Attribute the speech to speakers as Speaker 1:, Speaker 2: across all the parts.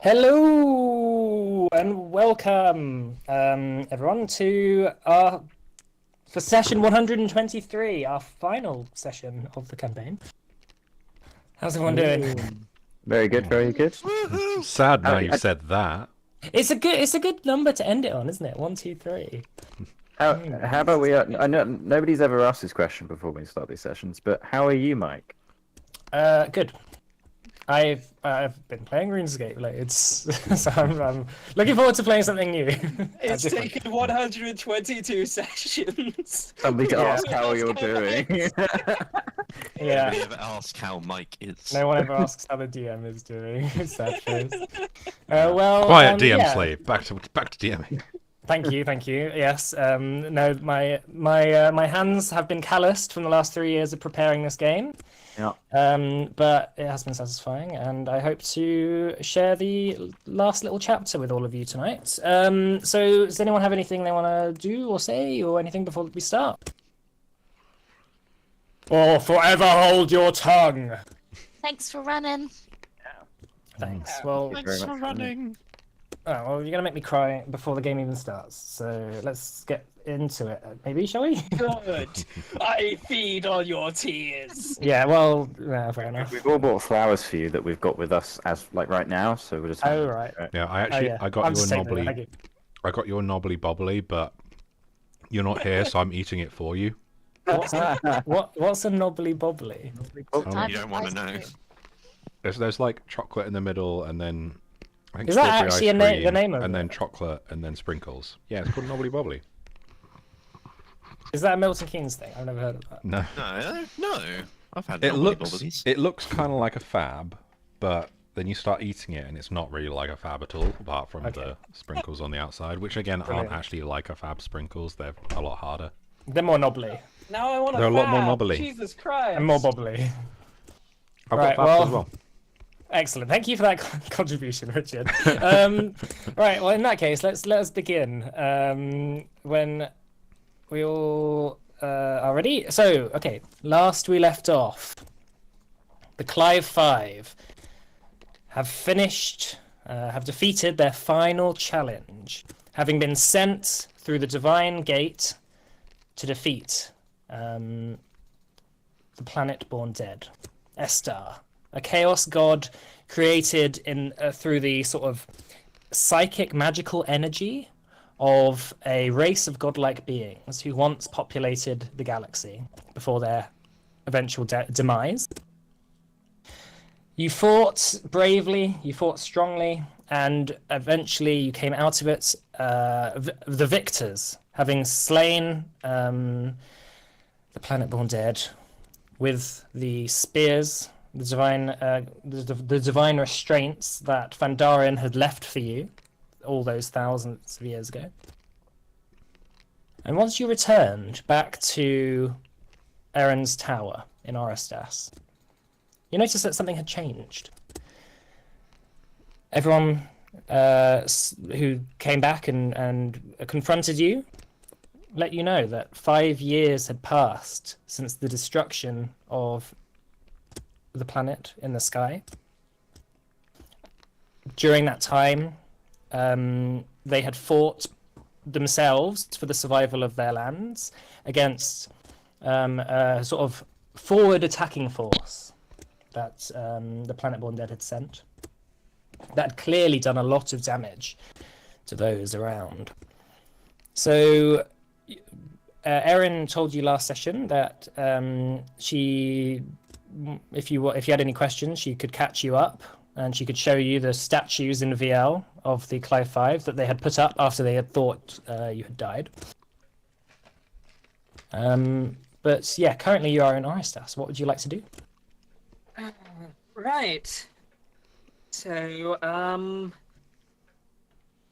Speaker 1: Hello and welcome, everyone, to our for session 123, our final session of the campaign. How's everyone doing?
Speaker 2: Very good, very good.
Speaker 3: Sad now
Speaker 2: I-
Speaker 3: you've
Speaker 2: I-
Speaker 3: said that.
Speaker 1: It's a good number to end it on, isn't it? 1, 2, 3.
Speaker 2: How about we? I know nobody's ever asked this question before we start these sessions, but how are you, Mike?
Speaker 1: Good. I've been playing RuneScape loads, so I'm looking forward to playing something new.
Speaker 4: It's
Speaker 1: Different.
Speaker 4: taken 122 sessions.
Speaker 2: Somebody
Speaker 1: Yeah.
Speaker 2: ask how you're doing.
Speaker 1: Yeah.
Speaker 5: Nobody ever asked how Mike is.
Speaker 1: No one ever asks how the DM is doing. Sad face. Well,
Speaker 3: Quiet, DM
Speaker 1: yeah.
Speaker 3: slave. Back to DMing.
Speaker 1: Thank you. Yes. No, my hands have been calloused from the last 3 years of preparing this game.
Speaker 2: Yeah.
Speaker 1: But it has been satisfying, and I hope to share the last little chapter with all of you tonight. So, does anyone have anything they want to do or say, or anything before we start? Or forever hold your tongue.
Speaker 6: Thanks for running.
Speaker 1: Thanks. Well,
Speaker 2: Very much.
Speaker 3: running.
Speaker 1: oh, well, you're gonna make me cry before the game even starts. So let's get into it. Maybe, shall we?
Speaker 4: Good. I feed on your tears.
Speaker 1: Yeah. Well, fair enough.
Speaker 2: We've all bought flowers for you that we've got with us as like right now, so we're just.
Speaker 1: Oh right.
Speaker 3: Yeah, I
Speaker 1: Oh
Speaker 3: actually
Speaker 1: yeah.
Speaker 3: I got
Speaker 1: I'm
Speaker 3: your
Speaker 1: just taking it,
Speaker 3: knobbly.
Speaker 1: thank you.
Speaker 3: I got your knobbly bobbly, but you're not here, so I'm eating it for you.
Speaker 1: What's a knobbly bobbly?
Speaker 3: Oh,
Speaker 5: You don't want to know.
Speaker 3: there's like chocolate in the middle, and then I think
Speaker 1: Is that
Speaker 3: strawberry
Speaker 1: actually
Speaker 3: ice
Speaker 1: the
Speaker 3: cream,
Speaker 1: name of
Speaker 3: and
Speaker 1: it?
Speaker 3: then chocolate, and then sprinkles. Yeah, it's called knobbly bobbly.
Speaker 1: Is that a Milton Keynes thing? I've never heard of that.
Speaker 3: No,
Speaker 5: No. I've had
Speaker 3: it
Speaker 5: knobbly
Speaker 3: looks
Speaker 5: bobblies.
Speaker 3: kind of like a fab, but then you start eating it, and it's not really like a fab at all, apart from
Speaker 1: Okay.
Speaker 3: the sprinkles on the outside, which again
Speaker 1: Brilliant.
Speaker 3: aren't actually like a fab sprinkles. They're a lot harder.
Speaker 1: They're more knobbly
Speaker 4: Now I want
Speaker 3: They're a lot more
Speaker 4: fab.
Speaker 3: knobbly.
Speaker 4: Jesus Christ.
Speaker 1: and more bobbly.
Speaker 3: I've
Speaker 1: Right,
Speaker 3: got fabs
Speaker 1: well-
Speaker 3: as well.
Speaker 1: Excellent. Thank you for that contribution, Richard. Right. Well, in that case, let us begin. When we all are ready. So, okay. Last we left off, the Clive Five have finished, have defeated their final challenge, having been sent through the Divine Gate to defeat the planet-born dead, Estar, a chaos god created in through the sort of psychic magical energy of a race of godlike beings who once populated the galaxy before their eventual demise. You fought bravely, you fought strongly, and eventually you came out of it the victors, having slain the planet-born dead with the spears, the divine restraints that Fandarian had left for you all those thousands of years ago. And once you returned back to Erin's tower in Orostas, you noticed that something had changed. Everyone who came back and confronted you let you know that 5 years had passed since the destruction of the planet in the sky. During that time, they had fought themselves for the survival of their lands against a sort of forward attacking force that the planet-born dead had sent. That had clearly done a lot of damage to those around. So Erin told you last session that she, if you had any questions, she could catch you up and she could show you the statues in VL of the Clive Five that they had put up after they had thought you had died. But yeah, currently you are in Aristas. What would you like to do?
Speaker 4: Right. So,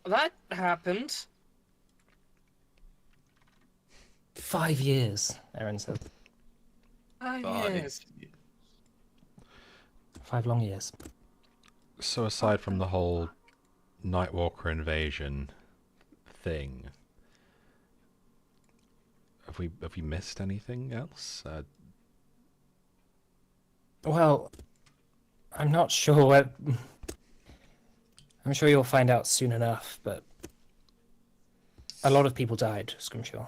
Speaker 4: that happened.
Speaker 1: 5 years, Erin said.
Speaker 4: 5
Speaker 5: Five.
Speaker 4: years.
Speaker 1: 5 long years.
Speaker 3: So aside from the whole Nightwalker invasion thing, have we missed anything else?
Speaker 1: Well, I'm not sure. I'm sure you'll find out soon enough, but a lot of people died, Scrimshaw.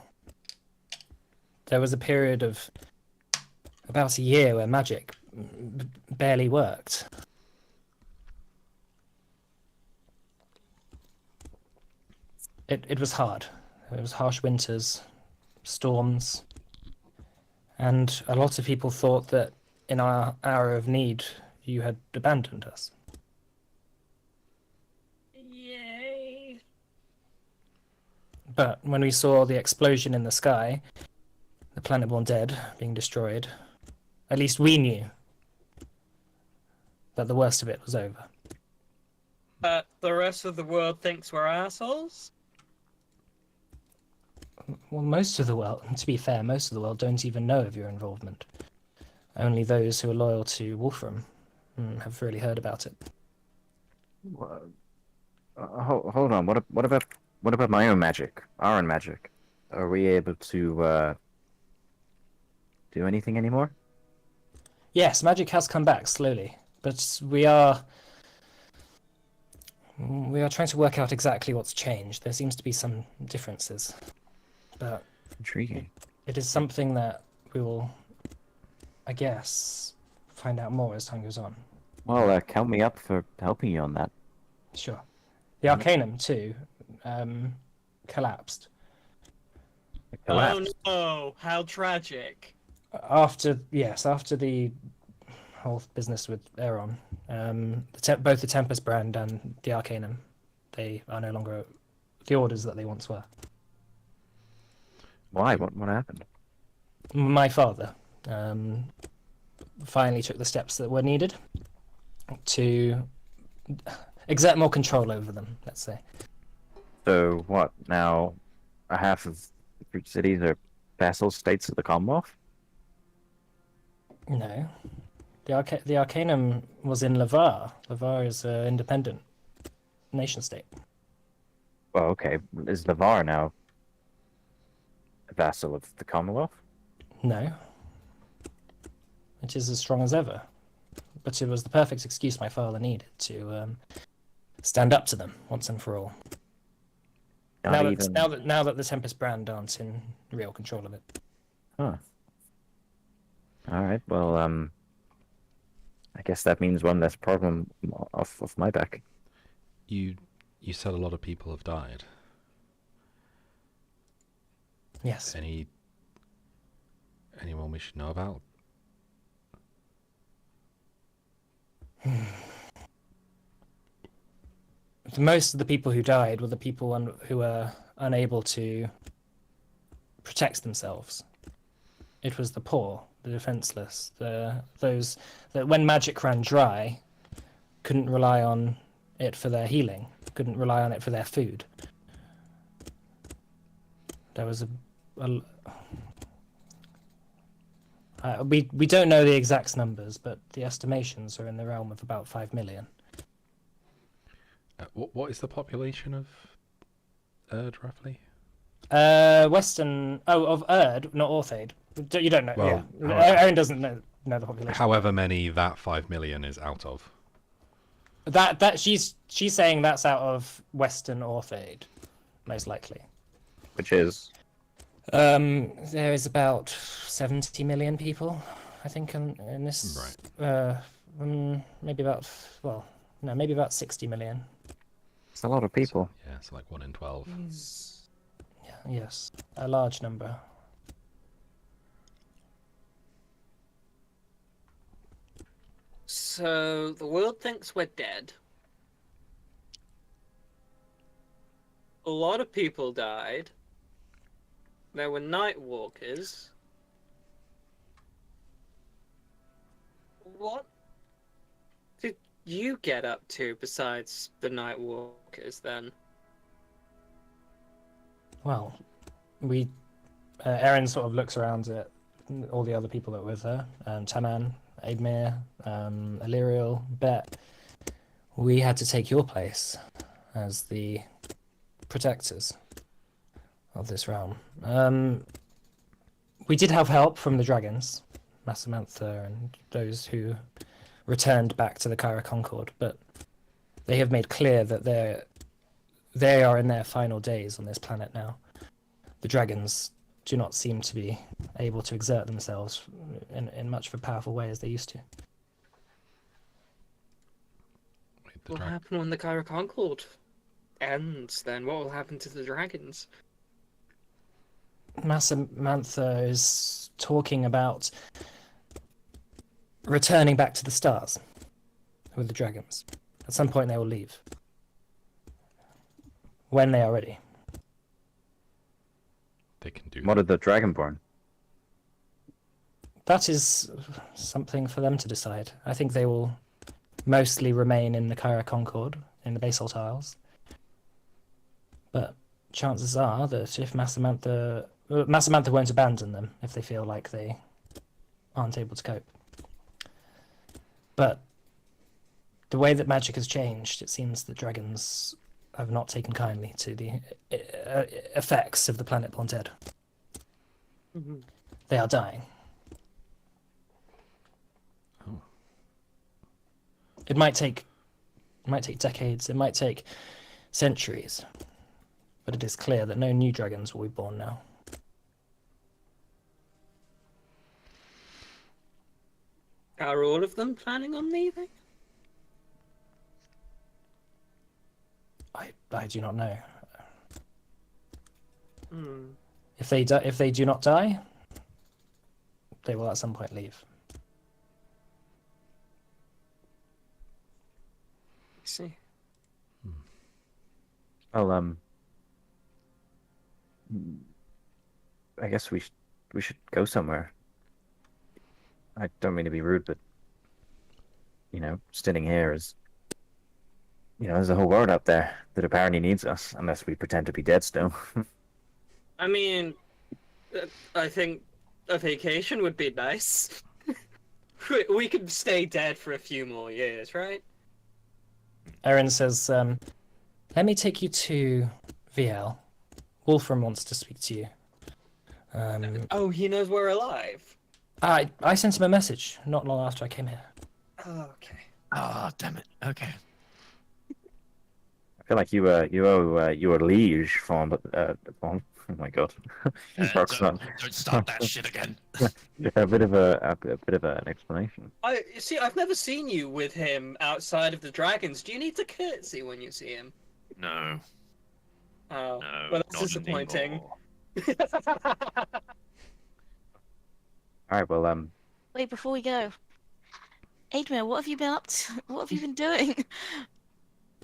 Speaker 1: There was a period of about a year where magic barely worked. It was hard. It was harsh winters, storms, and a lot of people thought that in our hour of need, you had abandoned us.
Speaker 4: Yay.
Speaker 1: But when we saw the explosion in the sky, the planet born dead being destroyed, at least we knew that the worst of it was over.
Speaker 4: But the rest of the world thinks we're assholes?
Speaker 1: Well, most of the world, to be fair, most of the world don't even know of your involvement. Only those who are loyal to Wolfram have really heard about it.
Speaker 2: Hold on. What about my own magic? Our own magic? Are we able to do anything anymore?
Speaker 1: Yes, magic has come back slowly, but we are trying to work out exactly what's changed. There seems to be some differences, but
Speaker 2: Intriguing.
Speaker 1: it is something that we will, I guess, find out more as time goes on.
Speaker 2: Well, count me up for helping you on that.
Speaker 1: Sure. The Arcanum too collapsed
Speaker 2: Collapse.
Speaker 4: Oh no, how tragic.
Speaker 1: after the whole business with Aeron. Both the Tempest brand and the Arcanum, they are no longer the orders that they once were.
Speaker 2: Why? What happened?
Speaker 1: My father finally took the steps that were needed to exert more control over them, let's say.
Speaker 2: So what? Now, a half of the Fruit Cities are vassal states of the Commonwealth?
Speaker 1: No. The Arcanum was in Lavar. Lavar is an independent nation state.
Speaker 2: Well, okay. Is Lavar now a vassal of the Commonwealth?
Speaker 1: No. It is as strong as ever. But it was the perfect excuse my father needed to stand up to them once and for all. Now that the Tempest brand aren't in real control of it.
Speaker 2: Huh. All right. Well, I guess that means one less problem off my back.
Speaker 3: You said a lot of people have died.
Speaker 1: Yes.
Speaker 3: Anyone we should know about?
Speaker 1: Most of the people who died were the people who were unable to protect themselves. It was the poor, the defenseless, those that when magic ran dry, couldn't rely on it for their healing, couldn't rely on it for their food. There was we don't know the exact numbers, but the estimations are in the realm of about 5 million.
Speaker 3: What is the population of Erd, roughly?
Speaker 1: Of Erd, not Orthaid. You don't know.
Speaker 3: Well,
Speaker 1: yeah, Aaron doesn't know the population.
Speaker 3: However many that 5 million is out of.
Speaker 1: That she's saying that's out of Western Orthaid, most likely.
Speaker 2: Which is?
Speaker 1: There is about 70 million people, I think, in this.
Speaker 3: Right.
Speaker 1: Maybe about 60 million.
Speaker 2: It's a lot of people.
Speaker 3: Yeah, it's like 1 in 12.
Speaker 1: Yeah, yes, a large number.
Speaker 4: So the world thinks we're dead. A lot of people died. There were night walkers. What did you get up to besides the night walkers then?
Speaker 1: Well, Erin sort of looks around at all the other people that were with her. Taman, Aidmir, Illyriel, Bet. We had to take your place as the protectors of this realm. We did have help from the dragons, Massamantha and those who returned back to the Kyra Concord, but they have made clear that they are in their final days on this planet now. The dragons do not seem to be able to exert themselves in much of a powerful way as they used to.
Speaker 3: Wait, the
Speaker 4: What will
Speaker 3: dra-
Speaker 4: happen when the Kyra Concord ends, then? What will happen to the dragons?
Speaker 1: Massamantha is talking about returning back to the stars with the dragons. At some point they will leave. When they are ready.
Speaker 3: They can do
Speaker 2: What
Speaker 3: that.
Speaker 2: of the Dragonborn?
Speaker 1: That is something for them to decide. I think they will mostly remain in the Kyra Concord, in the Basalt Isles. But chances are that if Massamantha won't abandon them if they feel like they aren't able to cope. But the way that magic has changed, it seems that dragons have not taken kindly to the effects of the planet Ponted.
Speaker 4: Mhm.
Speaker 1: They are dying.
Speaker 3: Oh.
Speaker 1: It might take decades, it might take centuries, but it is clear that no new dragons will be born now.
Speaker 4: Are all of them planning on leaving?
Speaker 1: I do not know.
Speaker 4: Hmm.
Speaker 1: If they do not die, they will at some point leave.
Speaker 4: I see.
Speaker 2: Well, I guess we should go somewhere. I don't mean to be rude, but sitting here is, there's a whole world out there that apparently needs us, unless we pretend to be dead still.
Speaker 4: I mean, I think a vacation would be nice. We could stay dead for a few more years, right?
Speaker 1: Erin says, let me take you to VL. Wolfram wants to speak to you.
Speaker 4: Oh, he knows we're alive.
Speaker 1: I sent him a message not long after I came here.
Speaker 4: Oh, okay.
Speaker 5: Ah, damn it. Okay.
Speaker 2: I feel like you owe your liege Fawn, but Fawn. Oh my god, Roxanne.
Speaker 5: Don't start that shit again.
Speaker 2: A bit of an explanation.
Speaker 4: You see, I've never seen you with him outside of the dragons. Do you need to curtsy when you see him?
Speaker 5: No,
Speaker 4: Oh,
Speaker 5: no.
Speaker 4: well, that's
Speaker 5: not
Speaker 4: disappointing.
Speaker 5: anymore.
Speaker 2: All right, well,
Speaker 6: Wait, before we go. Admir, what have you been up to? What have you been doing?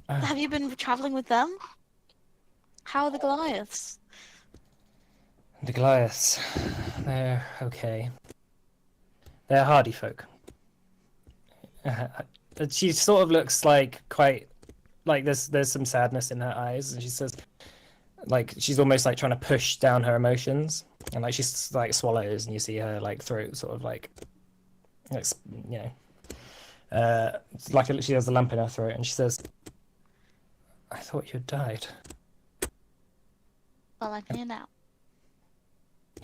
Speaker 6: Have you been traveling with them? How are the Goliaths?
Speaker 1: The Goliaths, they're okay. They're hardy folk. She sort of looks like quite like there's some sadness in her eyes, and she says, like she's almost like trying to push down her emotions, and like she's like swallows, and you see her like throat sort of like she has a lump in her throat, and she says, "I thought you had died."
Speaker 6: Well, I'm here now.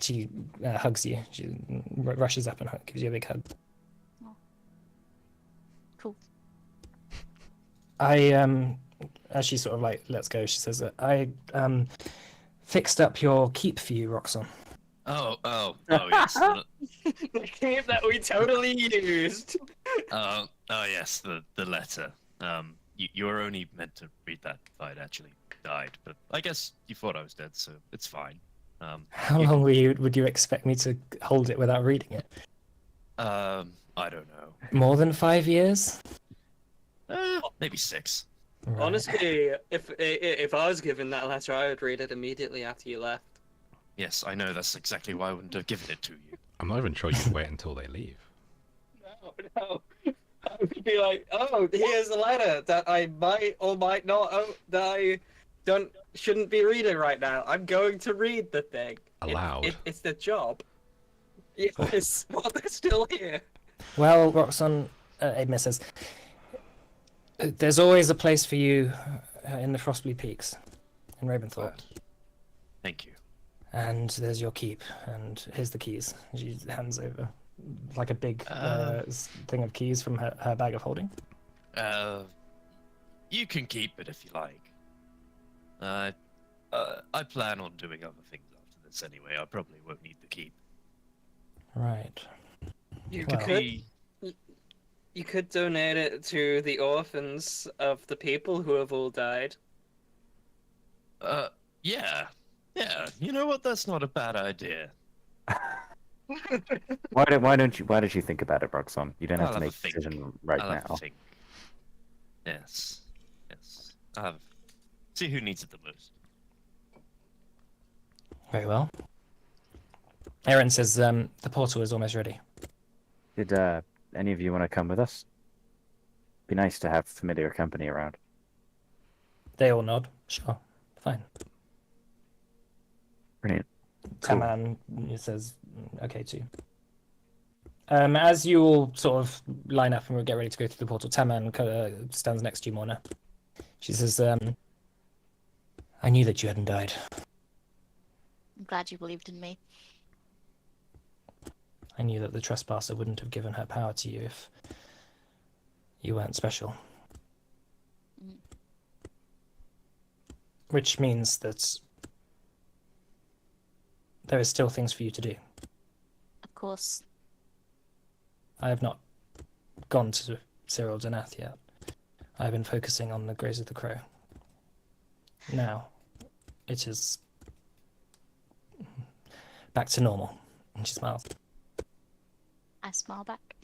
Speaker 1: She hugs you. She rushes up and gives you a big hug.
Speaker 6: Cool.
Speaker 1: As she sort of like lets go, she says that I fixed up your keep for you, Roxanne.
Speaker 5: Oh, yes.
Speaker 4: The game that we totally used.
Speaker 5: Oh, yes, the letter. You were only meant to read that if I'd actually died, but I guess you thought I was dead, so it's fine.
Speaker 1: How long would you expect me to hold it without reading it?
Speaker 5: I don't know.
Speaker 1: More than 5 years?
Speaker 5: Maybe 6.
Speaker 1: Right.
Speaker 4: Honestly, if I was given that letter, I would read it immediately after you left.
Speaker 5: Yes, I know. That's exactly why I wouldn't have given it to you.
Speaker 3: I'm not even sure you'd wait until they leave.
Speaker 4: No. I would be like, oh, here's a letter that I might or might not, that I shouldn't be reading right now. I'm going to read the thing.
Speaker 3: Aloud.
Speaker 4: It's the job. Yes, while they're still here.
Speaker 1: Well, Roxanne, Admir says, there's always a place for you in the Frostblue Peaks in Raventhorpe.
Speaker 5: Thank you.
Speaker 1: And there's your keep, and here's the keys. She hands over like a big thing of keys from her bag of holding.
Speaker 5: You can keep it if you like. I plan on doing other things after this anyway. I probably won't need the keep.
Speaker 1: Right.
Speaker 4: You
Speaker 1: Well-
Speaker 4: could you could donate it to the orphans of the people who have all died.
Speaker 5: Yeah. Yeah. You know what? That's not a bad idea.
Speaker 2: Why don't you think about it, Roxanne? You don't have
Speaker 5: I'll
Speaker 2: to
Speaker 5: have a
Speaker 2: make a
Speaker 5: think.
Speaker 2: decision right
Speaker 5: I'll have to
Speaker 2: now.
Speaker 5: think. Yes. Yes. I'll have... See who needs it the most.
Speaker 1: Very well. Aaron says the portal is almost ready.
Speaker 2: Did any of you want to come with us? Be nice to have familiar company around.
Speaker 1: They all nod. Sure. Fine.
Speaker 2: Brilliant. Cool.
Speaker 1: Taman says okay too. As you all sort of line up and we'll get ready to go through the portal, Taman stands next to you, Morna. She says, I knew that you hadn't died.
Speaker 6: I'm glad you believed in me.
Speaker 1: I knew that the trespasser wouldn't have given her power to you if you weren't special.
Speaker 6: Mm.
Speaker 1: Which means that there is still things for you to do.
Speaker 6: Of course.
Speaker 1: I have not gone to Cyril Danath yet. I've been focusing on the Graze of the Crow. Now, it is back to normal. And she smiles.
Speaker 6: I smile back.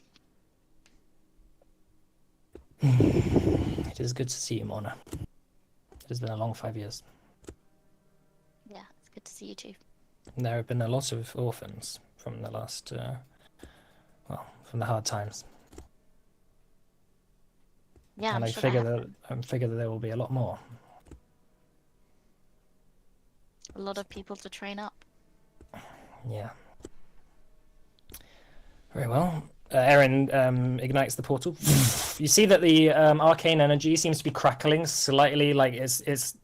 Speaker 1: It is good to see you, Morna. It has been a long 5 years.
Speaker 6: Yeah, it's good to see you too.
Speaker 1: There have been a lot of orphans from the last, from the hard times.
Speaker 6: Yeah,
Speaker 1: and
Speaker 6: I'm
Speaker 1: I
Speaker 6: sure
Speaker 1: figure
Speaker 6: that
Speaker 1: that there will be a lot more.
Speaker 6: a lot of people to train up.
Speaker 1: Yeah. Very well. Aaron ignites the portal. You see that the arcane energy seems to be crackling slightly. Like it's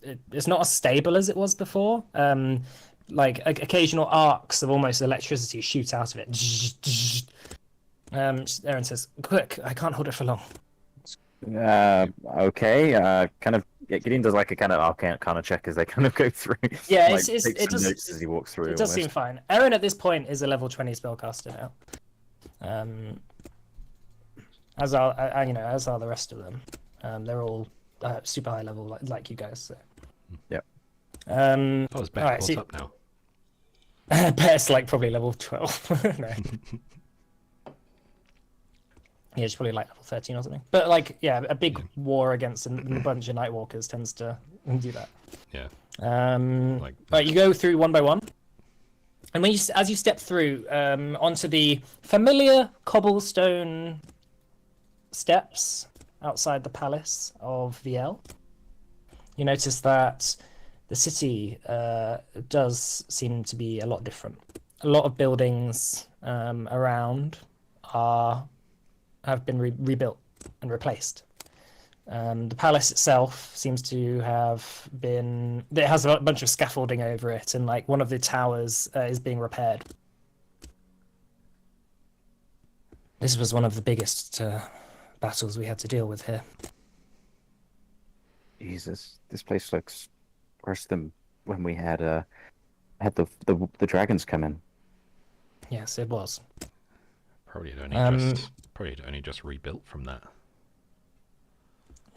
Speaker 1: not as stable as it was before. Like occasional arcs of almost electricity shoot out of it. Aaron says, "Quick! I can't hold it for long."
Speaker 2: Okay. Kind of. Yeah, Gideon does like a kind of arcana check as they kind of go through.
Speaker 1: Yeah,
Speaker 2: like,
Speaker 1: it
Speaker 2: takes some
Speaker 1: does.
Speaker 2: notes as he walks through.
Speaker 1: It does seem
Speaker 2: almost.
Speaker 1: fine. Aaron at this point is a level 20 spellcaster now. As are the rest of them. They're all super high level like you guys. So.
Speaker 2: Yep.
Speaker 3: I was better
Speaker 1: Alright,
Speaker 3: caught
Speaker 1: see-
Speaker 3: up now.
Speaker 1: Bear's like probably level 12. No. Yeah, it's probably like level 13 or something. But like, yeah, a big war against a bunch of Nightwalkers tends to do that.
Speaker 3: Yeah. Like-
Speaker 1: Right, you go through one by one. And when as you step through onto the familiar cobblestone steps outside the palace of Viel, you notice that the city does seem to be a lot different. A lot of buildings around have been rebuilt and replaced. The palace itself seems to have been... It has a bunch of scaffolding over it, and like one of the towers is being repaired. This was one of the biggest battles we had to deal with here.
Speaker 2: Jesus, this place looks worse than when we had the dragons come in.
Speaker 1: Yes, it was.
Speaker 3: Probably had only just rebuilt from that.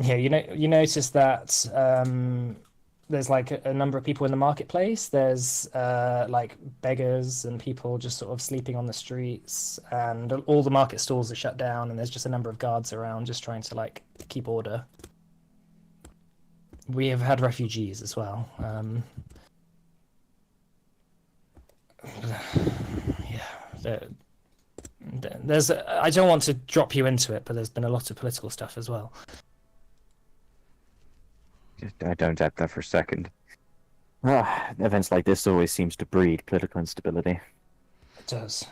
Speaker 1: Yeah, you notice that there's like a number of people in the marketplace. There's like beggars and people just sort of sleeping on the streets, and all the market stalls are shut down, and there's just a number of guards around just trying to like keep order. We have had refugees as well. Yeah, there's I don't want to drop you into it, but there's been a lot of political stuff as well.
Speaker 2: I don't doubt that for a second. Events like this always seems to breed political instability.
Speaker 1: It does.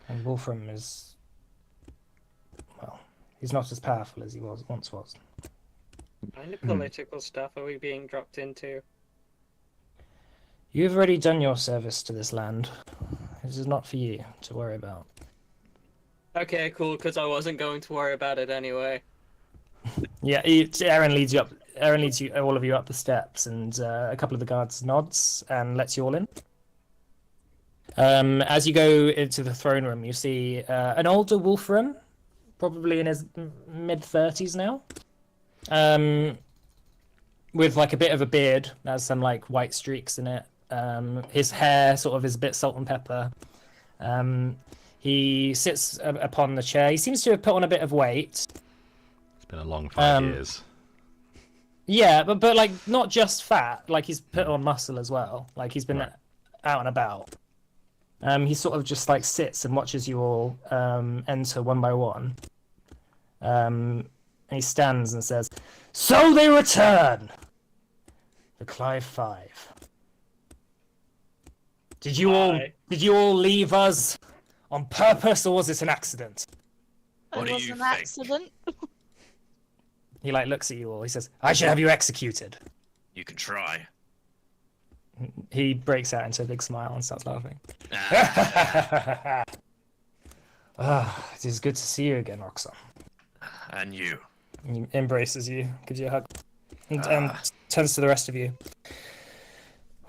Speaker 1: And Wolfram is... Well, he's not as powerful as he once was.
Speaker 4: What kind of political stuff are we being dropped into?
Speaker 1: You've already done your service to this land. This is not for you to worry about.
Speaker 4: Okay, cool, because I wasn't going to worry about it anyway.
Speaker 1: Yeah, Aaron leads you up. Aaron leads you all of you up the steps, and a couple of the guards nods and lets you all in. As you go into the throne room, you see an older Wolfram, probably in his mid-30s now, with like a bit of a beard, has some like white streaks in it. His hair sort of is a bit salt and pepper. He sits upon the chair. He seems to have put on a bit of weight.
Speaker 3: It's been a long 5 years.
Speaker 1: Yeah, but like not just fat. Like he's put on muscle as well. Like he's been out and about. He sort of just like sits and watches you all enter one by one. And he stands and says, "So they return! The Clive Five. Did you all leave us on purpose, or was it an accident?"
Speaker 5: What
Speaker 6: It
Speaker 5: do
Speaker 6: was
Speaker 5: you
Speaker 6: an
Speaker 5: think?
Speaker 6: accident.
Speaker 1: He like looks at you all. He says, "I should have you executed."
Speaker 5: You can try.
Speaker 1: He breaks out into a big smile and starts laughing. It is good to see you again, Roxanne.
Speaker 5: And you.
Speaker 1: He embraces you, gives you a hug, and turns to the rest of you.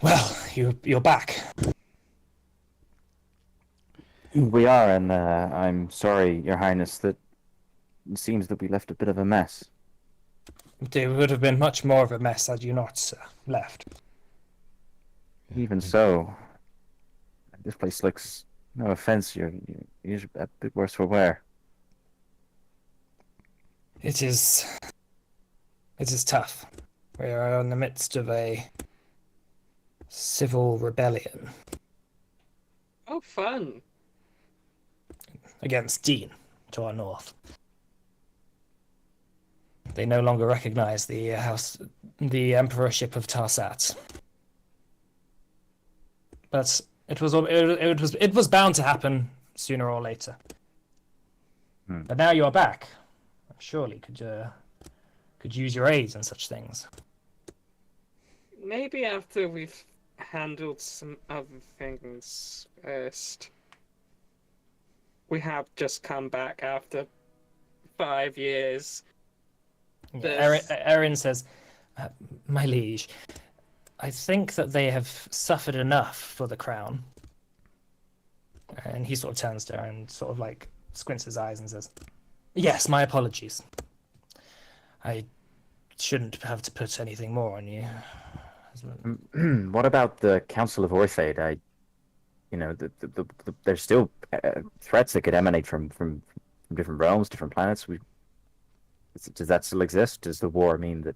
Speaker 1: Well, you're back.
Speaker 2: We are, and I'm sorry, Your Highness, that it seems that we left a bit of a mess.
Speaker 1: It would have been much more of a mess had you not left.
Speaker 2: Even so, this place looks, no offense, you're a bit worse for wear.
Speaker 1: It is tough. We are in the midst of a civil rebellion
Speaker 4: Oh, fun.
Speaker 1: against Dean to our north. They no longer recognize the emperorship of Tarsat. But it was bound to happen sooner or later. But now you are back. Surely could use your aids in such things.
Speaker 4: Maybe after we've handled some other things first. We have just come back after 5 years.
Speaker 1: Yeah, Erin says, "My liege, I think that they have suffered enough for the crown." And he sort of turns to her and sort of like squints his eyes and says, "Yes, my apologies. I shouldn't have to put anything more on you."
Speaker 2: What about the Council of Orthaid? There's still threats that could emanate from different realms, different planets. Does that still exist? Does the war mean that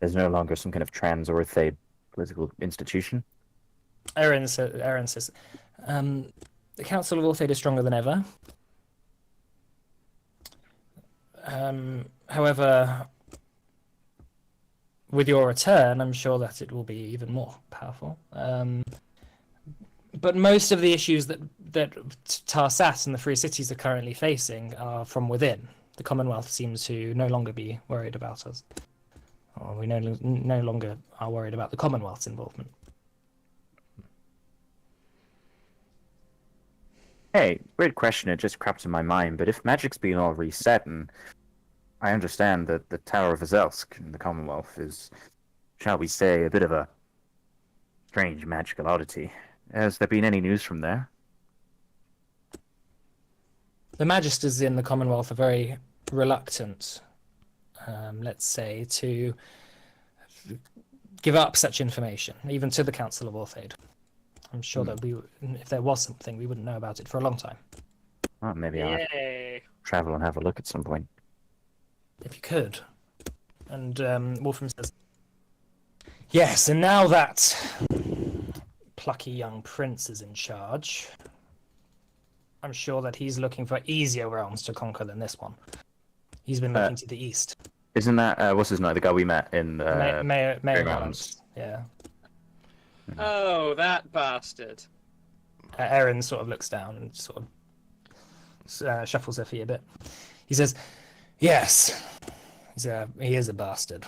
Speaker 2: there's no longer some kind of trans-Orthaid political institution?
Speaker 1: Erin says, "The Council of Orthaid is stronger than ever. However, with your return, I'm sure that it will be even more powerful. But most of the issues that Tarsat and the Free Cities are currently facing are from within. The Commonwealth seems to no longer be worried about us. Or we no longer are worried about the Commonwealth's involvement."
Speaker 2: Hey, weird question, it just cropped in my mind, but if magic's been all reset, and I understand that the Tower of Azelsk in the Commonwealth is, shall we say, a bit of a strange magical oddity. Has there been any news from there?
Speaker 1: The Magisters in the Commonwealth are very reluctant, let's say, to give up such information, even to the Council of Orthaid. I'm sure that if there was something, we wouldn't know about it for a long time.
Speaker 2: Oh, maybe I'll have to
Speaker 4: Yay.
Speaker 2: travel and have a look at some point.
Speaker 1: If you could. And Wolfram says, "Yes, and now that plucky young prince is in charge, I'm sure that he's looking for easier realms to conquer than this one. He's been looking to the east."
Speaker 2: Isn't that, what's his name, the guy we met in
Speaker 1: Mayor
Speaker 2: Mountains?
Speaker 1: Mountains. Yeah.
Speaker 4: Oh, that bastard.
Speaker 1: Erin sort of looks down and sort of shuffles her feet a bit. He says, "Yes, he is a bastard.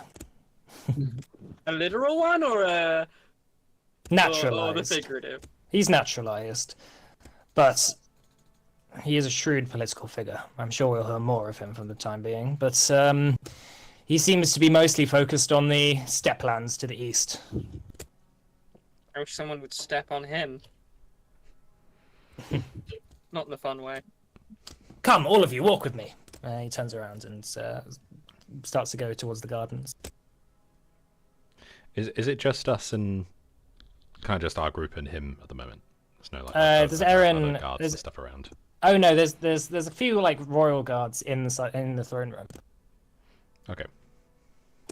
Speaker 4: A literal one or a...
Speaker 1: Naturalized.
Speaker 4: Or the figurative?
Speaker 1: He's naturalized, but he is a shrewd political figure. I'm sure we'll hear more of him for the time being. But He seems to be mostly focused on the steppe lands to the east.
Speaker 4: I wish someone would step on him. Not in the fun way.
Speaker 1: Come, all of you, walk with me. He turns around and starts to go towards the gardens.
Speaker 3: Is it just us and kind of just our group and him at the moment? There's no like
Speaker 1: There's
Speaker 3: other
Speaker 1: Aaron.
Speaker 3: guards
Speaker 1: There's,
Speaker 3: and stuff around.
Speaker 1: oh no, there's a few like royal guards in the throne room,
Speaker 3: Okay.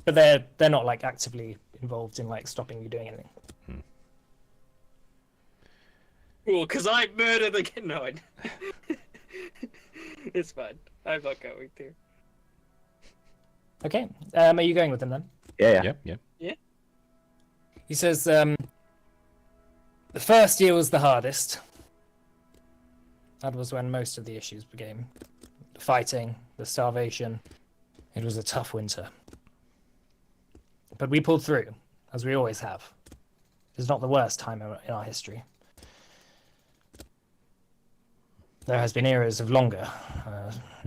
Speaker 1: but they're not like actively involved in like stopping you doing anything.
Speaker 4: Cool, because I murdered the kid. No, it's fine. I'm not going to.
Speaker 1: Okay, are you going with them then?
Speaker 2: Yeah.
Speaker 3: Yeah.
Speaker 1: He says, the first year was the hardest. That was when most of the issues began. The fighting, the starvation. It was a tough winter. But we pulled through, as we always have. It's not the worst time in our history. There has been eras of longer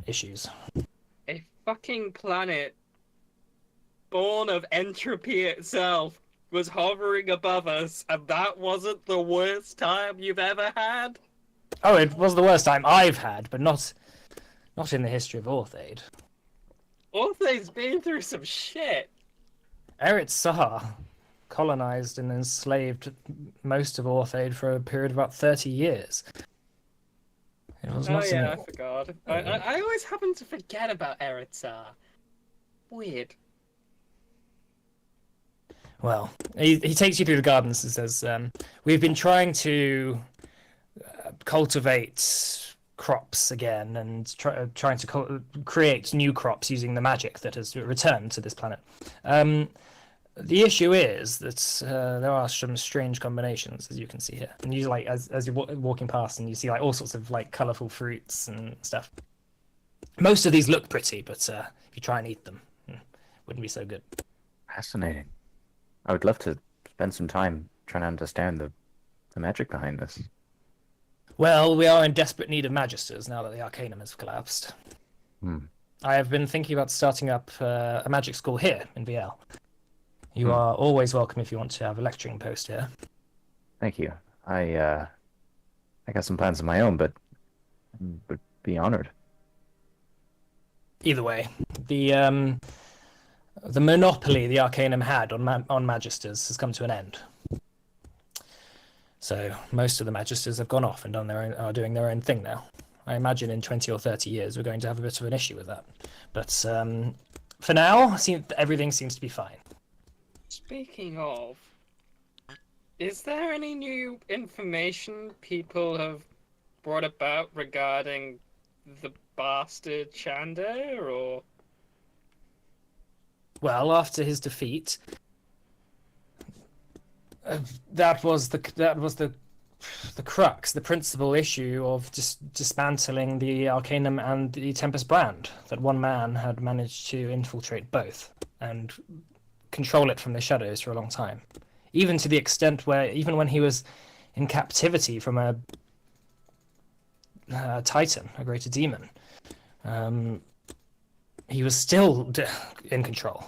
Speaker 1: issues.
Speaker 4: A fucking planet born of entropy itself was hovering above us, and that wasn't the worst time you've ever had?
Speaker 1: Oh, it was the worst time I've had, but not in the history of Orthaid.
Speaker 4: Orthaid's been through some shit.
Speaker 1: Eretz Sar colonized and enslaved most of Orthaid for a period of about 30 years. It was
Speaker 4: Oh
Speaker 1: not
Speaker 4: yeah, I
Speaker 1: something...
Speaker 4: forgot. I always happen to forget about Eretzar. Weird.
Speaker 1: Well, he takes you through the gardens and says, we've been trying to cultivate crops again and trying to create new crops using the magic that has returned to this planet. The issue is that there are some strange combinations, as you can see here. And you like as you're walking past, and you see like all sorts of like colorful fruits and stuff. Most of these look pretty, but if you try and eat them, wouldn't be so good.
Speaker 2: Fascinating. I would love to spend some time trying to understand the magic behind this.
Speaker 1: Well, we are in desperate need of magisters now that the Arcanum has collapsed. I have been thinking about starting up a magic school here in VL. You are always welcome if you want to have a lecturing post here.
Speaker 2: Thank you. I got some plans of my own, but would be honored.
Speaker 1: Either way, the monopoly the Arcanum had on magisters has come to an end. So most of the magisters have gone off and are doing their own thing now. I imagine in 20 or 30 years we're going to have a bit of an issue with that. But for now, everything seems to be fine.
Speaker 4: Speaking of, is there any new information people have brought about regarding the bastard Chander, or?
Speaker 1: Well, after his defeat, that was the crux, the principal issue of just dismantling the Arcanum and the Tempest brand. That one man had managed to infiltrate both and control it from the shadows for a long time, even to the extent where even when he was in captivity from a Titan, a greater demon, he was still in control.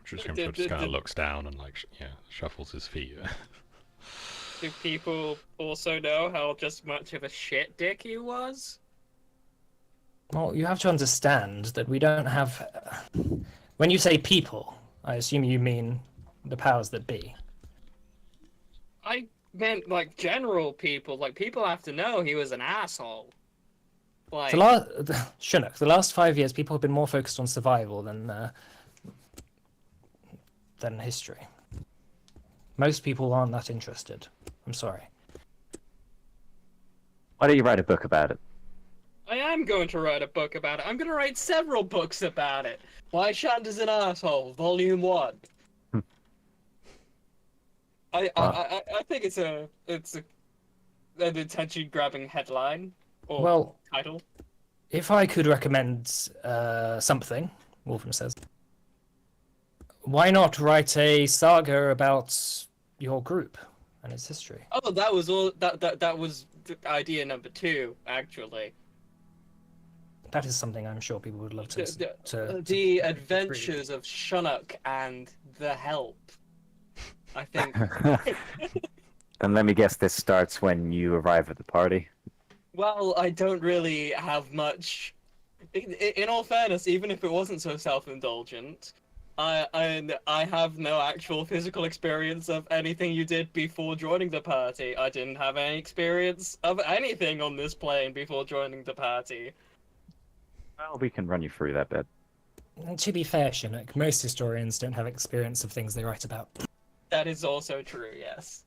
Speaker 3: Just kind of looks down and like shuffles his feet.
Speaker 4: Do people also know how just much of a shit dick he was?
Speaker 1: Well, you have to understand that we don't have... When you say people, I assume you mean the powers that be.
Speaker 4: I meant, like, general people. Like, people have to know he was an asshole. Like...
Speaker 1: Chinook, the last 5 years, people have been more focused on survival than history. Most people aren't that interested. I'm sorry.
Speaker 2: Why don't you write a book about it?
Speaker 4: I am going to write a book about it. I'm going to write several books about it. Why Chander's an Asshole, Volume 1. I think it's an attention-grabbing headline or title.
Speaker 1: If I could recommend something, Wolfram says, why not write a saga about your group and its history?
Speaker 4: Oh, that was all. That was idea number 2, actually.
Speaker 1: That is something I'm sure people would love to.
Speaker 4: The Adventures of Shunnock and the Help. I think.
Speaker 2: And let me guess, this starts when you arrive at the party.
Speaker 4: Well, I don't really have much. In all fairness, even if it wasn't so self-indulgent, I have no actual physical experience of anything you did before joining the party. I didn't have any experience of anything on this plane before joining the party.
Speaker 2: Well, we can run you through that bit.
Speaker 1: To be fair, Chinook, most historians don't have experience of things they write about.
Speaker 4: That is also true, yes.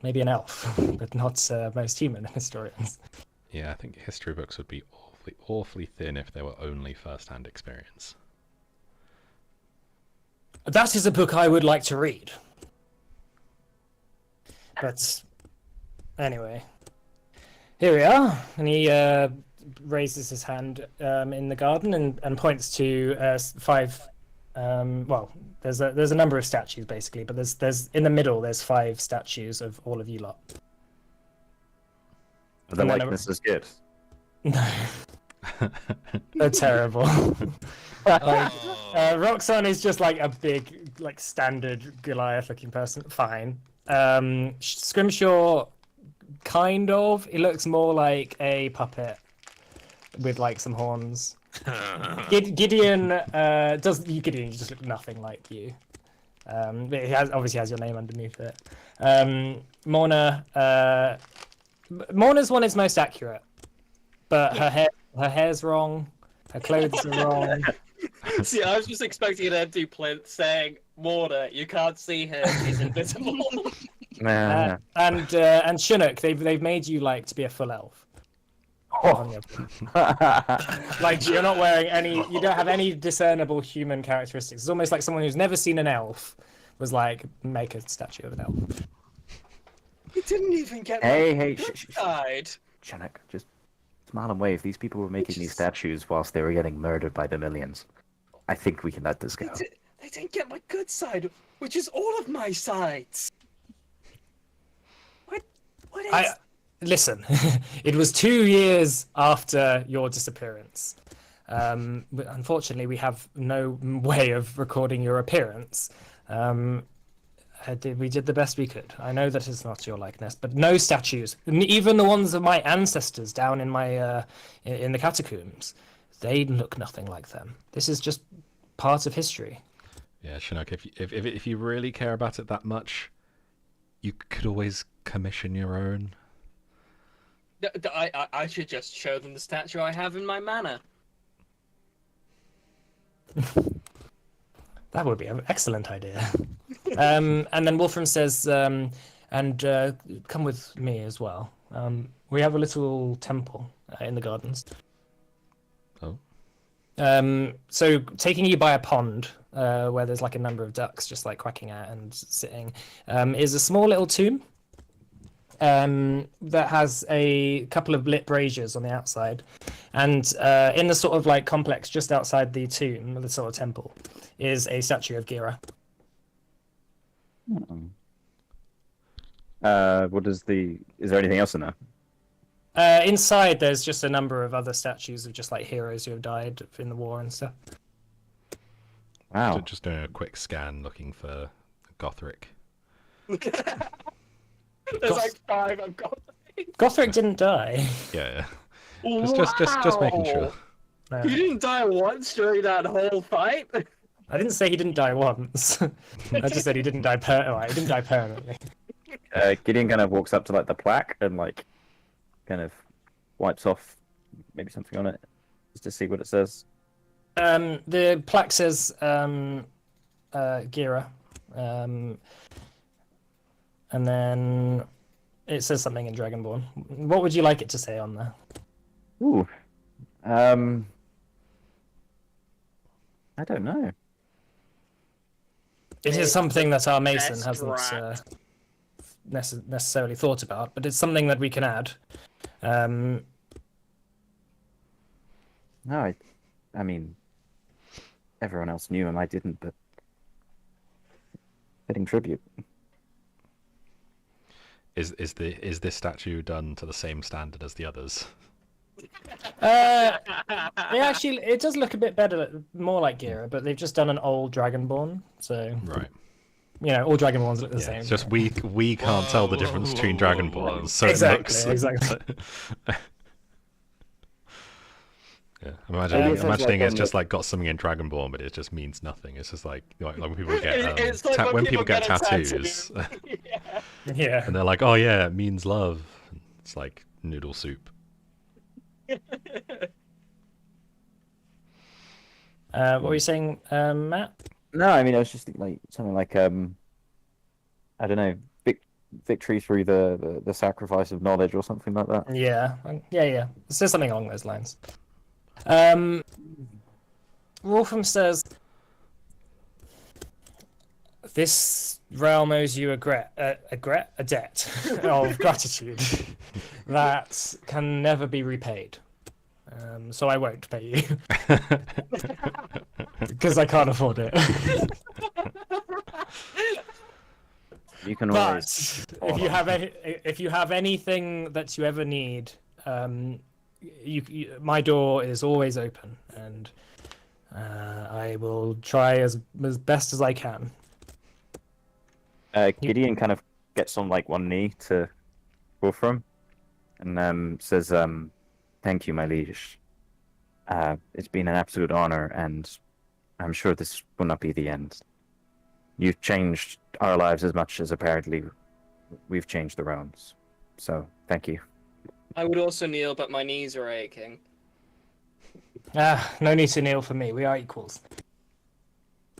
Speaker 1: Maybe an elf, but not most human historians.
Speaker 3: Yeah, I think history books would be awfully thin if they were only first-hand experience.
Speaker 1: That is a book I would like to read. But anyway, here we are, and he raises his hand in the garden and points to 5. Well, there's a number of statues basically, but there's in the middle there's 5 statues of all of you lot.
Speaker 2: The
Speaker 1: And then
Speaker 2: likeness is good.
Speaker 1: No, they're terrible. Roxanne is just like a big, like standard Goliath-looking person. Fine. Scrimshaw, kind of. He looks more like a puppet with like some horns. Gideon Gideon just look nothing like you. But he obviously has your name underneath it. Morna's one is most accurate, but her hair's wrong, her clothes are wrong.
Speaker 4: See, I was just expecting an empty plinth saying, Morna, you can't see her, she's invisible.
Speaker 2: Nah.
Speaker 1: And Chinook, they've made you like to be a full elf.
Speaker 2: Oh.
Speaker 1: Like you're not wearing any, you don't have any discernible human characteristics. It's almost like someone who's never seen an elf was like, make a statue of an elf.
Speaker 4: You didn't even get
Speaker 2: Hey,
Speaker 4: died.
Speaker 2: Chinook, just smile and wave. These people were making these statues whilst they were getting murdered by the millions. I think we can let this go.
Speaker 4: They didn't get my good side, which is all of my sides. What is...
Speaker 1: Listen, it was 2 years after your disappearance. But unfortunately, we have no way of recording your appearance. We did the best we could. I know that it's not your likeness, but no statues, even the ones of my ancestors down in my in the catacombs, they look nothing like them. This is just part of history.
Speaker 3: Yeah, Chinook, if you really care about it that much, you could always commission your own.
Speaker 4: I should just show them the statue I have in my manor.
Speaker 1: That would be an excellent idea. And then Wolfram says, come with me as well. We have a little temple in the gardens.
Speaker 3: Oh.
Speaker 1: So taking you by a pond where there's like a number of ducks just like quacking out and sitting is a small little tomb that has a couple of lit braziers on the outside. And in the sort of like complex just outside the tomb, the sort of temple, is a statue of Gira.
Speaker 2: Is there anything else in there?
Speaker 1: Inside, there's just a number of other statues of just like heroes who have died in the war and stuff.
Speaker 2: Wow.
Speaker 3: Just doing a quick scan looking for Gothric.
Speaker 4: There's like 5 I've got.
Speaker 1: Gothric didn't die.
Speaker 3: Yeah. Just making sure.
Speaker 1: No.
Speaker 4: You didn't die once during that whole fight?
Speaker 1: I didn't say he didn't die once. I just said he didn't die he didn't die permanently.
Speaker 2: Gideon kind of walks up to like the plaque and like kind of wipes off maybe something on it just to see what it says.
Speaker 1: The plaque says Gira. And then it says something in Dragonborn. What would you like it to say on there?
Speaker 2: Ooh. I don't know.
Speaker 1: It is something that our mason
Speaker 4: Best
Speaker 1: hasn't
Speaker 4: rat.
Speaker 1: necessarily thought about, but it's something that we can add.
Speaker 2: No, I mean, everyone else knew and I didn't, but fitting tribute.
Speaker 3: Is this statue done to the same standard as the others?
Speaker 1: It does look a bit better, more like Gira, but they've just done an old Dragonborn, so
Speaker 3: Right.
Speaker 1: all Dragonborns look the
Speaker 3: Yeah.
Speaker 1: same.
Speaker 3: It's just we can't tell the difference between
Speaker 5: whoa,
Speaker 3: Dragonborns,
Speaker 5: whoa.
Speaker 3: so
Speaker 1: Exactly,
Speaker 3: it looks.
Speaker 1: exactly.
Speaker 3: Yeah,
Speaker 2: Maybe it sounds
Speaker 3: imagining
Speaker 2: like
Speaker 3: it's
Speaker 2: on
Speaker 3: just
Speaker 2: the-
Speaker 3: like got something in Dragonborn, but it just means nothing. It's just like when people get
Speaker 4: It's like
Speaker 3: when people get
Speaker 4: a tattoo.
Speaker 3: tattoos,
Speaker 4: Yeah.
Speaker 1: Yeah.
Speaker 3: and they're like, "Oh yeah, it means love." It's like noodle soup.
Speaker 1: What were you saying, Matt?
Speaker 2: No, I mean I was just thinking like something like I don't know, victory through the sacrifice of knowledge or something like that.
Speaker 1: Yeah, yeah. It says something along those lines. Wolfram says, "This realm owes you a debt of gratitude that can never be repaid. So I won't pay you because I can't afford it.
Speaker 2: You can always
Speaker 1: But if you have anything that you ever need, my door is always open, and I will try as best as I can."
Speaker 2: Gideon kind of gets on like one knee to Wolfram and says, "Thank you, my liege. It's been an absolute honor, and I'm sure this will not be the end. You've changed our lives as much as apparently we've changed the realms. So, thank you."
Speaker 4: I would also kneel, but my knees are aching.
Speaker 1: No need to kneel for me. We are equals.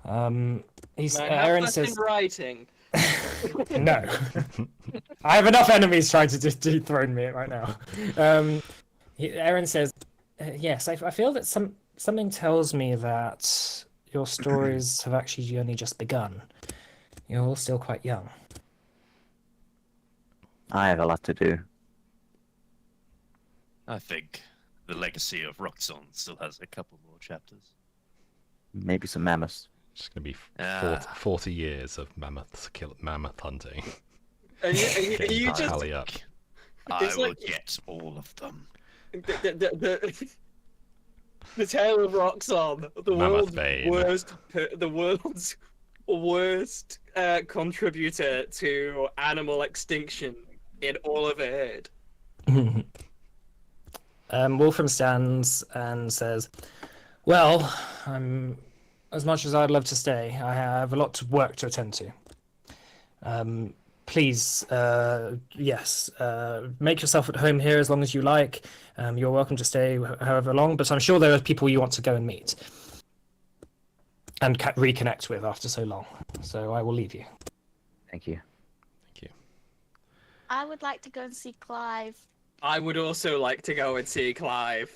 Speaker 1: Aaron says,
Speaker 4: in writing.
Speaker 1: "No, I have enough enemies trying to just dethrone me right now." Aaron says, "Yes, I feel that something tells me that your stories have actually only just begun. You're all still quite young."
Speaker 2: I have a lot to do.
Speaker 5: I think the legacy of Roxxon still has a couple more chapters.
Speaker 2: Maybe some mammoths.
Speaker 3: It's gonna be
Speaker 5: Ah.
Speaker 3: 40 years of mammoth hunting.
Speaker 4: And you just
Speaker 3: Tally up.
Speaker 5: I
Speaker 4: It's
Speaker 5: will
Speaker 4: like-
Speaker 5: get all of them.
Speaker 4: the tale of Roxxon,
Speaker 3: Mammoth Bane.
Speaker 4: the world's worst contributor to animal extinction in all of it.
Speaker 1: Wolfram stands and says, "Well, as much as I'd love to stay, I have a lot of work to attend to. Please, yes, make yourself at home here as long as you like. You're welcome to stay however long, but I'm sure there are people you want to go and meet and reconnect with after so long. So I will leave you."
Speaker 2: Thank you.
Speaker 3: Thank you.
Speaker 6: I would like to go and see Clive.
Speaker 4: I would also like to go and see Clive.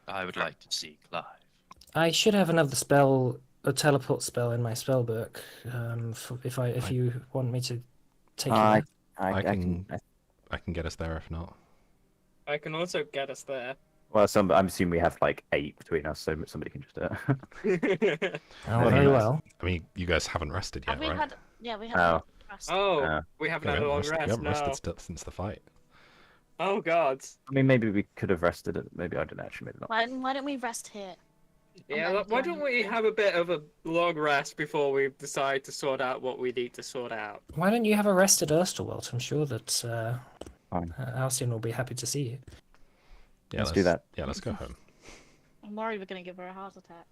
Speaker 5: I would like to see Clive.
Speaker 1: I should have another spell, a teleport spell in my spell book. If you want me to take it.
Speaker 3: I can get us there if not.
Speaker 4: I can also get us there.
Speaker 2: Well, I'm assuming we have like 8 between us, so somebody can just.
Speaker 1: Oh, very well.
Speaker 3: I mean, you guys haven't rested yet,
Speaker 6: Have we
Speaker 3: right?
Speaker 6: had? Yeah, we
Speaker 2: Oh.
Speaker 6: have. Rest.
Speaker 4: We haven't
Speaker 3: We
Speaker 4: had a long
Speaker 3: we
Speaker 4: rest.
Speaker 3: haven't
Speaker 4: No.
Speaker 3: rested since the fight.
Speaker 4: Oh God.
Speaker 2: I mean, maybe we could have rested it. Maybe I didn't actually. Maybe not.
Speaker 6: Why don't we rest here?
Speaker 4: Yeah.
Speaker 6: then
Speaker 4: Why
Speaker 6: can-
Speaker 4: don't we have a bit of a long rest before we decide to sort out what we need to sort out?
Speaker 1: Why don't you have a rest at Erstelwelt? I'm sure that
Speaker 2: Fine.
Speaker 1: Alcyon will be happy to see you.
Speaker 3: Yeah,
Speaker 2: Let's do that.
Speaker 3: Yeah, let's go home.
Speaker 6: I'm worried we're gonna give her a heart attack.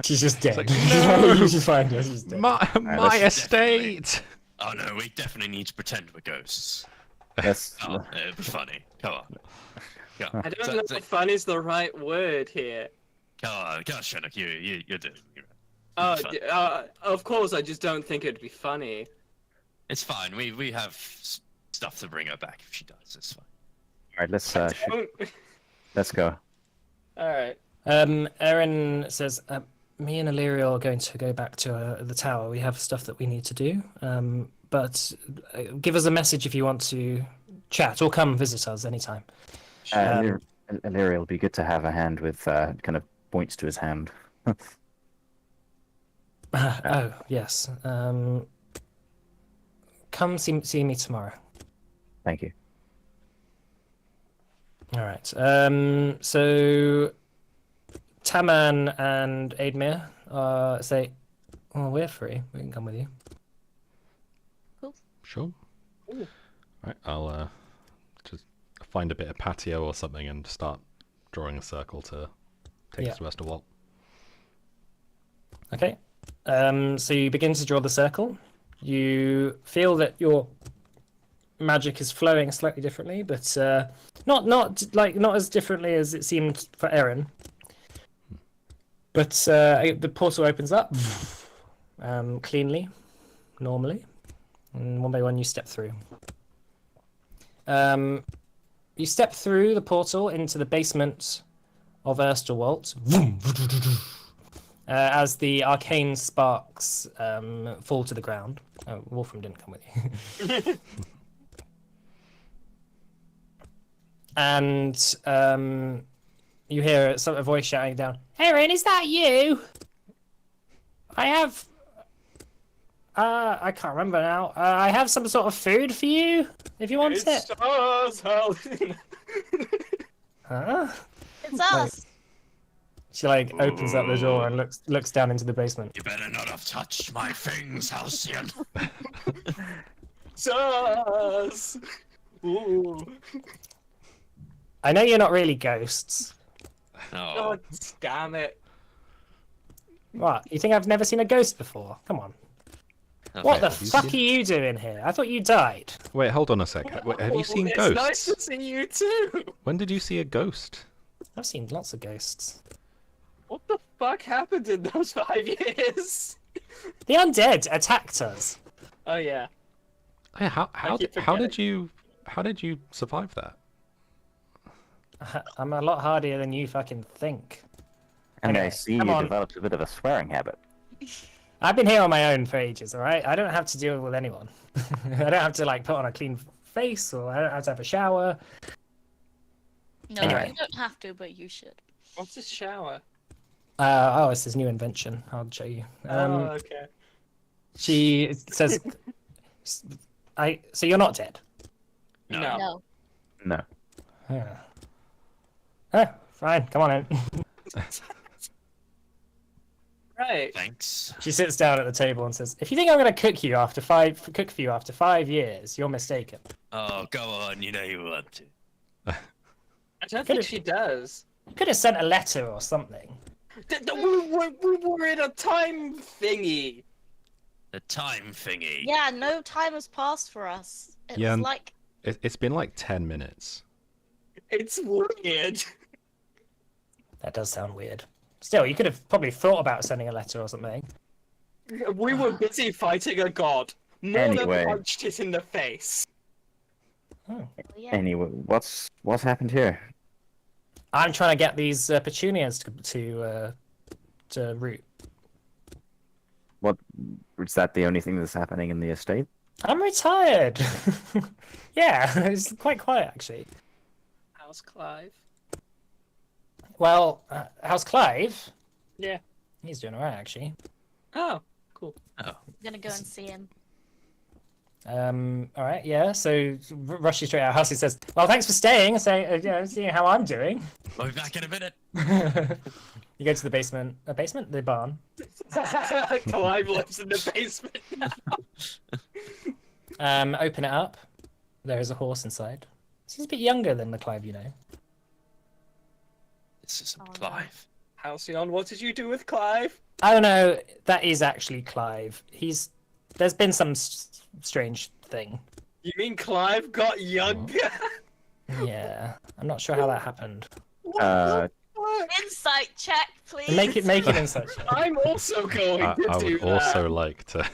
Speaker 1: She's just dead.
Speaker 3: like, no!
Speaker 1: You should find her. She's dead.
Speaker 3: My
Speaker 2: let's-
Speaker 3: estate.
Speaker 5: Oh no, we definitely need to pretend we're ghosts.
Speaker 2: Let's,
Speaker 5: Oh, it'd be funny. Come on. Come on.
Speaker 4: I don't know if fun is the right word here.
Speaker 5: Come on, Sherlock, you're doing it.
Speaker 4: Of course, I just don't think it'd be funny.
Speaker 5: It's fine. We have stuff to bring her back if she dies. It's fine.
Speaker 2: all right, let's go.
Speaker 4: Alright.
Speaker 1: Erin says, "Me and Illyrio are going to go back to the tower. We have stuff that we need to do. But give us a message if you want to chat, or come visit us anytime."
Speaker 2: Illyria will be good to have a hand with. Kind of points to his hand.
Speaker 1: Oh yes. Come see me tomorrow.
Speaker 2: Thank you.
Speaker 1: All right. So Taman and Aidmir say, "Well, we're free. We can come with you."
Speaker 3: Sure.
Speaker 4: Ooh.
Speaker 3: Right, I'll just find a bit of patio or something and start drawing a circle to take
Speaker 1: Yeah.
Speaker 3: us to Westerwald.
Speaker 1: Okay. So you begin to draw the circle. You feel that your magic is flowing slightly differently, but not as differently as it seemed for Erin. But the portal opens up cleanly, normally, and one by one you step through. You step through the portal into the basement of Ersterwald. As the arcane sparks fall to the ground. Oh, Wolfram didn't come with you. And you hear a voice shouting down, "Erin, is that you? I have... I can't remember now. I have some sort of food for you, if you want
Speaker 4: It's
Speaker 1: it."
Speaker 4: us, Hal.
Speaker 1: Huh?
Speaker 6: It's us.
Speaker 1: She opens up the door and looks down into the basement.
Speaker 5: You better not have touched my things, Halcyon.
Speaker 4: It's us. Ooh.
Speaker 1: I know you're not really ghosts.
Speaker 5: Oh,
Speaker 4: God damn it.
Speaker 1: What? You think I've never seen a ghost before? Come on.
Speaker 5: okay.
Speaker 1: What the
Speaker 3: have you
Speaker 1: fuck
Speaker 3: seen-
Speaker 1: are you doing here? I thought you died.
Speaker 3: Wait, hold on a sec. Have you seen
Speaker 4: It's
Speaker 3: ghosts?
Speaker 4: nice to see you too.
Speaker 3: When did you see a ghost?
Speaker 1: I've seen lots of ghosts.
Speaker 4: What the fuck happened in those 5 years?
Speaker 1: The undead attacked us.
Speaker 4: Oh yeah.
Speaker 3: Hey, how
Speaker 4: keep
Speaker 3: how
Speaker 4: forgetting.
Speaker 3: did you survive that?
Speaker 1: I'm a lot hardier than you fucking think.
Speaker 2: And I
Speaker 1: Anyway,
Speaker 2: see
Speaker 1: come
Speaker 2: you
Speaker 1: on.
Speaker 2: developed a bit of a swearing habit.
Speaker 1: I've been here on my own for ages, alright? I don't have to deal with anyone. I don't have to put on a clean face, or I don't have to have a shower.
Speaker 6: No,
Speaker 1: Anyway.
Speaker 6: you don't have to, but you should.
Speaker 4: What's a shower?
Speaker 1: It's this new invention. I'll show you.
Speaker 4: Oh, okay.
Speaker 1: She says, so you're not dead?
Speaker 5: No.
Speaker 6: No.
Speaker 2: No.
Speaker 1: Oh, fine, come on in.
Speaker 4: Right.
Speaker 5: Thanks.
Speaker 1: She sits down at the table and says, "If you think I'm going to cook for you after 5 years, you're mistaken."
Speaker 5: Oh, go on. You know you want to.
Speaker 4: I don't
Speaker 1: Could've-
Speaker 4: think she does.
Speaker 1: Could have sent a letter or something.
Speaker 4: We were in a time thingy.
Speaker 5: The time thingy.
Speaker 6: Yeah, no time has passed for us. It
Speaker 3: Yeah,
Speaker 6: was
Speaker 3: and-
Speaker 6: like
Speaker 3: It's been like 10 minutes.
Speaker 4: It's weird.
Speaker 1: That does sound weird. Still, you could have probably thought about sending a letter or something.
Speaker 4: We were busy fighting a god. More
Speaker 2: Anyway.
Speaker 4: than punched it in the face.
Speaker 6: yeah.
Speaker 2: Anyway, what's happened here?
Speaker 1: I'm trying to get these petunias to root.
Speaker 2: What is that the only thing that's happening in the estate?
Speaker 1: I'm retired. Yeah, it's quite quiet actually.
Speaker 4: How's Clive?
Speaker 1: Well, how's Clive?
Speaker 4: Yeah.
Speaker 1: He's doing alright actually.
Speaker 4: Oh, cool.
Speaker 6: I'm gonna go and see him.
Speaker 1: All right, yeah. So rushing straight out, Halsey says, "Well, thanks for staying. Seeing how I'm doing."
Speaker 5: I'll be back in a minute.
Speaker 1: You go to the basement. A basement? The barn.
Speaker 4: Clive lives in the basement.
Speaker 1: Open it up. There is a horse inside. He's a bit younger than the Clive you know.
Speaker 5: This isn't
Speaker 6: Oh, no.
Speaker 5: Clive.
Speaker 4: Halcyon, what did you do with Clive?
Speaker 1: I don't know. That is actually Clive. There's been some strange thing.
Speaker 4: You mean Clive got younger?
Speaker 1: Yeah, I'm not sure how that happened.
Speaker 4: What
Speaker 2: Uh,
Speaker 4: the fuck?
Speaker 6: Insight check, please.
Speaker 1: Make it in such.
Speaker 4: I'm also going
Speaker 3: I
Speaker 4: to do
Speaker 3: would
Speaker 4: that.
Speaker 3: also like to.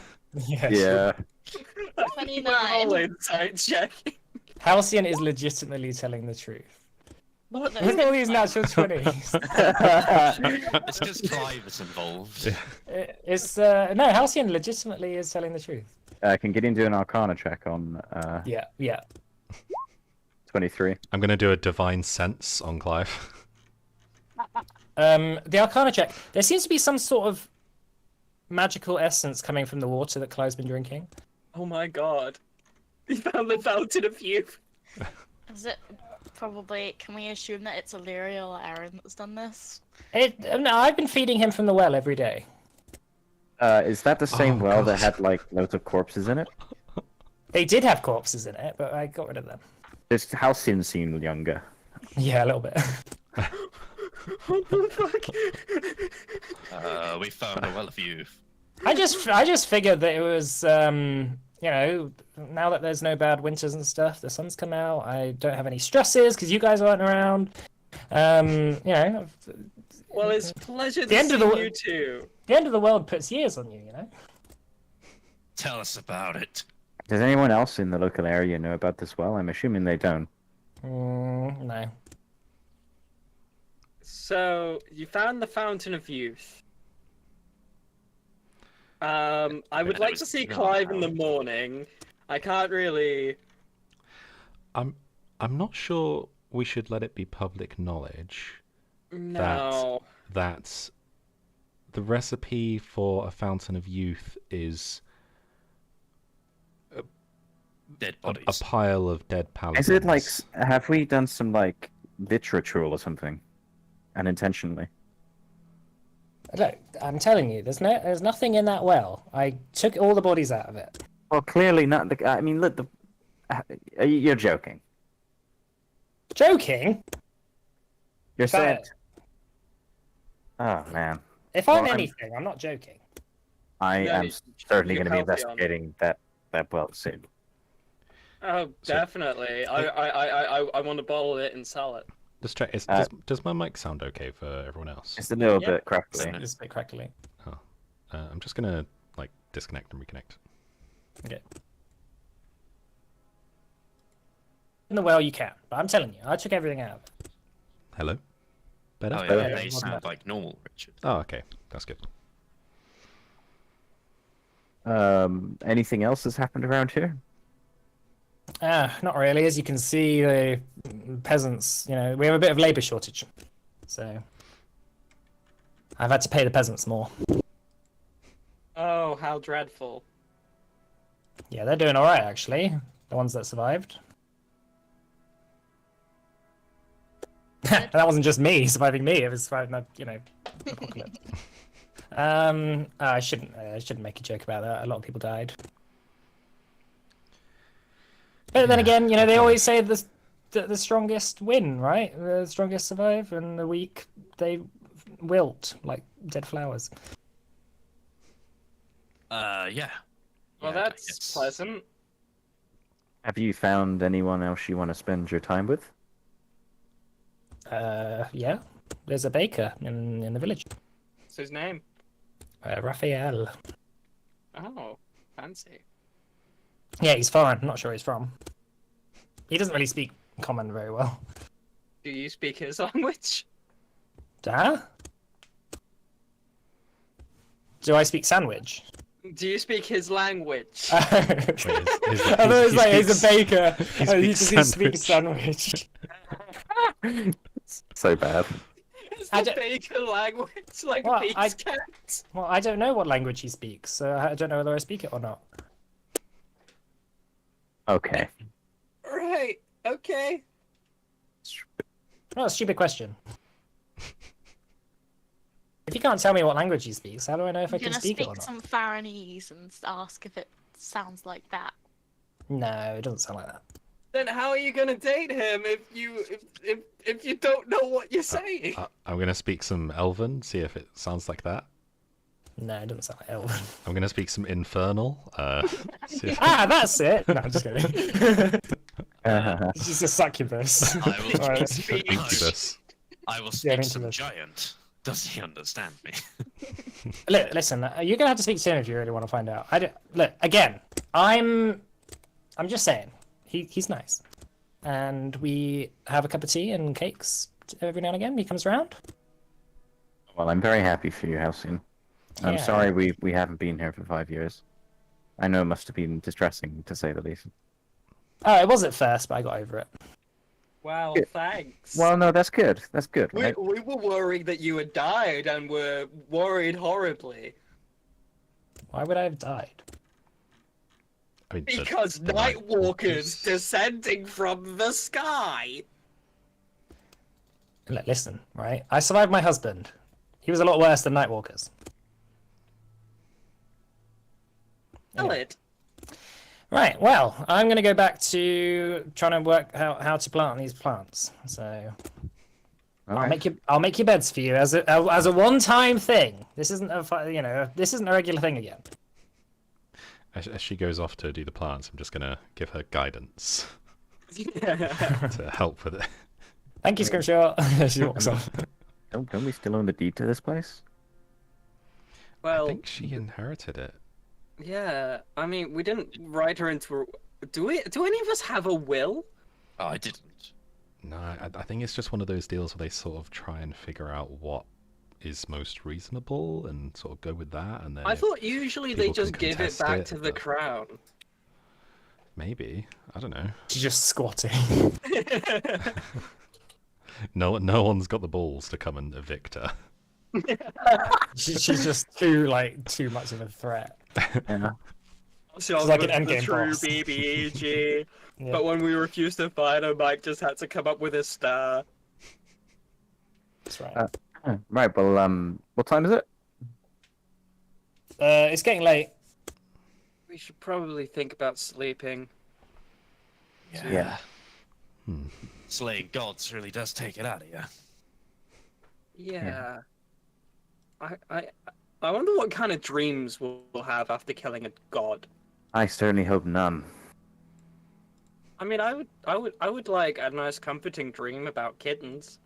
Speaker 1: Yeah.
Speaker 2: yeah.
Speaker 6: 29.
Speaker 4: Roll insight check.
Speaker 1: Halcyon is legitimately telling the truth.
Speaker 6: No,
Speaker 1: Look at all these natural 20s.
Speaker 5: It's because Clive is involved.
Speaker 1: It's no, Halcyon legitimately is telling the truth.
Speaker 2: Can Gideon do an Arcana check on
Speaker 1: Yeah.
Speaker 2: 23?
Speaker 3: I'm going to do a divine sense on Clive.
Speaker 1: The Arcana check. There seems to be some sort of magical essence coming from the water that Clive's been drinking.
Speaker 4: Oh my god. He found the fountain of youth.
Speaker 6: Is it probably. Can we assume that it's Illyria or Aaron that's done this?
Speaker 1: No, I've been feeding him from the well every day.
Speaker 2: Is that the same
Speaker 3: Oh,
Speaker 2: well that
Speaker 3: God.
Speaker 2: had like loads of corpses in it?
Speaker 1: They did have corpses in it, but I got rid of them.
Speaker 2: Does Halcyon seem younger?
Speaker 1: Yeah, a little bit.
Speaker 4: What the fuck?
Speaker 5: We found a well of youth.
Speaker 1: I just figured that it was, you know, now that there's no bad winters and stuff, the sun's come out. I don't have any stresses because you guys aren't around. You know,
Speaker 4: Well, it's a pleasure
Speaker 1: The
Speaker 4: to
Speaker 1: end
Speaker 4: see
Speaker 1: of the wo-
Speaker 4: you two.
Speaker 1: the end of the world puts years on you. You know.
Speaker 5: Tell us about it.
Speaker 2: Does anyone else in the local area know about this well? I'm assuming they don't.
Speaker 1: No.
Speaker 4: So you found the Fountain of Youth. I would
Speaker 5: That
Speaker 4: like
Speaker 5: was
Speaker 4: to see
Speaker 5: not
Speaker 4: Clive in
Speaker 5: how-
Speaker 4: the morning. I can't really.
Speaker 3: I'm not sure we should let it be public knowledge
Speaker 4: No.
Speaker 3: that the recipe for a fountain of youth is
Speaker 5: Dead
Speaker 3: a
Speaker 5: bodies.
Speaker 3: pile of dead paladins.
Speaker 2: Is it like, have we done some like witch ritual or something? Unintentionally.
Speaker 1: Look, I'm telling you, there's nothing in that well. I took all the bodies out of it.
Speaker 2: Well, clearly not. I mean, look, you're joking.
Speaker 1: Joking?
Speaker 2: You're saying.
Speaker 1: But
Speaker 2: Oh man,
Speaker 1: if I'm
Speaker 2: Well, I'm-
Speaker 1: anything, I'm not joking.
Speaker 2: I
Speaker 4: No,
Speaker 2: am
Speaker 4: you-
Speaker 2: certainly
Speaker 4: you're
Speaker 2: going to be
Speaker 4: healthy on-
Speaker 2: investigating that well soon.
Speaker 4: Oh,
Speaker 3: So-
Speaker 4: definitely. I want to bottle it and sell it.
Speaker 3: Just check.
Speaker 2: Uh,
Speaker 3: Does my mic sound okay for everyone else?
Speaker 2: It's a little
Speaker 4: Yeah.
Speaker 2: bit crackly.
Speaker 1: It's a bit crackly.
Speaker 3: I'm just gonna like disconnect and reconnect.
Speaker 1: Okay. In the well, you can, but I'm telling you, I took everything out of it.
Speaker 3: Hello. Better.
Speaker 5: Oh
Speaker 2: Better.
Speaker 5: yeah,
Speaker 1: Yeah,
Speaker 5: they
Speaker 1: wasn't
Speaker 5: sound
Speaker 1: it?
Speaker 5: like normal, Richard.
Speaker 3: Oh, okay. That's good.
Speaker 2: Anything else has happened around here?
Speaker 1: Not really. As you can see, the peasants, you know, we have a bit of labour shortage. So I've had to pay the peasants more.
Speaker 4: Oh, how dreadful.
Speaker 1: Yeah, they're doing all right, actually. The ones that survived. That wasn't just me surviving me. It was surviving the, you know, apocalypse. I shouldn't make a joke about that. A lot of people died. But then
Speaker 3: Yeah,
Speaker 1: again, you know, they
Speaker 3: okay.
Speaker 1: always say the strongest win, right? The strongest survive, and the weak they wilt like dead flowers.
Speaker 5: Yeah.
Speaker 4: Well,
Speaker 5: Yeah, I
Speaker 4: that's
Speaker 5: guess.
Speaker 4: pleasant.
Speaker 2: Have you found anyone else you want to spend your time with?
Speaker 1: Yeah. There's a baker in the village.
Speaker 4: What's his name?
Speaker 1: Raphael.
Speaker 4: Oh, fancy.
Speaker 1: Yeah, he's foreign. I'm not sure he's from. He doesn't really speak common very well.
Speaker 4: Do you speak his language?
Speaker 1: Huh? Do I speak sandwich?
Speaker 4: Do you speak his language?
Speaker 1: I thought it was like he's a baker.
Speaker 3: he
Speaker 1: Oh, he
Speaker 3: speaks
Speaker 1: just speaks sandwich.
Speaker 2: So bad.
Speaker 4: Is
Speaker 1: I
Speaker 4: the
Speaker 1: don't-
Speaker 4: baker language like
Speaker 1: Well, I-
Speaker 4: Pete's cat?
Speaker 1: Well, I don't know what language he speaks, so I don't know whether I speak it or not.
Speaker 2: Okay.
Speaker 4: Right. Okay.
Speaker 1: Oh, a stupid question. If you can't tell me what language he speaks, how do I know if I
Speaker 6: I'm
Speaker 1: can
Speaker 6: gonna
Speaker 1: speak it
Speaker 6: speak
Speaker 1: or not?
Speaker 6: some Faranese and ask if it sounds like that.
Speaker 1: No, it doesn't sound like that.
Speaker 4: Then how are you gonna date him if you don't know what you're saying?
Speaker 3: I'm gonna speak some Elven, see if it sounds like that.
Speaker 1: No, it doesn't sound like Elven.
Speaker 3: I'm gonna speak some Infernal. See if...
Speaker 1: That's it. No, I'm just kidding.
Speaker 2: Uh,
Speaker 1: It's just a succubus.
Speaker 5: I will
Speaker 1: Alright.
Speaker 5: speak.
Speaker 3: Incubus.
Speaker 5: I will
Speaker 1: Yeah,
Speaker 5: speak some
Speaker 1: incubus.
Speaker 5: giant. Does he understand me?
Speaker 1: Look, listen, you're gonna have to speak to him if you really want to find out. Look again. I'm just saying. He's nice, and we have a cup of tea and cakes every now and again. He comes around.
Speaker 2: well, I'm very happy for you, Halcyon. I'm
Speaker 1: Yeah.
Speaker 2: sorry we haven't been here for 5 years. I know it must have been distressing, to say the least.
Speaker 1: Oh, it was at first, but I got over it.
Speaker 4: Wow,
Speaker 2: Yeah.
Speaker 4: thanks.
Speaker 2: Well, no, that's good. That's good,
Speaker 4: we,
Speaker 2: right?
Speaker 4: we were worried that you had died and were worried horribly.
Speaker 1: Why would I have died?
Speaker 3: I mean,
Speaker 4: Because
Speaker 3: the
Speaker 4: Night Walkers
Speaker 3: Walkers.
Speaker 4: descending from the sky.
Speaker 1: Look, listen, right? I survived my husband. He was a lot worse than Nightwalkers.
Speaker 4: Tell it.
Speaker 1: Right, well, I'm going to go back to trying to work out how to plant these plants. So
Speaker 2: All
Speaker 1: I'll
Speaker 2: right.
Speaker 1: make your beds for you as a one-time thing. This isn't this isn't a regular thing again.
Speaker 3: As she goes off to do the plants, I'm just gonna give her guidance to help with it.
Speaker 1: Thank you, Scrimshaw. She walks off.
Speaker 2: Don't we still own the deed to this place?
Speaker 3: I
Speaker 4: Well,
Speaker 3: think she inherited it.
Speaker 4: yeah. I mean, we didn't write her into. Do we? Do any of us have a will?
Speaker 5: Oh, I didn't.
Speaker 3: No, I think it's just one of those deals where they sort of try and figure out what is most reasonable and sort of go with that, and then
Speaker 4: I
Speaker 3: if
Speaker 4: thought usually they
Speaker 3: people can
Speaker 4: just give it
Speaker 3: contest
Speaker 4: back
Speaker 3: it,
Speaker 4: to the
Speaker 3: but-
Speaker 4: crown.
Speaker 3: maybe, I don't know.
Speaker 1: She's just squatting.
Speaker 3: No one's got the balls to come and evict her.
Speaker 1: She's just too much of a threat.
Speaker 2: Yeah.
Speaker 4: She's
Speaker 1: like an
Speaker 4: the
Speaker 1: endgame
Speaker 4: true
Speaker 1: boss.
Speaker 4: BBEG.
Speaker 1: Yeah.
Speaker 4: But when we refused to fight her, Mike just had to come up with a star.
Speaker 1: That's right.
Speaker 2: Right. Well, what time is it?
Speaker 1: It's getting late.
Speaker 4: We should probably think about sleeping.
Speaker 2: Yeah.
Speaker 5: Slaying gods really does take it out of you.
Speaker 4: Yeah. I wonder what kind of dreams we'll have after killing a god.
Speaker 2: I certainly hope none.
Speaker 4: I mean, I would like a nice comforting dream about kittens.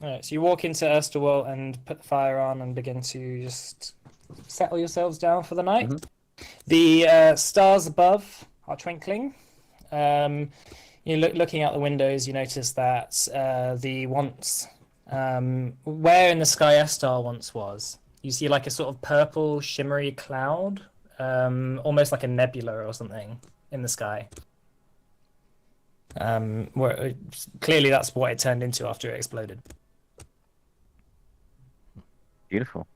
Speaker 1: Alright, so you walk into Erstwhal and put the fire on and begin to just settle yourselves down for the night. The stars above are twinkling. You looking out the windows, you notice that the once where in the sky Estar once was, you see like a sort of purple shimmery cloud, almost like a nebula or something in the sky. Where clearly that's what it turned into after it exploded.
Speaker 2: Beautiful.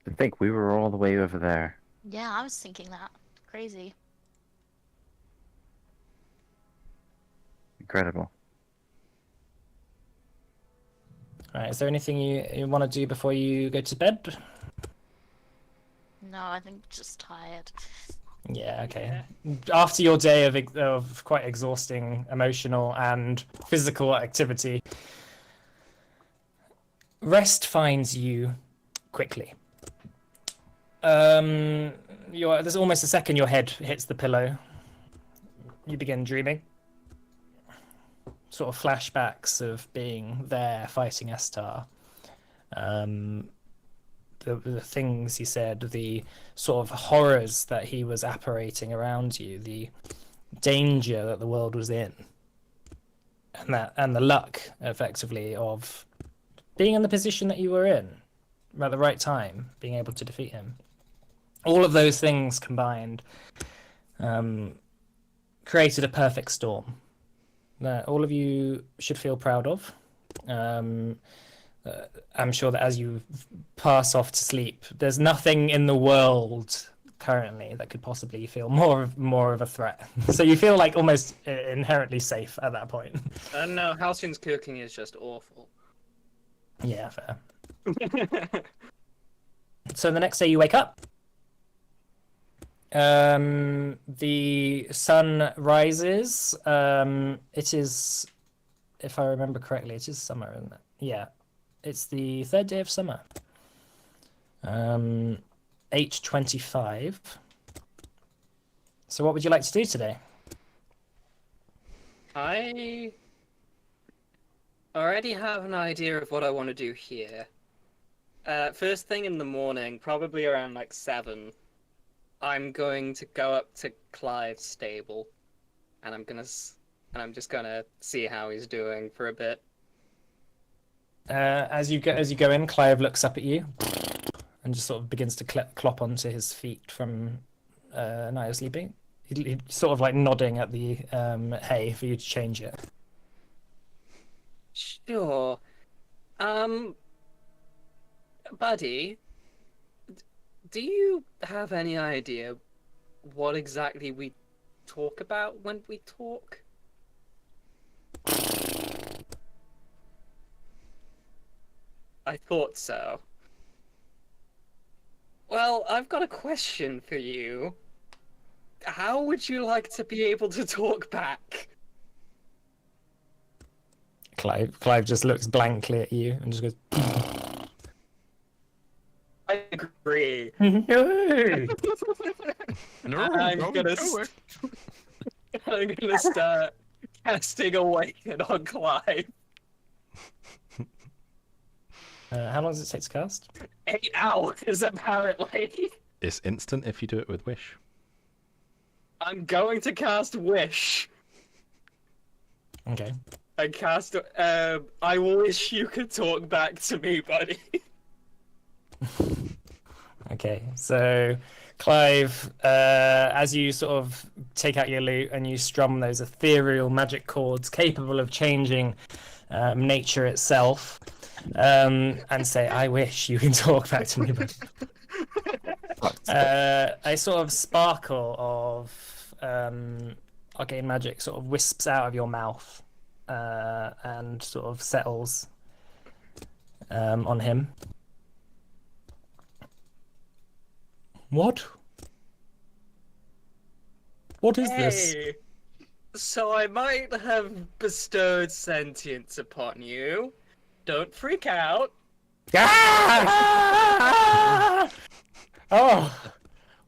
Speaker 2: To think we were all the way over there.
Speaker 6: Yeah, I was thinking that. Crazy.
Speaker 2: Incredible.
Speaker 1: All right, is there anything you want to do before you go to bed?
Speaker 6: No, I think just tired.
Speaker 1: Yeah, okay. After your day of quite exhausting emotional and physical activity, rest finds you quickly. There's almost a second your head hits the pillow. You begin dreaming. Sort of flashbacks of being there fighting Estar. The things he said, the sort of horrors that he was apparating around you, the danger that the world was in, and the luck, effectively, of being in the position that you were in at the right time, being able to defeat him. All of those things combined created a perfect storm that all of you should feel proud of. I'm sure that as you pass off to sleep, there's nothing in the world currently that could possibly feel more of a threat. So you feel like almost inherently safe at that point.
Speaker 4: No, Halcyon's cooking is just awful.
Speaker 1: Yeah, fair. So the next day you wake up. The sun rises. It is, if I remember correctly, it is summer, isn't it? Yeah. It's the third day of summer. 8:25. So what would you like to do today?
Speaker 4: I already have an idea of what I want to do here. First thing in the morning, probably around like 7, I'm going to go up to Clive's stable, and I'm just gonna see how he's doing for a bit.
Speaker 1: As you go in, Clive looks up at you and just sort of begins to clop onto his feet from night of sleeping. He's sort of like nodding at the hay for you to change it.
Speaker 4: Sure. Buddy, do you have any idea what exactly we talk about when we talk? I thought so. Well, I've got a question for you. How would you like to be able to talk back?
Speaker 1: Clive just looks blankly at you and just goes.
Speaker 4: I agree.
Speaker 1: No.
Speaker 4: I'm gonna start casting Awaken on Clive.
Speaker 1: How long does it take to cast?
Speaker 4: 8 hours, apparently.
Speaker 3: It's instant if you do it with Wish.
Speaker 4: I'm going to cast Wish.
Speaker 1: Okay.
Speaker 4: I cast. I wish you could talk back to me, buddy.
Speaker 1: Okay, so Clive, as you sort of take out your lute and you strum those ethereal magic chords capable of changing nature itself, and say, "I wish you can talk back to me." A sort of sparkle of arcane magic sort of wisps out of your mouth and sort of settles on him. What? What is this?
Speaker 4: Hey, so I might have bestowed sentience upon you. Don't freak out.
Speaker 1: Ah! Oh,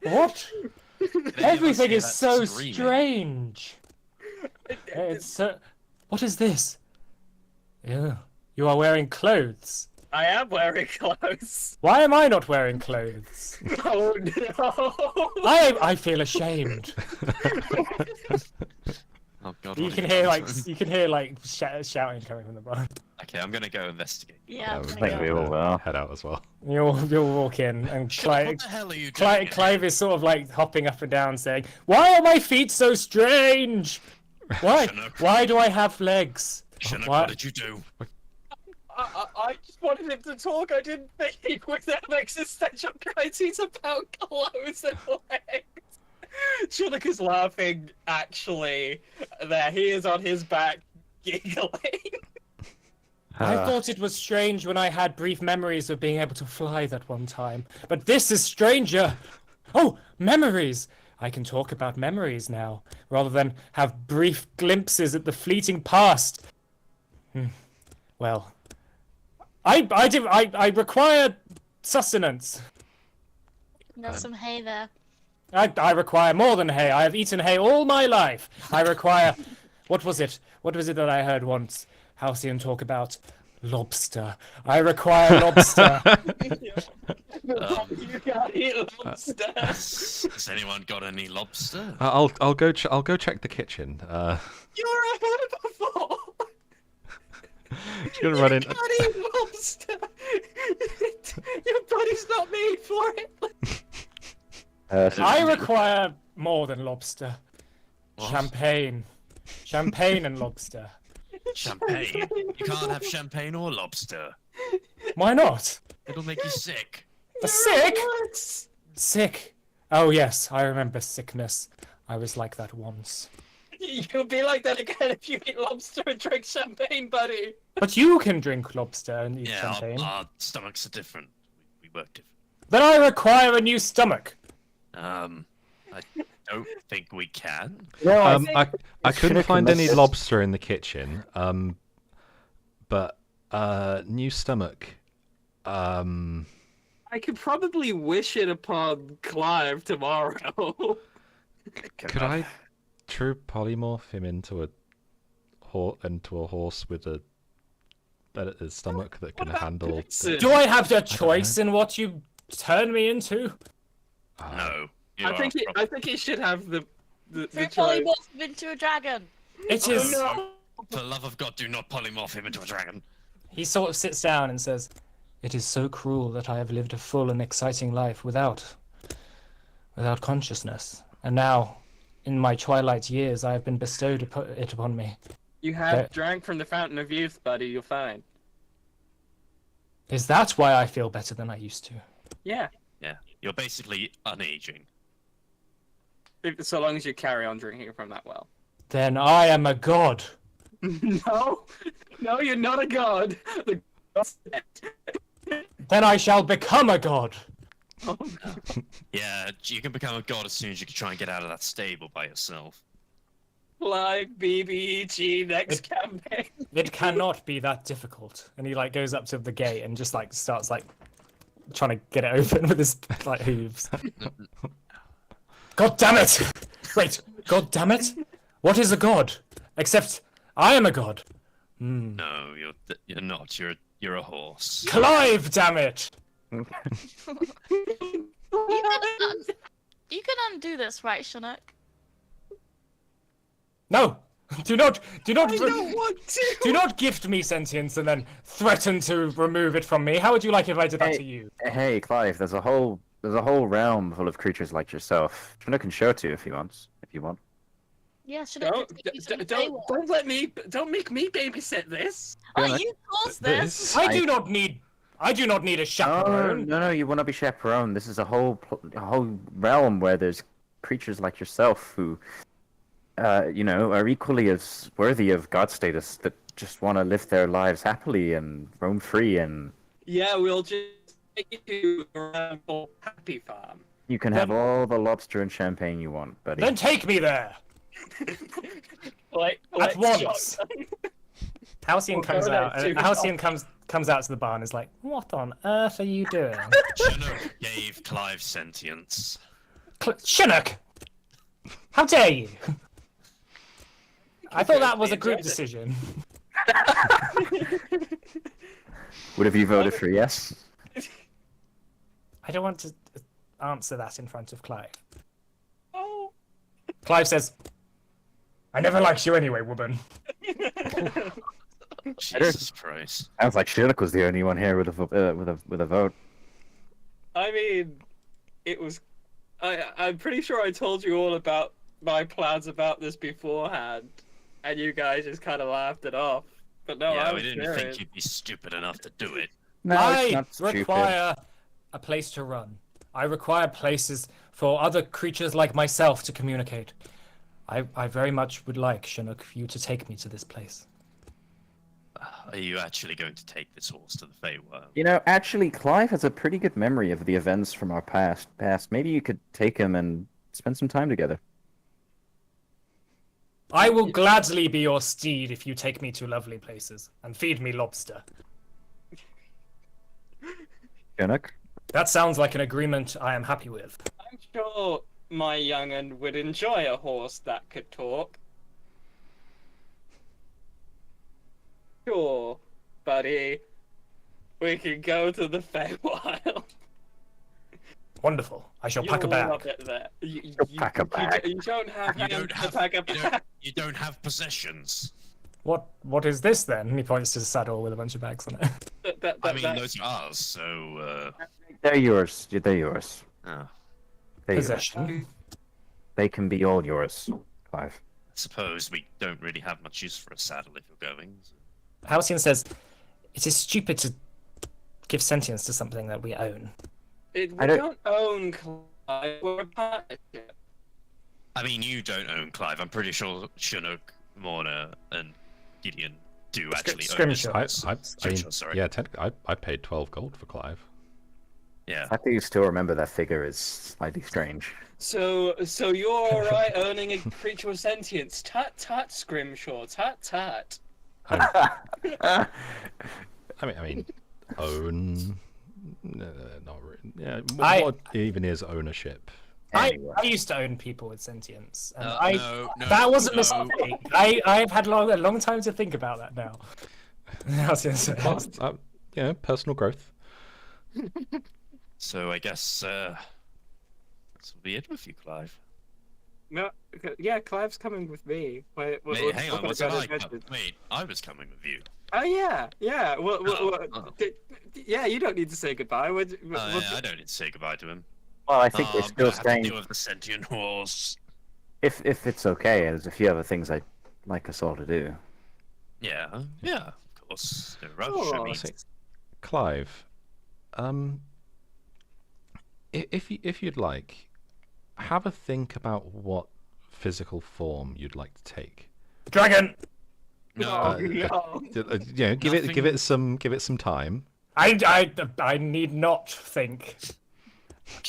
Speaker 1: what? Everything is so
Speaker 5: screaming?
Speaker 1: strange. It's so... What is this? Yeah, you are wearing clothes.
Speaker 4: I am wearing clothes.
Speaker 1: Why am I not wearing clothes?
Speaker 4: Oh no!
Speaker 1: I feel ashamed.
Speaker 5: Oh god.
Speaker 1: You
Speaker 5: what
Speaker 1: can
Speaker 5: are
Speaker 1: hear
Speaker 5: doing?
Speaker 1: like shouting coming from the bar.
Speaker 5: Okay, I'm gonna go investigate.
Speaker 6: Yeah,
Speaker 3: we
Speaker 6: I'm
Speaker 2: think
Speaker 6: gonna
Speaker 2: we
Speaker 6: go.
Speaker 2: all are.
Speaker 3: Head out as well.
Speaker 1: You'll walk in and Clive.
Speaker 5: What the hell are you doing?
Speaker 1: Clive is sort of like hopping up and down, saying, "Why are my feet so strange? Why?
Speaker 5: Chinook.
Speaker 1: Why do I have legs?
Speaker 5: Chinook,
Speaker 1: Why-
Speaker 5: what did you do?
Speaker 4: I just wanted him to talk. I didn't think he would have existential crises about clothes and legs. Chinook is laughing, actually. There, he is on his back, giggling.
Speaker 1: I thought it was strange when I had brief memories of being able to fly that one time, but this is stranger. Oh, memories! I can talk about memories now, rather than have brief glimpses at the fleeting past. Well, I require sustenance.
Speaker 6: There's some hay there.
Speaker 1: I require more than hay. I have eaten hay all my life. I require... What was it? What was it that I heard once? Halcyon talk about lobster. I require lobster.
Speaker 4: You can't eat lobster.
Speaker 5: Has anyone got any lobster?
Speaker 3: I'll go check the kitchen.
Speaker 4: You're a herbivore.
Speaker 3: Just gonna run in.
Speaker 4: You can't eat lobster. Your body's not made for it.
Speaker 1: I require more than lobster.
Speaker 5: What?
Speaker 1: Champagne. Champagne and lobster.
Speaker 5: Champagne? You can't have champagne or lobster.
Speaker 1: Why not?
Speaker 5: It'll make you sick.
Speaker 1: Sick?
Speaker 4: What?
Speaker 1: Sick. Oh yes, I remember sickness. I was like that once.
Speaker 4: You'll be like that again if you eat lobster and drink champagne, buddy.
Speaker 1: But you can drink lobster and eat
Speaker 5: Yeah,
Speaker 1: champagne.
Speaker 5: our stomachs are different. We work different.
Speaker 1: Then I require a new stomach.
Speaker 5: I don't think we can.
Speaker 1: Well,
Speaker 3: I couldn't
Speaker 2: Chicken
Speaker 3: find any
Speaker 2: mustard.
Speaker 3: lobster in the kitchen. But new stomach.
Speaker 4: I could probably wish it upon Clive tomorrow.
Speaker 3: Could I true polymorph him into a horse with a stomach that can
Speaker 4: about
Speaker 3: handle?
Speaker 4: Vixen?
Speaker 1: do I have a choice in what you turn me into?
Speaker 5: No. You
Speaker 4: I
Speaker 5: are
Speaker 4: think
Speaker 5: prob-
Speaker 4: he should have the
Speaker 6: Through
Speaker 4: choice.
Speaker 6: polymorph into a dragon.
Speaker 1: It
Speaker 4: Oh,
Speaker 1: is.
Speaker 4: no.
Speaker 5: For the love of God, do not polymorph him into a dragon.
Speaker 1: He sort of sits down and says, "It is so cruel that I have lived a full and exciting life without consciousness, and now, in my twilight years, I have been bestowed it upon me.
Speaker 4: You have
Speaker 1: Okay.
Speaker 4: drank from the fountain of youth, buddy. You're fine.
Speaker 1: Is that why I feel better than I used to?"
Speaker 4: Yeah.
Speaker 5: Yeah, you're basically unaging.
Speaker 4: So long as you carry on drinking from that well.
Speaker 1: Then I am a god.
Speaker 4: No, you're not a god. The god's dead.
Speaker 1: Then I shall become a god.
Speaker 5: Yeah, you can become a god as soon as you can try and get out of that stable by yourself.
Speaker 4: Like BBEG next campaign.
Speaker 1: It cannot be that difficult. And he like goes up to the gate and just like starts like trying to get it open with his like hooves. God damn it! Wait, god damn it! What is a god? Except I am a god.
Speaker 5: No, you're not. You're a horse.
Speaker 1: Clive, damn it!
Speaker 6: You can undo this, right, Chinook?
Speaker 1: No! Do not
Speaker 4: I don't want to.
Speaker 1: do not gift me sentience and then threaten to remove it from me. How would you like if I did that
Speaker 2: Hey.
Speaker 1: to you?
Speaker 2: Hey, Clive, there's a whole realm full of creatures like yourself. Chinook can show it to you if you want.
Speaker 6: Yeah, Chinook can take you to the Feywild.
Speaker 4: Don't make me babysit this.
Speaker 6: Oh, you caused this!
Speaker 1: I do not need a
Speaker 2: Oh,
Speaker 1: chaperone.
Speaker 2: no, you want to be chaperone. This is a whole realm where there's creatures like yourself who, are equally as worthy of god status that just want to live their lives happily and roam free, and
Speaker 4: Yeah, we'll just take you to a happy farm.
Speaker 2: you can have all the lobster and champagne you want, buddy.
Speaker 1: Then take me there.
Speaker 4: Like
Speaker 1: At once.
Speaker 4: shotgun.
Speaker 1: Halcyon
Speaker 4: Well,
Speaker 1: comes
Speaker 4: go
Speaker 1: out.
Speaker 4: there, too.
Speaker 1: Halcyon comes out to the bar and is like, "What on earth are you doing?"
Speaker 5: Chinook gave Clive sentience.
Speaker 1: Chinook! How dare you? I thought that was a
Speaker 4: He
Speaker 1: group
Speaker 4: enjoyed it.
Speaker 1: decision.
Speaker 2: Would have you voted for yes?
Speaker 1: I don't want to answer that in front of Clive.
Speaker 4: Oh.
Speaker 1: Clive says, "I never liked you anyway, woman."
Speaker 5: Jesus Christ.
Speaker 2: Sounds like Chinook was the only one here with a vote.
Speaker 4: I mean, it was. I'm pretty sure I told you all about my plans about this beforehand, and you guys just kind of laughed it off. But no,
Speaker 5: Yeah,
Speaker 4: I
Speaker 5: we
Speaker 4: was
Speaker 5: didn't
Speaker 4: serious.
Speaker 5: think you'd be stupid enough to do it.
Speaker 2: No, it's
Speaker 1: I
Speaker 2: not stupid.
Speaker 1: require a place to run. I require places for other creatures like myself to communicate. I very much would like, Chinook, for you to take me to this place.
Speaker 5: Are you actually going to take this horse to the Feywild?
Speaker 2: You know, actually, Clive has a pretty good memory of the events from our past. Maybe you could take him and spend some time together.
Speaker 1: I will gladly be your steed if you take me to lovely places and feed me lobster.
Speaker 2: Chinook?
Speaker 1: That sounds like an agreement I am happy with.
Speaker 4: I'm sure my young'un would enjoy a horse that could talk. Sure, buddy. We can go to the Feywild.
Speaker 1: Wonderful. I shall pack a
Speaker 4: You'll love
Speaker 1: bag.
Speaker 4: it there. You
Speaker 2: pack a bag.
Speaker 4: You don't have
Speaker 5: You
Speaker 4: hands
Speaker 5: don't
Speaker 4: to
Speaker 5: have.
Speaker 4: pack a
Speaker 5: You
Speaker 4: bag.
Speaker 5: don't have possessions.
Speaker 1: What is this then? And he points to the saddle with a bunch of bags on it.
Speaker 5: I mean, those are ours. So.
Speaker 2: They're yours. They're yours.
Speaker 5: I
Speaker 2: They're yours.
Speaker 1: Possession.
Speaker 2: They can be all yours, Clive.
Speaker 5: suppose we don't really have much use for a saddle if you're going. So.
Speaker 1: Halcyon says, "It is stupid to give sentience to something that we own."
Speaker 4: We
Speaker 2: I
Speaker 4: don't
Speaker 2: don't-
Speaker 4: own Clive. We're a partnership.
Speaker 5: I mean, you don't own Clive. I'm pretty sure Chinook, Morna, and Gideon do actually own this
Speaker 1: Scrimshaw.
Speaker 5: horse.
Speaker 3: I mean,
Speaker 5: Scrimshaw, sorry.
Speaker 3: yeah, technically, I paid 12 gold for Clive.
Speaker 5: Yeah.
Speaker 2: The fact that you still remember that figure is slightly strange.
Speaker 4: So you're alright owning a creature with sentience? Tut tut, Scrimshaw. Tut tut.
Speaker 3: I mean, own. Not really. Yeah, what even is ownership?
Speaker 2: Anyway.
Speaker 1: I used to own people with sentience, and
Speaker 5: No,
Speaker 1: that wasn't a
Speaker 5: no.
Speaker 1: mistake. I've had a long time to think about that now. Halcyon says,
Speaker 3: Well, personal growth.
Speaker 5: So I guess this will be it with you, Clive.
Speaker 4: No, yeah, Clive's coming with me. Wait,
Speaker 5: Wait, hang on, what's it like? Wait, I was coming with you.
Speaker 4: Oh yeah. Well,
Speaker 5: Oh.
Speaker 4: yeah. You don't need to say goodbye.
Speaker 5: Oh, yeah, I don't need to say goodbye to him.
Speaker 2: Well, I think we're
Speaker 5: but
Speaker 2: still
Speaker 5: I have to
Speaker 2: staying.
Speaker 5: deal with the sentient horse.
Speaker 2: If it's okay, there's a few other things I'd like us all to do.
Speaker 5: Yeah, of course. No rush.
Speaker 4: Oh,
Speaker 5: I mean,
Speaker 3: See, Clive, if you'd like, have a think about what physical form you'd like to take.
Speaker 1: "Dragon."
Speaker 5: no,
Speaker 4: Oh, no.
Speaker 3: Give it some time.
Speaker 1: I need not think.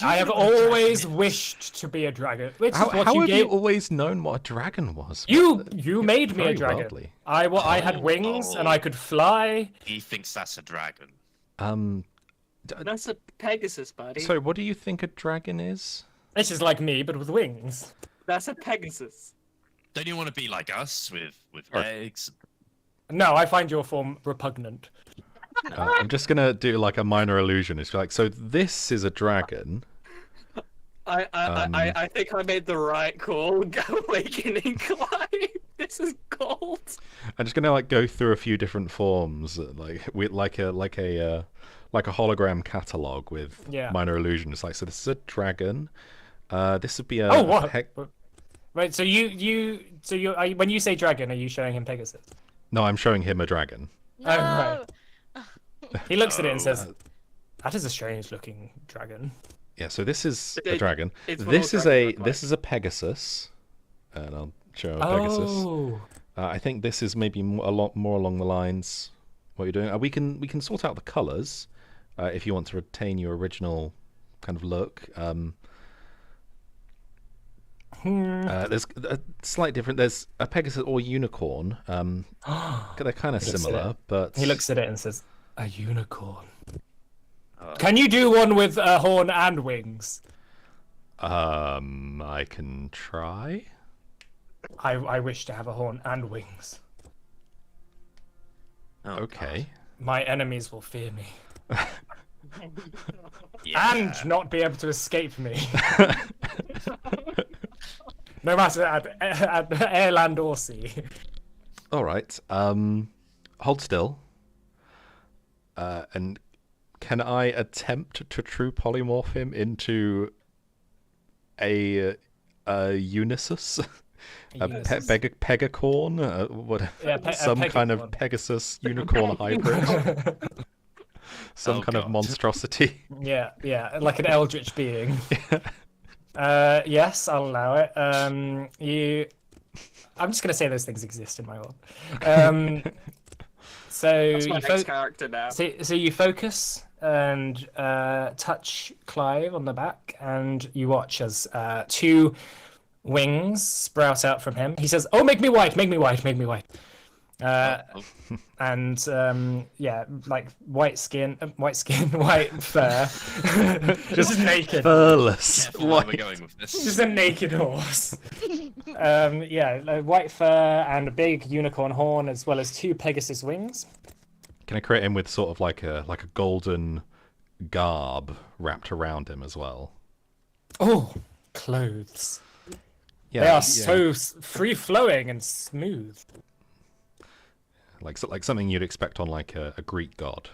Speaker 1: I have always wished to be a dragon, which is
Speaker 3: How
Speaker 1: what
Speaker 3: have
Speaker 1: you
Speaker 3: you
Speaker 1: gave.
Speaker 3: always known what a dragon was?
Speaker 1: You made me a
Speaker 3: Very
Speaker 1: dragon.
Speaker 3: worldly.
Speaker 1: I had wings and I could fly.
Speaker 5: He thinks that's a dragon.
Speaker 4: That's a Pegasus, buddy.
Speaker 3: So what do you think a dragon is?
Speaker 1: It's just like me, but with wings.
Speaker 4: That's a Pegasus.
Speaker 5: Don't you want to be like us with
Speaker 3: Or-
Speaker 5: legs?
Speaker 1: No, I find your form repugnant.
Speaker 3: I'm just gonna do like a minor illusion. It's like, so this is a dragon.
Speaker 4: I think I made the right call. Awakening Clive. This is gold.
Speaker 3: I'm just gonna like go through a few different forms, like a hologram catalog with
Speaker 1: Yeah.
Speaker 3: minor illusions. Like, so this is a dragon. This would be a.
Speaker 1: Oh,
Speaker 3: a
Speaker 1: what?
Speaker 3: peg-
Speaker 1: Right, so when you say dragon, are you showing him Pegasus?
Speaker 3: No, I'm showing him a dragon.
Speaker 6: No.
Speaker 1: right. He looks at it and
Speaker 5: Oh.
Speaker 1: says, "That is a strange-looking dragon."
Speaker 3: Yeah, so this is a
Speaker 4: It-
Speaker 3: dragon.
Speaker 4: it's what
Speaker 3: This
Speaker 4: all
Speaker 3: is
Speaker 4: dragons
Speaker 3: a
Speaker 4: look like.
Speaker 3: this is a Pegasus, and I'll show a Pegasus.
Speaker 1: Oh,
Speaker 3: I think this is maybe a lot more along the lines what you're doing. We can sort out the colours if you want to retain your original kind of look. There's a slight different. There's a Pegasus or unicorn. They're kind of
Speaker 1: He looks at
Speaker 3: similar,
Speaker 1: it.
Speaker 3: but
Speaker 1: he looks at it and says, "A unicorn." Can you do one with a horn and wings?
Speaker 3: I can try.
Speaker 1: I wish to have a horn and wings.
Speaker 5: Oh,
Speaker 3: Okay.
Speaker 1: My enemies will fear me
Speaker 5: God. Yeah.
Speaker 1: and not be able to escape me. No matter at air, land, or sea.
Speaker 3: All right. Hold still. And can I attempt to true polymorph him into a Unisus? A
Speaker 1: Unisus.
Speaker 3: Pegacorn? Some kind of
Speaker 1: Pegacorn.
Speaker 3: Pegasus unicorn hybrid? Some
Speaker 5: Oh,
Speaker 3: kind of
Speaker 5: God.
Speaker 3: monstrosity?
Speaker 1: Yeah, like an eldritch being. Yes, I'll allow it. I'm just gonna say those things exist in my world. So
Speaker 4: That's my
Speaker 1: you
Speaker 4: next character now.
Speaker 1: so you focus and touch Clive on the back, and you watch as two wings sprout out from him. He says, "Oh, make me white, make me white, make me white." And yeah, like white skin, white fur, just naked.
Speaker 3: Furless.
Speaker 5: Careful where we're going with this.
Speaker 1: Just a naked horse. Yeah, like white fur and a big unicorn horn, as well as two Pegasus wings.
Speaker 3: Can I create him with sort of like a golden garb wrapped around him as well?
Speaker 1: Oh, clothes.
Speaker 3: Yeah,
Speaker 1: They are
Speaker 3: yeah.
Speaker 1: so free flowing and smooth.
Speaker 3: Like something you'd expect on like a Greek god.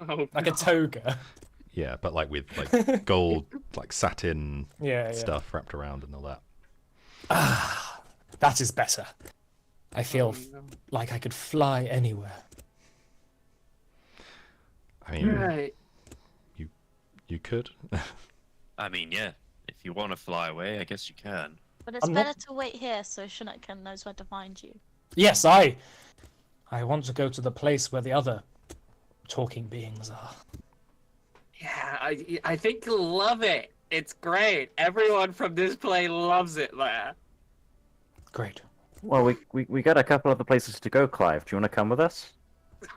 Speaker 4: Oh,
Speaker 1: Like a toga.
Speaker 3: Yeah, but like with like gold, like satin
Speaker 1: Yeah.
Speaker 3: stuff wrapped around and all that.
Speaker 1: That is better. I feel like I could fly anywhere.
Speaker 3: I mean,
Speaker 4: right.
Speaker 3: you could.
Speaker 5: I mean, yeah. If you want to fly away, I guess you can.
Speaker 6: But it's
Speaker 1: I'm not-
Speaker 6: better to wait here so Shunatkan knows where to find you.
Speaker 1: Yes, I want to go to the place where the other talking beings are.
Speaker 4: Yeah, I think you'll love it. It's great. Everyone from this play loves it there.
Speaker 1: Great.
Speaker 2: Well, we got a couple other places to go, Clive. Do you want to come with us?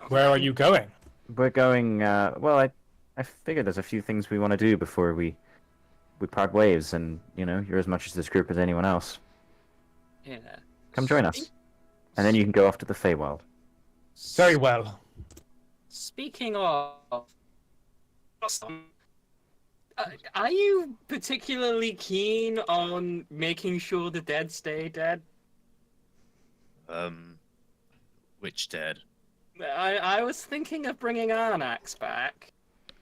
Speaker 1: Where are you going?
Speaker 2: We're going. Well, I figure there's a few things we want to do before we part ways, and you know, you're as much as this group as anyone else.
Speaker 4: Yeah.
Speaker 2: Come join us, and then you can go off to the Feywild.
Speaker 1: Very well.
Speaker 4: Speaking of, are you particularly keen on making sure the dead stay dead?
Speaker 5: Which dead?
Speaker 4: I was thinking of bringing Arnax back.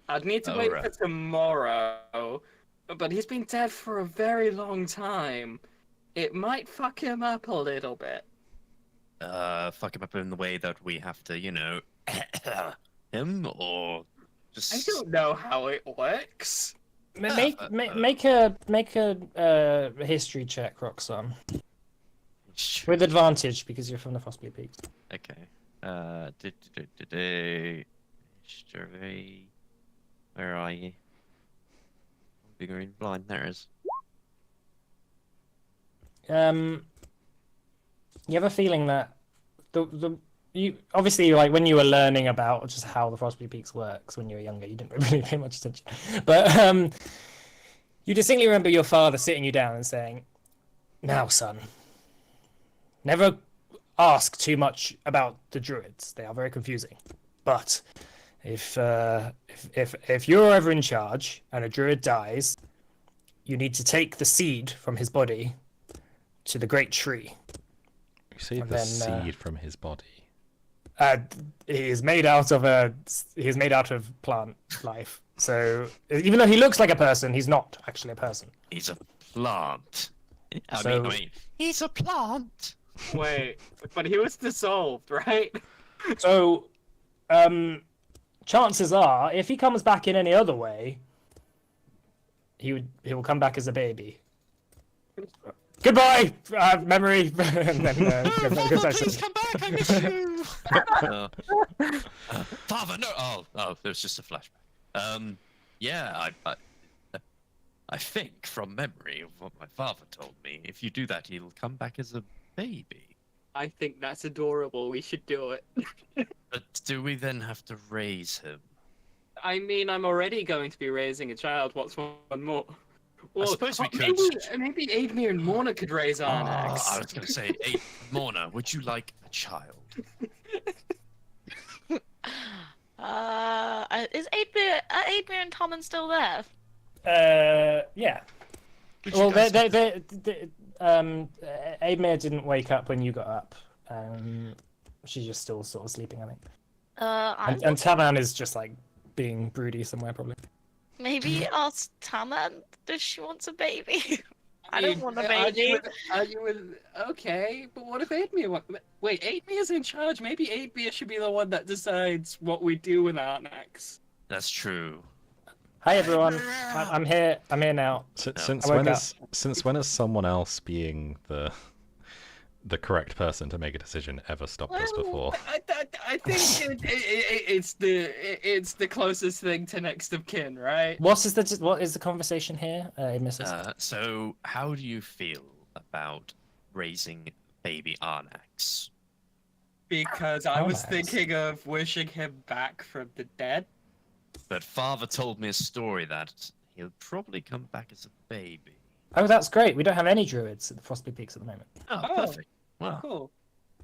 Speaker 4: I'd need to
Speaker 5: Oh,
Speaker 4: wait
Speaker 5: right.
Speaker 4: for tomorrow, but he's been dead for a very long time. It might fuck him up a little bit.
Speaker 5: Fuck him up in the way that we have to, you know, him or just.
Speaker 4: I don't know how it works.
Speaker 1: Make a history check, Roxanne, with advantage because you're from the Frostblue Peaks.
Speaker 5: Okay. Mystery. Where are you? Bigger in blind. There it is.
Speaker 1: You have a feeling that you obviously, like, when you were learning about just how the Frostby Peaks works when you were younger, you didn't really pay much attention, but you distinctly remember your father sitting you down and saying, "Now, son, never ask too much about the druids. They are very confusing. But if you're ever in charge and a druid dies, you need to take the seed from his body to the great tree.
Speaker 3: You see
Speaker 1: And
Speaker 3: the
Speaker 1: then,
Speaker 3: seed from his body.
Speaker 1: He is made out of plant life. So even though he looks like a person, he's not actually a person.
Speaker 5: He's a plant. I
Speaker 1: So-
Speaker 5: mean, he's a plant.
Speaker 4: Wait, but he was dissolved, right?
Speaker 1: So, chances are, if he comes back in any other way, he will come back as a baby. Goodbye, memory. And then,
Speaker 5: Please come back. I miss you. Father, no. Oh, it was just a flashback. Yeah, I think from memory of what my father told me, if you do that, he'll come back as a baby.
Speaker 4: I think that's adorable. We should do it.
Speaker 5: But do we then have to raise him?
Speaker 4: I mean, I'm already going to be raising a child. What's one more? Well,
Speaker 5: suppose we
Speaker 4: maybe,
Speaker 5: could-
Speaker 4: maybe Aidmere and Morna could raise Arnax.
Speaker 5: I was going to say, hey, Morna, would you like a child?
Speaker 6: Is Aidmere and Tommen still there?
Speaker 1: Yeah.
Speaker 5: Would
Speaker 1: Well,
Speaker 5: you guys like
Speaker 1: Aidmere didn't wake up when you got up. She's just still sort of sleeping, I think. And Taman is just like being broody somewhere, probably.
Speaker 6: Maybe ask Taman if she wants a baby. I don't want a
Speaker 4: Are
Speaker 6: baby.
Speaker 4: Okay, but what if Aidmere? Wait, Aidmere's in charge. Maybe Aidmere should be the one that decides what we do with Arnax.
Speaker 5: That's true.
Speaker 1: Hi everyone, I'm here. I'm here now.
Speaker 3: Since
Speaker 1: I woke
Speaker 3: when has someone else being the correct person to make a decision ever stopped us before?
Speaker 4: I think it's the closest thing to next of kin, right?
Speaker 1: What is the conversation here, Mrs.?
Speaker 5: So, how do you feel about raising baby Arnax?
Speaker 4: Because I was
Speaker 1: Arnax.
Speaker 4: thinking of wishing him back from the dead.
Speaker 5: But father told me a story that he'll probably come back as a baby.
Speaker 1: Oh, that's great. We don't have any druids at the Frostby Peaks at the moment.
Speaker 5: Oh,
Speaker 4: Oh.
Speaker 5: perfect. Wow.
Speaker 4: Cool.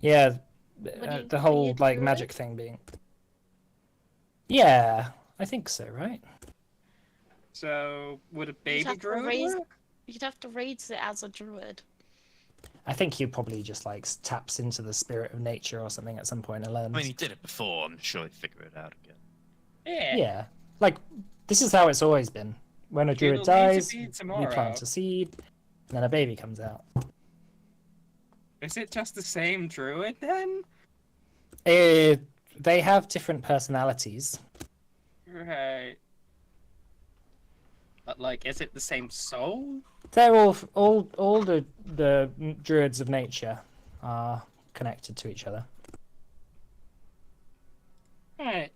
Speaker 1: Yeah,
Speaker 6: you
Speaker 1: the whole
Speaker 6: be a
Speaker 1: like
Speaker 6: druid?
Speaker 1: magic thing being. Yeah, I think so, right?
Speaker 4: So would a
Speaker 6: You'd
Speaker 4: baby
Speaker 6: have to
Speaker 4: druid
Speaker 6: raise-
Speaker 4: work?
Speaker 6: You'd have to raise it as a druid.
Speaker 1: I think he probably just like taps into the spirit of nature or something at some point and learns.
Speaker 5: I mean, he did it before. I'm sure he'd figure it out again.
Speaker 4: Yeah.
Speaker 1: Yeah, like this is how it's always been. When a druid
Speaker 4: It'll need to
Speaker 1: dies,
Speaker 4: be
Speaker 1: we
Speaker 4: tomorrow.
Speaker 1: plant a seed, and then a baby comes out.
Speaker 4: Is it just the same druid then?
Speaker 1: They have different personalities.
Speaker 4: Right. But like, is it the same soul?
Speaker 1: They're all the druids of nature are connected to each other.
Speaker 4: Right.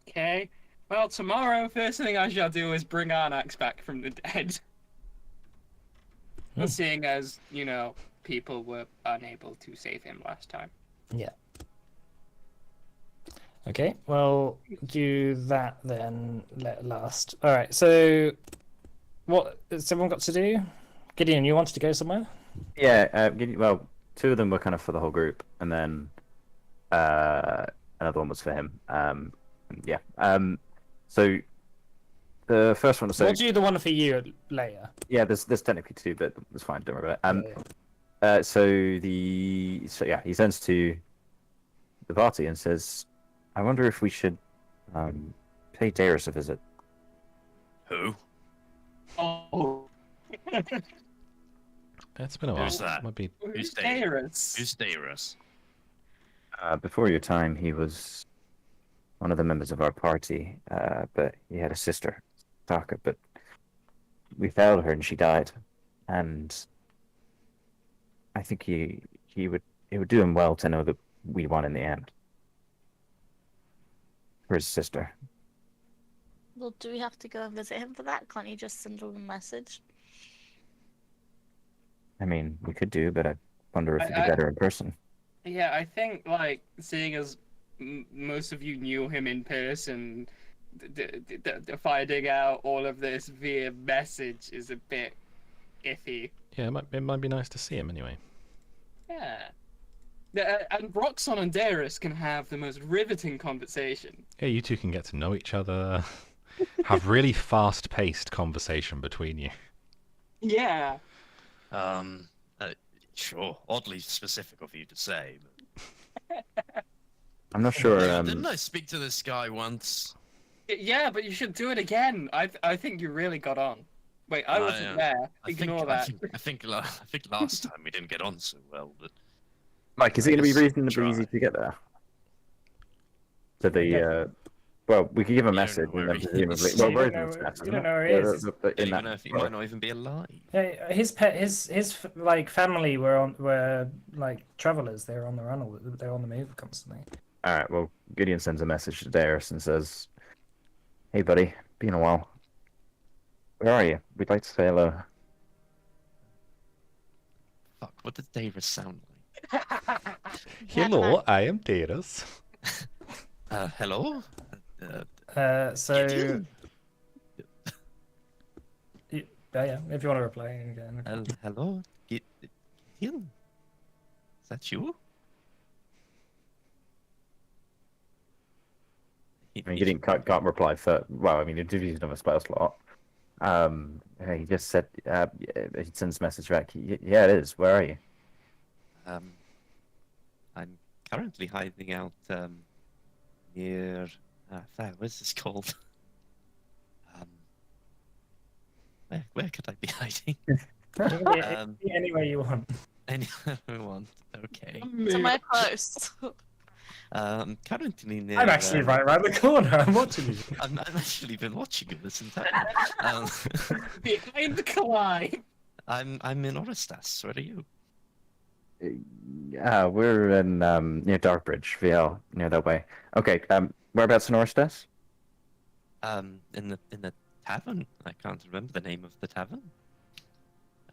Speaker 4: Okay. Well, tomorrow, first thing I shall do is bring Arnax back from the dead.
Speaker 1: Hmm.
Speaker 4: Seeing as, you know, people were unable to save him last time.
Speaker 1: Okay, well, do that then last. All right, so what has everyone got to do? Gideon, you wanted to go somewhere?
Speaker 2: Yeah, well, two of them were kind of for the whole group, and then another one was for him. Yeah. So the first one was
Speaker 1: We'll do the one for you later.
Speaker 2: yeah. There's technically two, but it's fine. Don't worry about it.
Speaker 1: Yeah.
Speaker 2: So yeah, he turns to the party and says, "I wonder if we should pay Darius a visit."
Speaker 5: Who?
Speaker 4: Oh,
Speaker 3: It's been a while.
Speaker 5: Who's that?
Speaker 3: Might be.
Speaker 4: who's
Speaker 5: Darius?
Speaker 4: Darius?
Speaker 5: Who's Darius?
Speaker 2: Before your time, he was one of the members of our party, but he had a sister, Taka, but we failed her and she died. And I think it would do him well to know that we won in the end. for his sister.
Speaker 6: Well, do we have to go and visit him for that? Can't you just send him a message?
Speaker 2: I mean, we could do, but I wonder if it'd be
Speaker 4: I-
Speaker 2: better in person.
Speaker 4: Yeah, I think like seeing as most of you knew him in person, finding out all of this via message is a bit iffy.
Speaker 3: Yeah, it might be nice to see him anyway.
Speaker 4: Yeah. And Roxanne and Darius can have the most riveting conversation.
Speaker 3: Yeah, you two can get to know each other, have really fast-paced conversation between you.
Speaker 4: Yeah.
Speaker 5: Sure. Oddly specific of you to say. But...
Speaker 2: I'm not sure.
Speaker 5: Didn't I speak to this guy once?
Speaker 4: Yeah, but you should do it again. I think you really got on. Wait, I wasn't there. Ignore that.
Speaker 5: I think last time we didn't get on so well. But
Speaker 2: Mike, is it going to be
Speaker 5: Yes,
Speaker 2: reasonably
Speaker 5: try.
Speaker 2: easy to get there? To the well, we could give a
Speaker 5: don't
Speaker 2: message
Speaker 5: know
Speaker 2: and
Speaker 5: where
Speaker 2: then
Speaker 5: he
Speaker 2: presumably.
Speaker 5: is.
Speaker 2: Well,
Speaker 1: You don't
Speaker 2: Rosen's
Speaker 1: know-
Speaker 2: stats,
Speaker 1: you
Speaker 2: isn't
Speaker 1: don't
Speaker 2: it?
Speaker 1: know where he
Speaker 2: Yeah,
Speaker 1: is.
Speaker 2: in
Speaker 5: you
Speaker 2: that-
Speaker 5: know if he might not even be alive.
Speaker 1: Yeah, his like family were like travelers. They're on the run. They're on the move constantly.
Speaker 2: All right. Well, Gideon sends a message to Darius and says, "Hey, buddy, been a while. Where are you? We'd like to say hello."
Speaker 5: Fuck, what did Davis sound like?
Speaker 3: Hello, I am Darius.
Speaker 5: Hello?
Speaker 1: So
Speaker 5: Gideon?
Speaker 1: yeah, if you want to reply again.
Speaker 5: Hello? Gideon? Is that you?
Speaker 2: I mean, Gideon can't reply for. Well, I mean, if he's another spell slot. He just said he sends a message back. Yeah, it is. Where are you?
Speaker 5: I'm currently hiding out near. What's this called? Where could I be hiding?
Speaker 1: You can be
Speaker 5: Um,
Speaker 1: anywhere you want.
Speaker 5: Anywhere we want. Okay.
Speaker 6: Somewhere close.
Speaker 5: Currently near.
Speaker 1: I'm actually right around the corner. I'm watching you.
Speaker 5: I've actually been watching you this entire time.
Speaker 4: Behind Kalai.
Speaker 5: I'm in Orestas. Where are you?
Speaker 2: We're in near Darkbridge, VL, near that way. Okay. Whereabouts in Orestes?
Speaker 5: In the tavern. I can't remember the name of the tavern.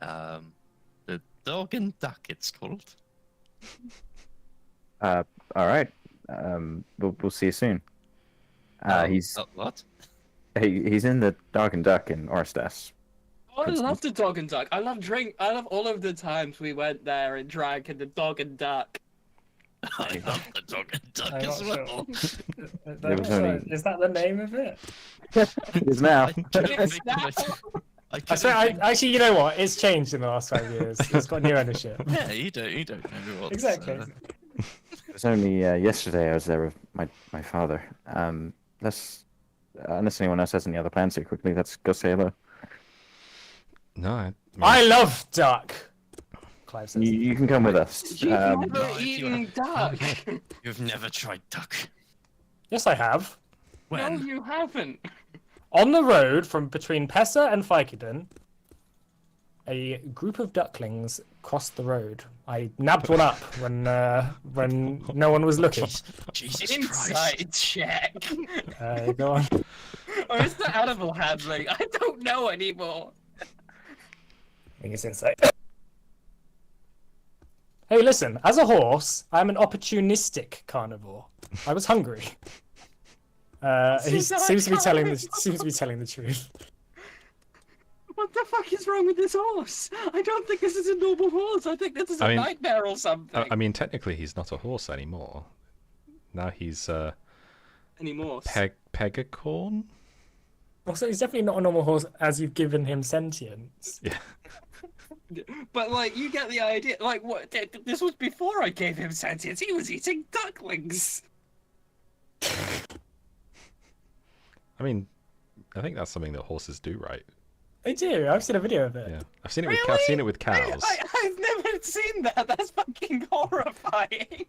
Speaker 5: The Dog and Duck. It's called.
Speaker 2: All right. We'll see you soon. He's
Speaker 5: What?
Speaker 2: he's in the Dog and Duck in Orestes.
Speaker 4: Oh, I love the Dog and Duck. I love all of the times we went there and drank in the Dog and Duck.
Speaker 5: I love the Dog and Duck
Speaker 1: I'm
Speaker 5: as
Speaker 1: not
Speaker 5: well.
Speaker 2: There was only-
Speaker 1: Is that the name of it?
Speaker 2: It is now.
Speaker 5: I couldn't
Speaker 4: Yes,
Speaker 5: think
Speaker 4: now.
Speaker 5: of it.
Speaker 1: I
Speaker 5: couldn't
Speaker 1: swear,
Speaker 5: think-
Speaker 1: actually, you know what? It's changed in the last 5 years. It's got new ownership.
Speaker 5: Yeah, you don't know what.
Speaker 1: Exactly.
Speaker 2: It was only yesterday I was there with my father. Let's unless anyone else has any other plans here quickly, let's go say hello.
Speaker 3: No,
Speaker 1: I love duck. Clive says.
Speaker 2: You can come with us.
Speaker 4: You've never
Speaker 5: if you
Speaker 4: eaten duck.
Speaker 5: You've never tried duck.
Speaker 1: Yes, I have.
Speaker 4: No,
Speaker 5: When?
Speaker 4: you haven't.
Speaker 1: On the road from between Pessa and Vicodin, a group of ducklings crossed the road. I nabbed one up when no one was looking.
Speaker 5: Jesus Christ.
Speaker 4: Inside check.
Speaker 1: Go on.
Speaker 4: Or is that animal handling? I don't know anymore.
Speaker 1: I think it's insight. Hey, listen. As a horse, I'm an opportunistic carnivore. I was hungry. He
Speaker 4: This is
Speaker 1: seems to be telling the
Speaker 4: carnivore.
Speaker 1: seems to be telling the truth.
Speaker 4: What the fuck is wrong with this horse? I don't think this is a normal horse. I think this is a
Speaker 3: I mean-
Speaker 4: nightmare or something.
Speaker 3: I mean, technically, he's not a horse anymore. Now he's
Speaker 4: Anymore.
Speaker 3: Pegacorn.
Speaker 1: Also, he's definitely not a normal horse as you've given him sentience.
Speaker 3: Yeah.
Speaker 4: But like, you get the idea. Like, what? This was before I gave him sentience. He was eating ducklings.
Speaker 3: I mean, I think that's something that horses do, right?
Speaker 1: I do. I've seen a video of it.
Speaker 3: Yeah, I've seen it with I've seen it with cows.
Speaker 4: I've never seen that. That's fucking horrifying.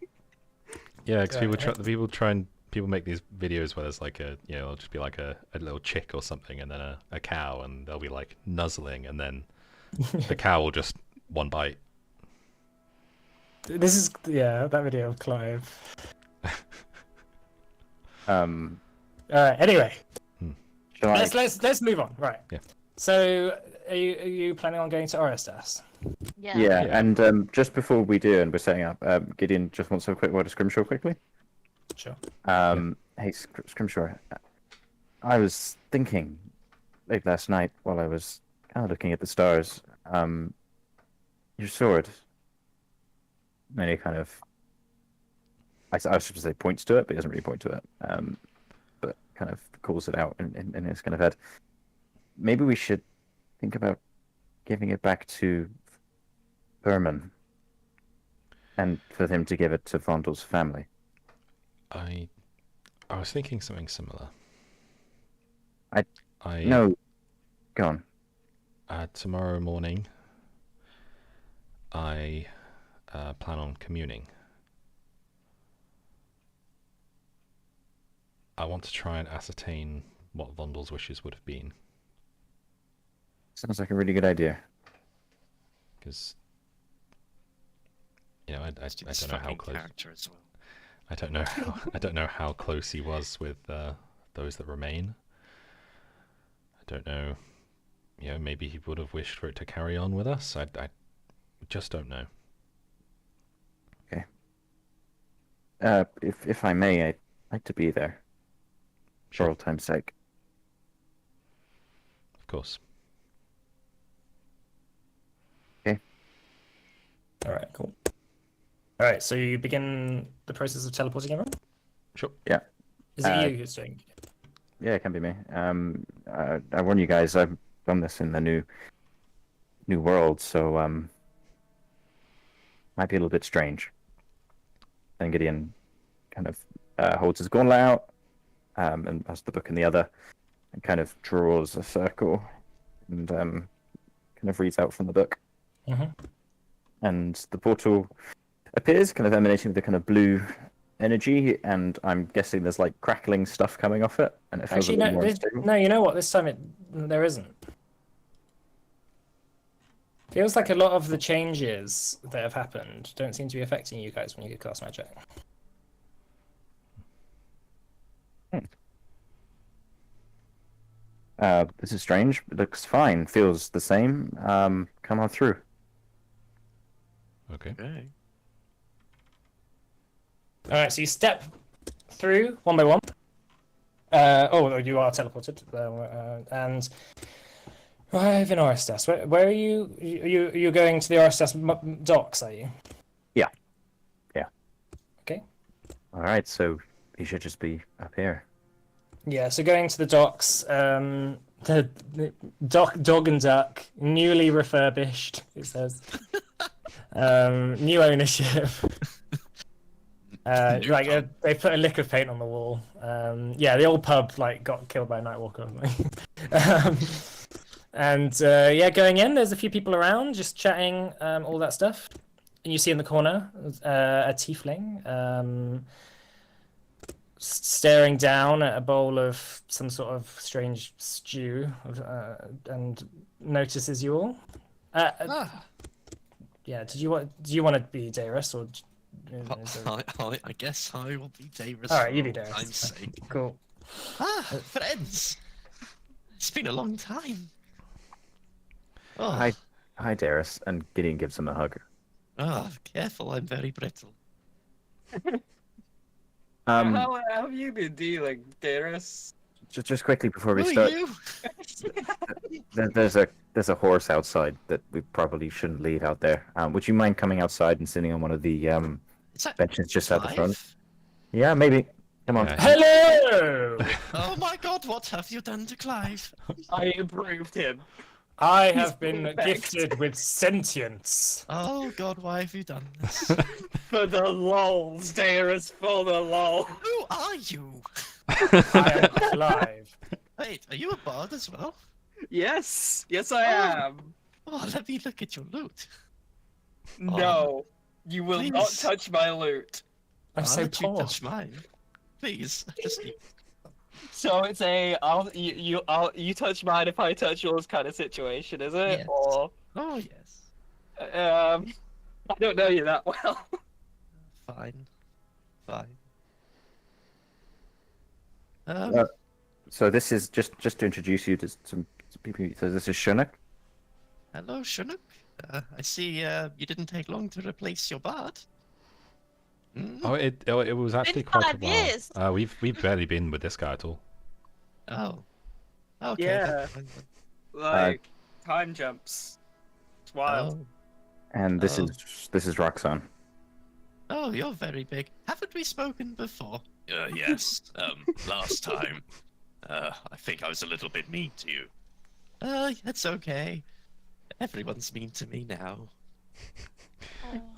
Speaker 3: Yeah, because
Speaker 1: Yeah,
Speaker 3: people make these videos where there's like it'll just be like a little chick or something, and then a cow, and they'll be like nuzzling, and then the cow will just one bite.
Speaker 1: This is that video of Clive. Anyway,
Speaker 2: Shall I?
Speaker 1: let's move on. Right.
Speaker 3: Yeah.
Speaker 1: So, are you planning on going to Orestas?
Speaker 6: Yeah.
Speaker 2: Yeah,
Speaker 3: Yeah.
Speaker 2: and just before we do, and we're setting up, Gideon just wants to have a quick word of Scrimshaw quickly.
Speaker 1: Sure.
Speaker 2: Hey, Scrimshaw, I was thinking late last night while I was kind of looking at the stars, your sword, many kind of, I was supposed to say points to it, but he doesn't really point to it, but kind of calls it out in his kind of head. Maybe we should think about giving it back to Berman and for him to give it to Vondel's family.
Speaker 3: I was thinking something similar. I
Speaker 2: No, go on.
Speaker 3: tomorrow morning, I plan on communing. I want to try and ascertain what Vondel's wishes would have been,
Speaker 2: Sounds like a really good idea.
Speaker 3: because you know I
Speaker 5: Let's do
Speaker 3: don't
Speaker 5: this
Speaker 3: know how
Speaker 5: fucking
Speaker 3: close
Speaker 5: character as well.
Speaker 3: I don't know how close he was with those that remain. I don't know. You know, maybe he would have wished for it to carry on with us. I just don't know.
Speaker 2: If I may, I'd like to be there for
Speaker 3: Sure.
Speaker 2: old time's sake.
Speaker 3: Of course.
Speaker 1: All right. Cool. All right. So you begin the process of teleporting everyone.
Speaker 3: Sure.
Speaker 1: Is it
Speaker 2: Uh,
Speaker 1: you who's doing?
Speaker 2: Yeah, it can be me. I warn you guys, I've done this in the new world, so might be a little bit strange. And Gideon kind of holds his gauntlet out, and has the book in the other, and kind of draws a circle, and kind of reads out from the book.
Speaker 1: Mhm.
Speaker 2: And the portal appears, kind of emanating with the kind of blue energy, and I'm guessing there's like crackling stuff coming off it, and it feels
Speaker 1: Actually,
Speaker 2: a little
Speaker 1: no.
Speaker 2: more unstable.
Speaker 1: No. You know what? This time there isn't. Feels like a lot of the changes that have happened don't seem to be affecting you guys when you cast magic.
Speaker 2: This is strange. It looks fine. Feels the same. Come on through.
Speaker 3: Okay.
Speaker 5: Okay.
Speaker 1: All right. So you step through one by one. You are teleported, and arrive in Orestas. Where are you? You're going to the Orestas docks, are you?
Speaker 2: Yeah.
Speaker 1: Okay.
Speaker 2: All right. So he should just be up here.
Speaker 1: Yeah, so going to the docks, the dog and duck, newly refurbished, it says. New ownership.
Speaker 5: New pub.
Speaker 1: They put a lick of paint on the wall. The old pub got killed by a Nightwalker or something. Going in, there's a few people around just chatting, all that stuff. And you see in the corner a tiefling. Staring down at a bowl of some sort of strange stew, and notices you all. Yeah. Do you want to be Darius or?
Speaker 5: I guess I will be Darius.
Speaker 1: All right, you
Speaker 5: for
Speaker 1: be
Speaker 5: old
Speaker 1: Darius.
Speaker 5: time's sake.
Speaker 1: Cool.
Speaker 5: Friends. It's been a long time. Oh,
Speaker 2: Hi, Darius. And Gideon gives him a hug.
Speaker 5: Careful, I'm very brittle.
Speaker 4: How have you been dealing, Darius?
Speaker 2: Just quickly before we
Speaker 5: Who
Speaker 2: start,
Speaker 5: are you?
Speaker 2: there's a horse outside that we probably shouldn't leave out there. Would you mind coming outside and sitting on one of the
Speaker 5: Is that
Speaker 2: benches just out the front?
Speaker 5: Clive?
Speaker 2: Yeah, maybe. Come on.
Speaker 3: Yeah.
Speaker 1: Hello.
Speaker 5: Oh my god, what have you done to Clive?
Speaker 4: I improved him.
Speaker 1: I have been
Speaker 4: perfect.
Speaker 1: gifted with sentience.
Speaker 5: Oh god, why have you done this?
Speaker 4: For the lols, Darius, for the lol.
Speaker 5: Who are you?
Speaker 1: I am Clive.
Speaker 5: Wait, are you a bard as well?
Speaker 4: Yes, I am.
Speaker 5: Oh, let me look at your loot.
Speaker 4: No, you will not
Speaker 5: Please.
Speaker 4: touch my loot.
Speaker 1: I'm
Speaker 5: I'll
Speaker 1: so
Speaker 5: let you
Speaker 1: poor.
Speaker 5: touch mine. Please, just
Speaker 4: So it's a you touch mine if I touch yours kind of situation, is it?
Speaker 5: Yes.
Speaker 4: Or
Speaker 5: Oh yes.
Speaker 4: I don't know you that well.
Speaker 5: Fine.
Speaker 2: So this is just to introduce you to some people. So this is Shunuk.
Speaker 5: Hello, Chinook. I see you didn't take long to replace your bard. Hmm?
Speaker 3: Oh, it was actually
Speaker 6: Been
Speaker 3: quite a
Speaker 6: 5
Speaker 3: while.
Speaker 6: years.
Speaker 3: We've barely been with this guy at all.
Speaker 5: Oh. Okay.
Speaker 4: Yeah.
Speaker 5: fine then.
Speaker 4: Like time jumps. It's wild.
Speaker 5: Oh.
Speaker 2: And this
Speaker 5: Oh.
Speaker 2: is Roxanne.
Speaker 5: Oh, you're very big. Haven't we spoken before? Yes. Last time. I think I was a little bit mean to you. It's okay. Everyone's mean to me now.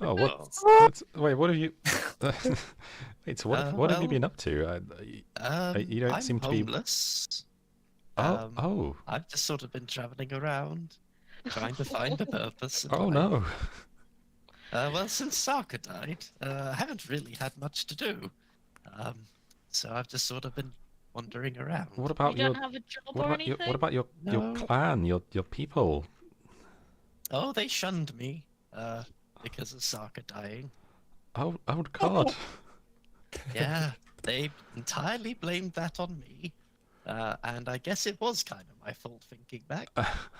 Speaker 3: Oh, what?
Speaker 5: Oh.
Speaker 3: Wait, what have you? Wait, so what have you
Speaker 5: well,
Speaker 3: been up to? You don't
Speaker 5: I'm
Speaker 3: seem to be.
Speaker 5: homeless.
Speaker 3: Oh, oh,
Speaker 5: I've just sort of been traveling around, trying to find a purpose. in
Speaker 3: oh
Speaker 5: life.
Speaker 3: no!
Speaker 5: Well, since Saka died, I haven't really had much to do. So I've just sort of been wandering around.
Speaker 3: What
Speaker 6: You
Speaker 3: about your?
Speaker 6: don't have a job
Speaker 3: What
Speaker 6: or
Speaker 3: about
Speaker 6: anything?
Speaker 3: your
Speaker 5: No.
Speaker 3: clan, your people?
Speaker 5: Oh, they shunned me, because of Saka dying.
Speaker 3: Oh God!
Speaker 5: Yeah, they entirely blamed that on me. And I guess it was kind of my fault thinking back.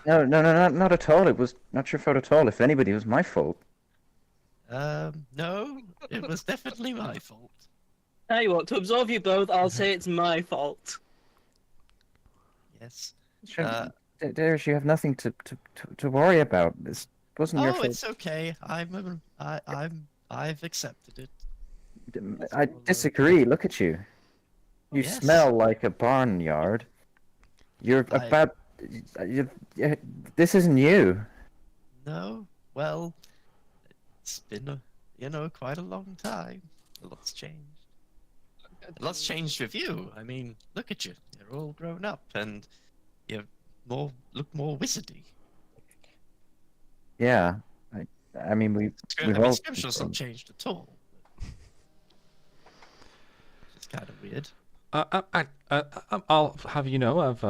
Speaker 2: No, not at all. It was not your fault at all. If anybody, it was my fault.
Speaker 5: No, it was definitely my fault.
Speaker 4: Tell you what, to absolve you both, I'll say it's my fault.
Speaker 5: Yes.
Speaker 2: Darius, you have nothing to worry about. This wasn't your
Speaker 5: Oh,
Speaker 2: fault.
Speaker 5: it's okay. I've accepted it.
Speaker 2: I disagree. Look at you. You
Speaker 5: Yes.
Speaker 2: smell like a barnyard. You're
Speaker 5: I-
Speaker 2: about. This isn't you.
Speaker 5: No, well, it's been quite a long time. A lot's changed. A lot's changed with you. I mean, look at you. You're all grown up and you look more wizardy.
Speaker 2: Yeah. I mean, we've all.
Speaker 5: Scripture's not changed at all. It's kind of weird.
Speaker 3: I'll have you know, I've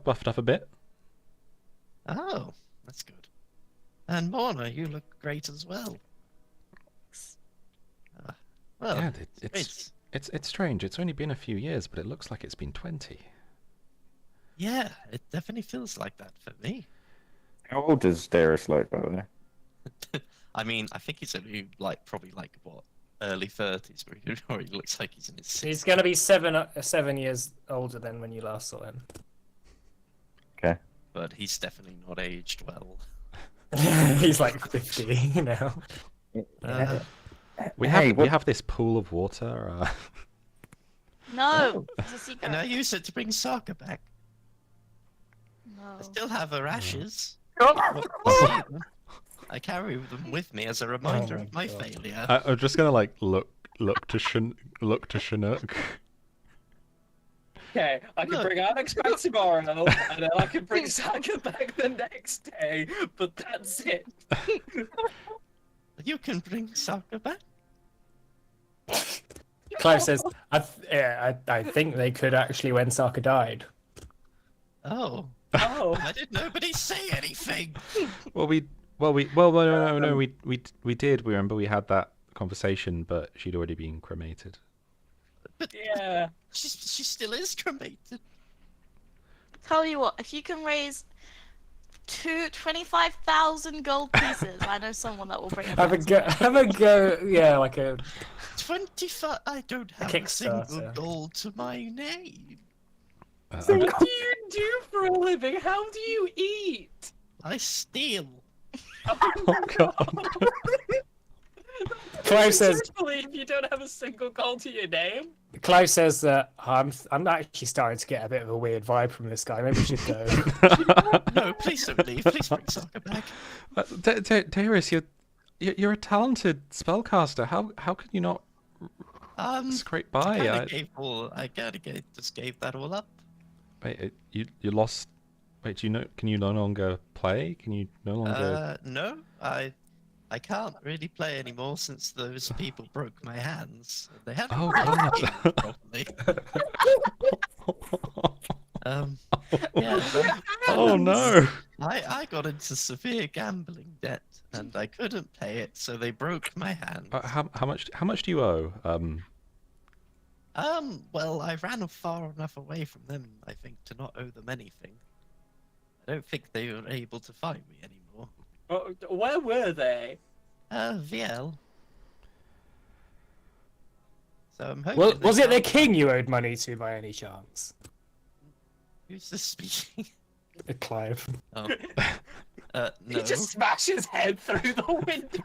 Speaker 3: buffed up a bit.
Speaker 5: Oh, that's good. And Morna, you look great as well. Well,
Speaker 3: Yeah,
Speaker 5: great.
Speaker 3: it's strange. It's only been a few years, but it looks like it's been 20.
Speaker 5: Yeah, it definitely feels like that for me.
Speaker 2: How old does Darius look, by the way?
Speaker 5: I mean, I think he's only probably what, early 30s, but he looks like he's in his 60s.
Speaker 1: He's gonna be 7 years older than when you last saw him.
Speaker 2: Okay.
Speaker 5: But he's definitely not aged well.
Speaker 1: He's like 50 now.
Speaker 5: Uh,
Speaker 3: We
Speaker 2: Hey,
Speaker 3: have this pool of water.
Speaker 6: No, it's a secret.
Speaker 5: and I use it to bring Sokka back.
Speaker 6: No.
Speaker 5: I still have her ashes. I carry them with me as a reminder
Speaker 1: my
Speaker 5: of my
Speaker 1: God.
Speaker 5: failure.
Speaker 3: I'm just gonna like look to Chinook.
Speaker 4: Okay, I can
Speaker 5: Look.
Speaker 4: bring Alex back tomorrow, and then I can bring Saka back the next day, but that's it.
Speaker 5: You can bring Sokka back.
Speaker 1: Clive says, I think they could actually when Sokka died.
Speaker 5: Oh,
Speaker 4: Oh,
Speaker 5: why did nobody say anything?
Speaker 3: No, we did. We remember we had that conversation, but she'd already been cremated.
Speaker 5: But
Speaker 4: yeah.
Speaker 5: she still is cremated.
Speaker 6: Tell you what, if you can raise 25,000 gold pieces, I know someone that will bring it
Speaker 1: Have a
Speaker 6: back.
Speaker 1: go, yeah, like a
Speaker 5: 25. I don't have a
Speaker 1: Kickstarter.
Speaker 5: single gold to my name.
Speaker 4: What do you do for a living? How do you eat?
Speaker 5: I steal.
Speaker 3: Oh God!
Speaker 1: Clive says.
Speaker 4: Truthfully, if you don't have a single gold to your name.
Speaker 1: Clive says that I'm actually starting to get a bit of a weird vibe from this guy. Maybe we should go.
Speaker 5: No, please don't leave. Please bring Sokka back.
Speaker 3: Darius, you're a talented spellcaster. How can you not scrape by?
Speaker 5: I just gave that all up.
Speaker 3: Wait, you lost. Wait, can you no longer play? Can you no longer?
Speaker 5: No, I can't really play anymore since those people broke my hands. They hadn't
Speaker 3: Oh,
Speaker 5: broken
Speaker 3: God.
Speaker 5: me properly. Yeah.
Speaker 3: Oh no!
Speaker 5: I got into severe gambling debt and I couldn't pay it, so they broke my hands.
Speaker 3: How much do you owe?
Speaker 5: Well, I ran far enough away from them, I think, to not owe them anything. I don't think they were able to find me anymore.
Speaker 4: Where were they?
Speaker 5: VL. So I'm hoping.
Speaker 1: Well,
Speaker 5: they
Speaker 1: was it the
Speaker 5: can't-
Speaker 1: king you owed money to by any chance?
Speaker 5: Who's this speaking?
Speaker 1: Clive.
Speaker 5: Oh.
Speaker 4: He
Speaker 5: No.
Speaker 4: just smashed his head through the window.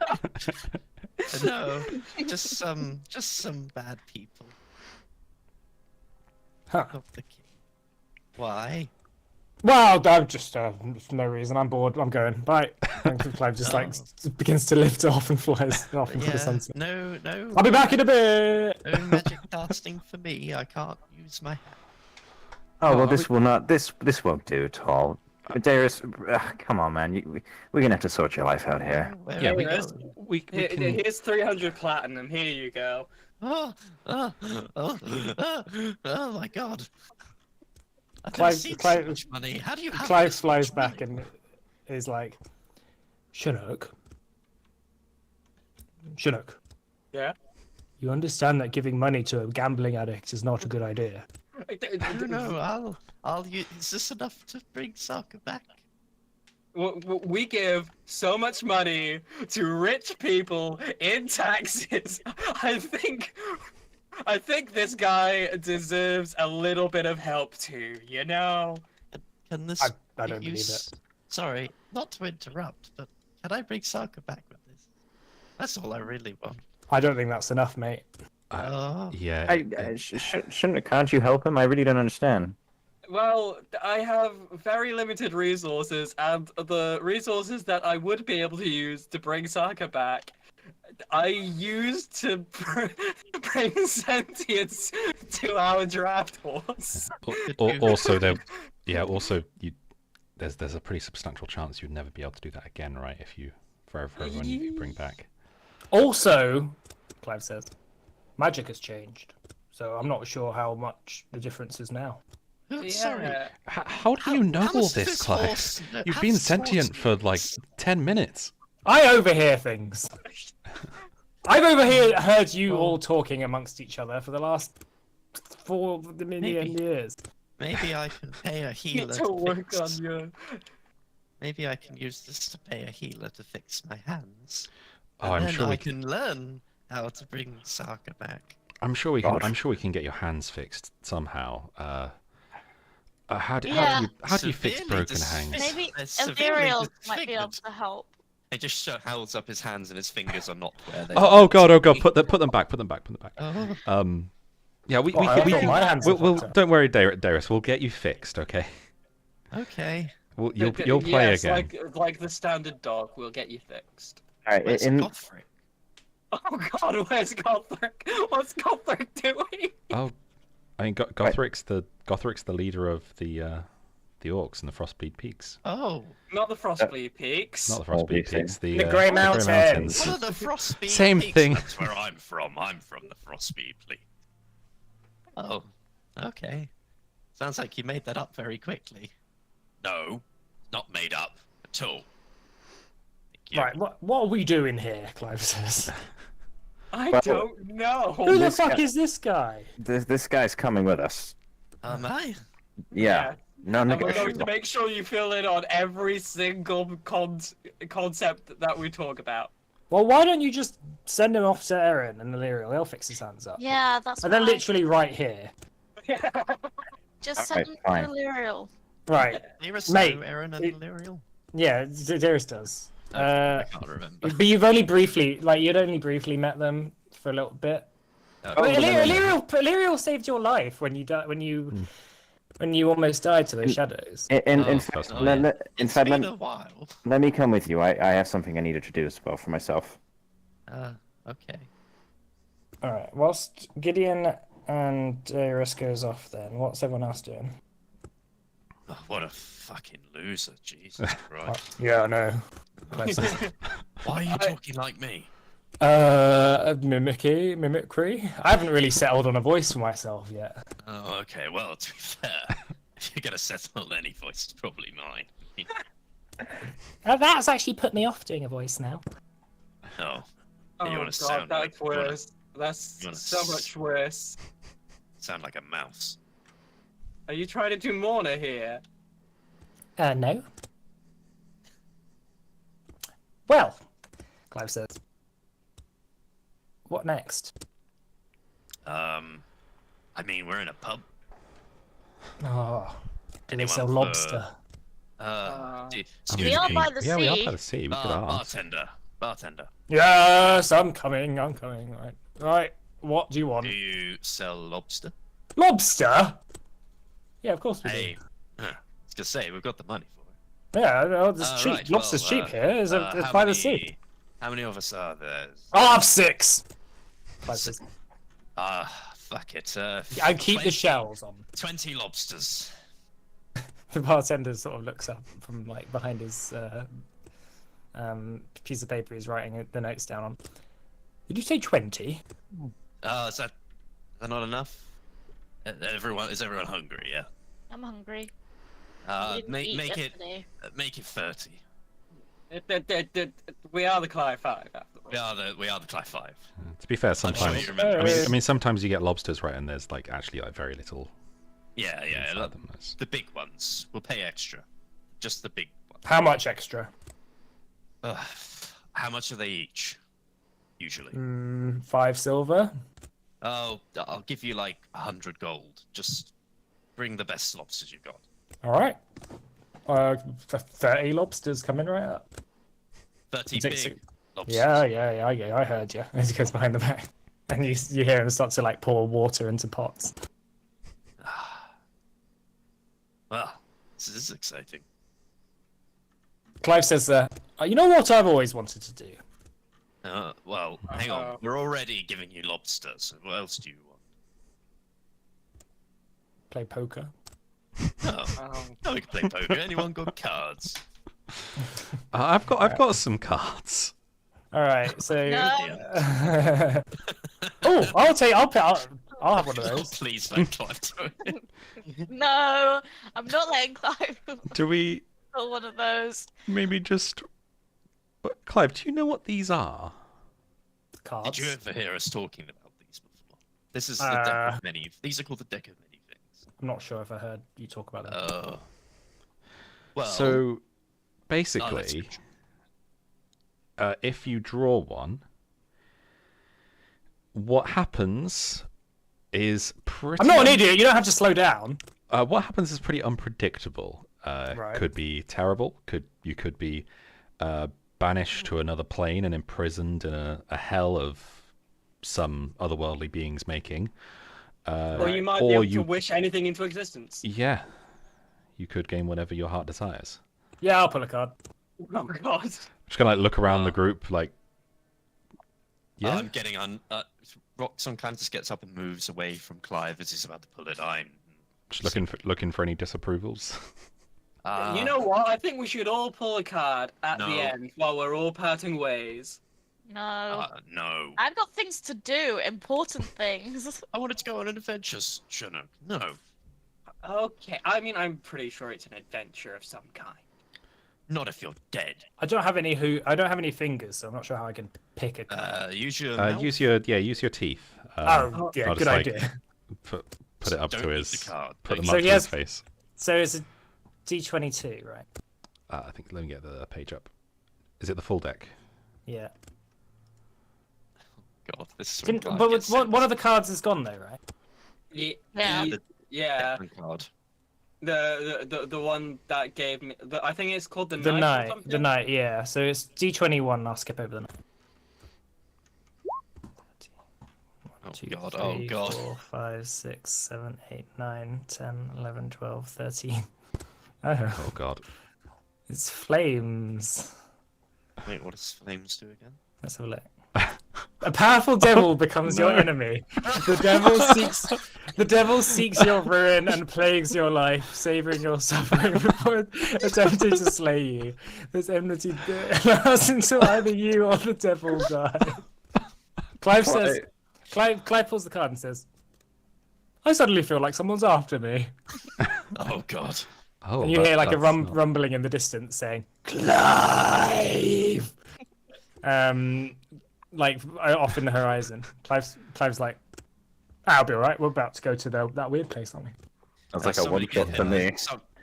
Speaker 5: No. Just some bad people
Speaker 1: Huh.
Speaker 5: of the king. Why?
Speaker 1: Well, I'm just for no reason. I'm bored. I'm going. Bye. And Clive just like begins to lift off and flies off into the sunset.
Speaker 5: No.
Speaker 1: I'll be back in a bit.
Speaker 5: No magic casting for me. I can't use my hand.
Speaker 2: Oh well,
Speaker 3: are
Speaker 2: this will not. This won't do at all. Darius, come on, man. We're gonna have to sort your life out here.
Speaker 5: Where
Speaker 3: Yeah,
Speaker 5: are
Speaker 3: we
Speaker 5: we
Speaker 4: Here,
Speaker 5: going?
Speaker 3: we
Speaker 4: Here-
Speaker 3: can.
Speaker 4: Here's 300 platinum. Here you go.
Speaker 5: Oh my god. I've
Speaker 1: Clive-
Speaker 5: never seen
Speaker 1: Clive-
Speaker 5: so much money. How do you have
Speaker 1: Clive
Speaker 5: this
Speaker 1: flies
Speaker 5: much
Speaker 1: back
Speaker 5: money?
Speaker 1: and is like, Chinook.
Speaker 4: Yeah?
Speaker 1: You understand that giving money to a gambling addict is not a good idea.
Speaker 5: I don't know. I'll use. Is this enough to bring Sokka back?
Speaker 4: We give so much money to rich people in taxes. I think this guy deserves a little bit of help too. You know.
Speaker 5: Can this?
Speaker 1: I don't
Speaker 5: be
Speaker 1: believe
Speaker 5: used- Sorry, not to interrupt, but can I bring Sokka back with this? That's all I really want.
Speaker 1: I don't think that's enough, mate.
Speaker 5: Oh.
Speaker 3: Yeah.
Speaker 2: Can't you help him? I really don't understand.
Speaker 4: Well, I have very limited resources, and the resources that I would be able to use to bring Sokka back, I used to bring sentience to our draft horse.
Speaker 3: Also, there's a pretty substantial chance you'd never be able to do that again, right? If you for everyone you bring back.
Speaker 1: Also, Clive says, magic has changed. So I'm not sure how much the difference is now.
Speaker 5: Sorry.
Speaker 4: Yeah.
Speaker 3: How do you know
Speaker 5: how
Speaker 3: all
Speaker 5: much
Speaker 3: this,
Speaker 5: does
Speaker 3: Clive?
Speaker 5: horse-
Speaker 3: You've
Speaker 5: how
Speaker 3: been
Speaker 5: does horse
Speaker 3: sentient for like
Speaker 5: use?
Speaker 3: 10 minutes.
Speaker 1: I overhear things. I've heard you all talking amongst each other for the last 4 million
Speaker 5: Maybe.
Speaker 1: years.
Speaker 5: Maybe I can pay a
Speaker 4: Need
Speaker 5: healer
Speaker 4: to work on
Speaker 5: fix...
Speaker 4: your.
Speaker 5: Maybe I can use this to pay a healer to fix my hands.
Speaker 3: Oh,
Speaker 5: And
Speaker 3: I'm
Speaker 5: then
Speaker 3: sure
Speaker 5: I
Speaker 3: we
Speaker 5: can learn how to bring Sokka back.
Speaker 3: I'm sure we can.
Speaker 2: God.
Speaker 3: I'm sure we can get your hands fixed somehow. How do
Speaker 6: Yeah.
Speaker 3: you fix
Speaker 5: Severely
Speaker 3: broken
Speaker 5: dis-
Speaker 3: hands?
Speaker 6: Maybe
Speaker 5: They're severely
Speaker 6: Imperial might be able
Speaker 5: disfigured.
Speaker 6: to help.
Speaker 5: He just holds up his hands and his fingers are not where they
Speaker 3: Oh god! Oh god! Put them back! Put them back!
Speaker 5: Oh,
Speaker 3: Yeah, we
Speaker 1: I
Speaker 3: can.
Speaker 1: thought my hands
Speaker 3: We'll,
Speaker 1: are fucked up.
Speaker 3: don't worry, Darius. We'll get you fixed. Okay.
Speaker 5: okay.
Speaker 3: You'll play
Speaker 4: Yes,
Speaker 3: again.
Speaker 4: like the standard dog, we'll get you fixed.
Speaker 2: All right,
Speaker 5: Where's
Speaker 2: in
Speaker 5: Gothric?
Speaker 4: Oh God, where's Gothric? What's Gothric doing?
Speaker 3: Oh, I mean, Gothric's the leader of the orcs in the Frostbleed Peaks.
Speaker 5: Oh,
Speaker 4: Not the Frostbleed Peaks.
Speaker 3: Not the Frostbleed
Speaker 2: Obviously.
Speaker 3: Peaks. The
Speaker 1: Grey Mountains.
Speaker 5: what are the Frostbeard
Speaker 3: Same
Speaker 5: Peaks?
Speaker 3: thing.
Speaker 5: That's where I'm from. I'm from the Frostbeard Peak. Oh, okay. Sounds like you made that up very quickly. No, not made up at all. Thank you.
Speaker 1: Right, what are we doing here? Clive says.
Speaker 4: I
Speaker 2: Well-
Speaker 4: don't know.
Speaker 1: Who the
Speaker 2: this
Speaker 1: fuck
Speaker 2: guy-
Speaker 1: is this guy?
Speaker 2: this guy's coming with us.
Speaker 5: Am I?
Speaker 2: Yeah. No
Speaker 4: And we're going
Speaker 2: negotiable.
Speaker 4: to make sure you fill in on every single concept that we talk about.
Speaker 1: Well, why don't you just send him off to Eren and Illyriel? They'll fix his hands up.
Speaker 6: Yeah, that's
Speaker 1: And they're
Speaker 6: fine.
Speaker 1: literally right here.
Speaker 6: Just
Speaker 2: Alright,
Speaker 6: send him
Speaker 2: fine.
Speaker 6: to Illyriel.
Speaker 1: Right.
Speaker 5: Nearest
Speaker 1: Mate,
Speaker 5: Aaron and
Speaker 1: it-
Speaker 5: Lyriel?
Speaker 1: Yeah, Darius does.
Speaker 5: I can't remember.
Speaker 1: But you've only briefly, you'd only briefly met them for a little bit.
Speaker 2: Oh,
Speaker 1: But
Speaker 2: no, no, no.
Speaker 1: Illyriel saved your life when you almost died to those shadows.
Speaker 2: In
Speaker 5: Oh,
Speaker 2: fact,
Speaker 3: that's-
Speaker 5: oh, yeah.
Speaker 2: in
Speaker 5: It's
Speaker 2: fact,
Speaker 5: been a while.
Speaker 2: let me come with you. I have something I needed to do as well for myself.
Speaker 5: Okay.
Speaker 1: All right. Whilst Gideon and Darius goes off, then what's everyone else doing?
Speaker 5: Oh, what a fucking loser, Jesus Christ.
Speaker 1: Yeah, I know.
Speaker 5: Why are you talking like me?
Speaker 1: Mimicry. I haven't really settled on a voice for myself yet.
Speaker 5: Oh, okay, well, to be fair, if you're gonna settle on any voice, it's probably mine.
Speaker 1: That's actually put me off doing a voice now.
Speaker 5: Oh,
Speaker 4: Oh
Speaker 5: You wanna
Speaker 4: God,
Speaker 5: sound
Speaker 4: that's
Speaker 5: like- you wanna-
Speaker 4: worse. That's
Speaker 5: you wanna
Speaker 4: so
Speaker 5: s-
Speaker 4: much worse.
Speaker 5: sound like a mouse.
Speaker 4: Are you trying to do Morna here?
Speaker 1: No. Well, Clive says. What next?
Speaker 5: I mean, we're in a pub.
Speaker 1: Oh, do they
Speaker 5: Anyone
Speaker 1: sell
Speaker 5: for-
Speaker 1: lobster?
Speaker 6: We are by the
Speaker 3: Yeah, we are
Speaker 6: sea.
Speaker 3: by the sea. We could ask.
Speaker 5: Bartender.
Speaker 1: Yes, I'm coming. Right. Right. What do you want?
Speaker 5: Do you sell lobster?
Speaker 1: Lobster? Yeah, of course we
Speaker 5: Hey, I was gonna say we've got the money for it.
Speaker 1: do. Yeah, well, it's cheap.
Speaker 5: Right,
Speaker 1: Lobster's
Speaker 5: well,
Speaker 1: cheap here. It's
Speaker 5: how
Speaker 1: by the
Speaker 5: many-
Speaker 1: sea.
Speaker 5: How many of us are there?
Speaker 1: I'll have 6. Clive says.
Speaker 5: Fuck it.
Speaker 1: I keep
Speaker 5: 20
Speaker 1: the shells on.
Speaker 5: 20 lobsters.
Speaker 1: The bartender sort of looks up from like behind his piece of paper he's writing the notes down on. Did you say 20?
Speaker 5: Is that not enough? Is everyone hungry? Yeah.
Speaker 6: I'm hungry. I didn't eat
Speaker 5: Make
Speaker 6: yesterday.
Speaker 5: it 30.
Speaker 4: We are the Clive 5 after all.
Speaker 5: We are the Clive 5.
Speaker 3: To be fair,
Speaker 5: I'm sure
Speaker 3: sometimes
Speaker 5: you remember.
Speaker 3: I mean, sometimes you get lobsters, right? And there's like actually like very little
Speaker 5: Yeah.
Speaker 3: inside them. That's-
Speaker 5: The big ones. We'll pay extra. Just the big ones.
Speaker 1: How much extra?
Speaker 5: How much are they each? Usually.
Speaker 1: 5 silver.
Speaker 5: Oh, I'll give you like 100 gold. Just bring the best lobsters you've got.
Speaker 1: All right. 30 lobsters coming right up.
Speaker 5: 30
Speaker 1: Six-
Speaker 5: big lobsters.
Speaker 1: Yeah, I heard you. As he goes behind the back. And you hear him start to like pour water into pots.
Speaker 5: Well, this is exciting.
Speaker 1: Clive says, you know what I've always wanted to do?
Speaker 5: Well, hang on. We're already giving you lobsters. What else do you want?
Speaker 1: Play poker.
Speaker 5: Oh, we can play poker. Anyone got cards?
Speaker 3: I've got some cards.
Speaker 1: All right, so...
Speaker 6: No.
Speaker 1: Oh, I'll have one of those.
Speaker 5: Please let Clive do it.
Speaker 6: No, I'm not letting Clive
Speaker 3: Do we
Speaker 6: pull one of those.
Speaker 3: maybe just? Clive, do you know what these are?
Speaker 1: Cards.
Speaker 5: Did you ever hear us talking about these before? This is the deck of many. These are called the deck of many things.
Speaker 1: I'm not sure if I heard you talk about that.
Speaker 5: Well.
Speaker 3: So,
Speaker 5: let's
Speaker 3: basically,
Speaker 5: go.
Speaker 3: if you draw one, what happens is pretty.
Speaker 1: I'm not an idiot. You don't have to slow down.
Speaker 3: What happens is pretty unpredictable.
Speaker 1: Right.
Speaker 3: Could be terrible. You could be banished to another plane and imprisoned in a hell of some otherworldly being's making.
Speaker 4: Or you might be able to wish anything into existence.
Speaker 3: Yeah, you could gain whatever your heart desires.
Speaker 1: Yeah, I'll pull a card.
Speaker 4: Oh god.
Speaker 3: Just gonna like look around the group, like. Yeah.
Speaker 5: I'm getting on. Roxon kind of just gets up and moves away from Clive as he's about to pull it. I'm
Speaker 3: Just looking for any disapprovals.
Speaker 4: You know what? I think we should all pull a card at
Speaker 5: No.
Speaker 4: the end while we're all parting ways.
Speaker 6: No.
Speaker 5: No.
Speaker 6: I've got things to do, important things.
Speaker 5: I wanted to go on an adventure, Shunnock. No.
Speaker 4: Okay, I mean, I'm pretty sure it's an adventure of some kind.
Speaker 5: Not if you're dead.
Speaker 1: I don't have any fingers, so I'm not sure how I can pick a card.
Speaker 5: Use your mouth.
Speaker 3: use your teeth.
Speaker 1: Oh, yeah,
Speaker 3: I'll
Speaker 1: good
Speaker 3: just, like,
Speaker 1: idea.
Speaker 3: Put it up
Speaker 5: Don't
Speaker 3: to
Speaker 5: use
Speaker 3: his.
Speaker 5: the card.
Speaker 3: Put them
Speaker 5: please.
Speaker 3: up
Speaker 1: So
Speaker 3: to
Speaker 1: he
Speaker 3: his
Speaker 1: has-
Speaker 3: face.
Speaker 1: So it's a D22, right?
Speaker 3: I think let me get the page up. Is it the full deck?
Speaker 1: Yeah.
Speaker 5: God, this is when Clive
Speaker 1: But
Speaker 5: gets
Speaker 1: one of the cards is gone though, right?
Speaker 6: Yeah.
Speaker 4: Yeah.
Speaker 5: sent. Card.
Speaker 4: The one that gave me. I think it's called the
Speaker 1: The
Speaker 4: Knight. Or
Speaker 1: knight.
Speaker 4: something?
Speaker 1: The knight. Yeah. So it's D21. I'll skip over the knight.
Speaker 5: Oh
Speaker 1: 2,
Speaker 5: God,
Speaker 1: 3,
Speaker 5: oh God.
Speaker 1: 4, 5, 6, 7, 8, 9, 10, 11, 12, 13. Oh,
Speaker 3: Oh God.
Speaker 1: it's flames.
Speaker 5: Wait, what does flames do again?
Speaker 1: Let's have a look. A powerful devil becomes your enemy. The devil seeks your ruin and plagues your life, savoring your suffering before attempting to slay you. This enmity lasts until either you or the devil die. Clive pulls the card and says, I suddenly feel like someone's after me.
Speaker 5: Oh God.
Speaker 3: Oh.
Speaker 1: And you hear like a
Speaker 3: that's not-
Speaker 1: rumbling in the distance saying, Clive! Like off in the horizon. Clive's like, I'll be alright. We're about to go to that weird place, aren't we?
Speaker 2: Sounds like a one shot for me.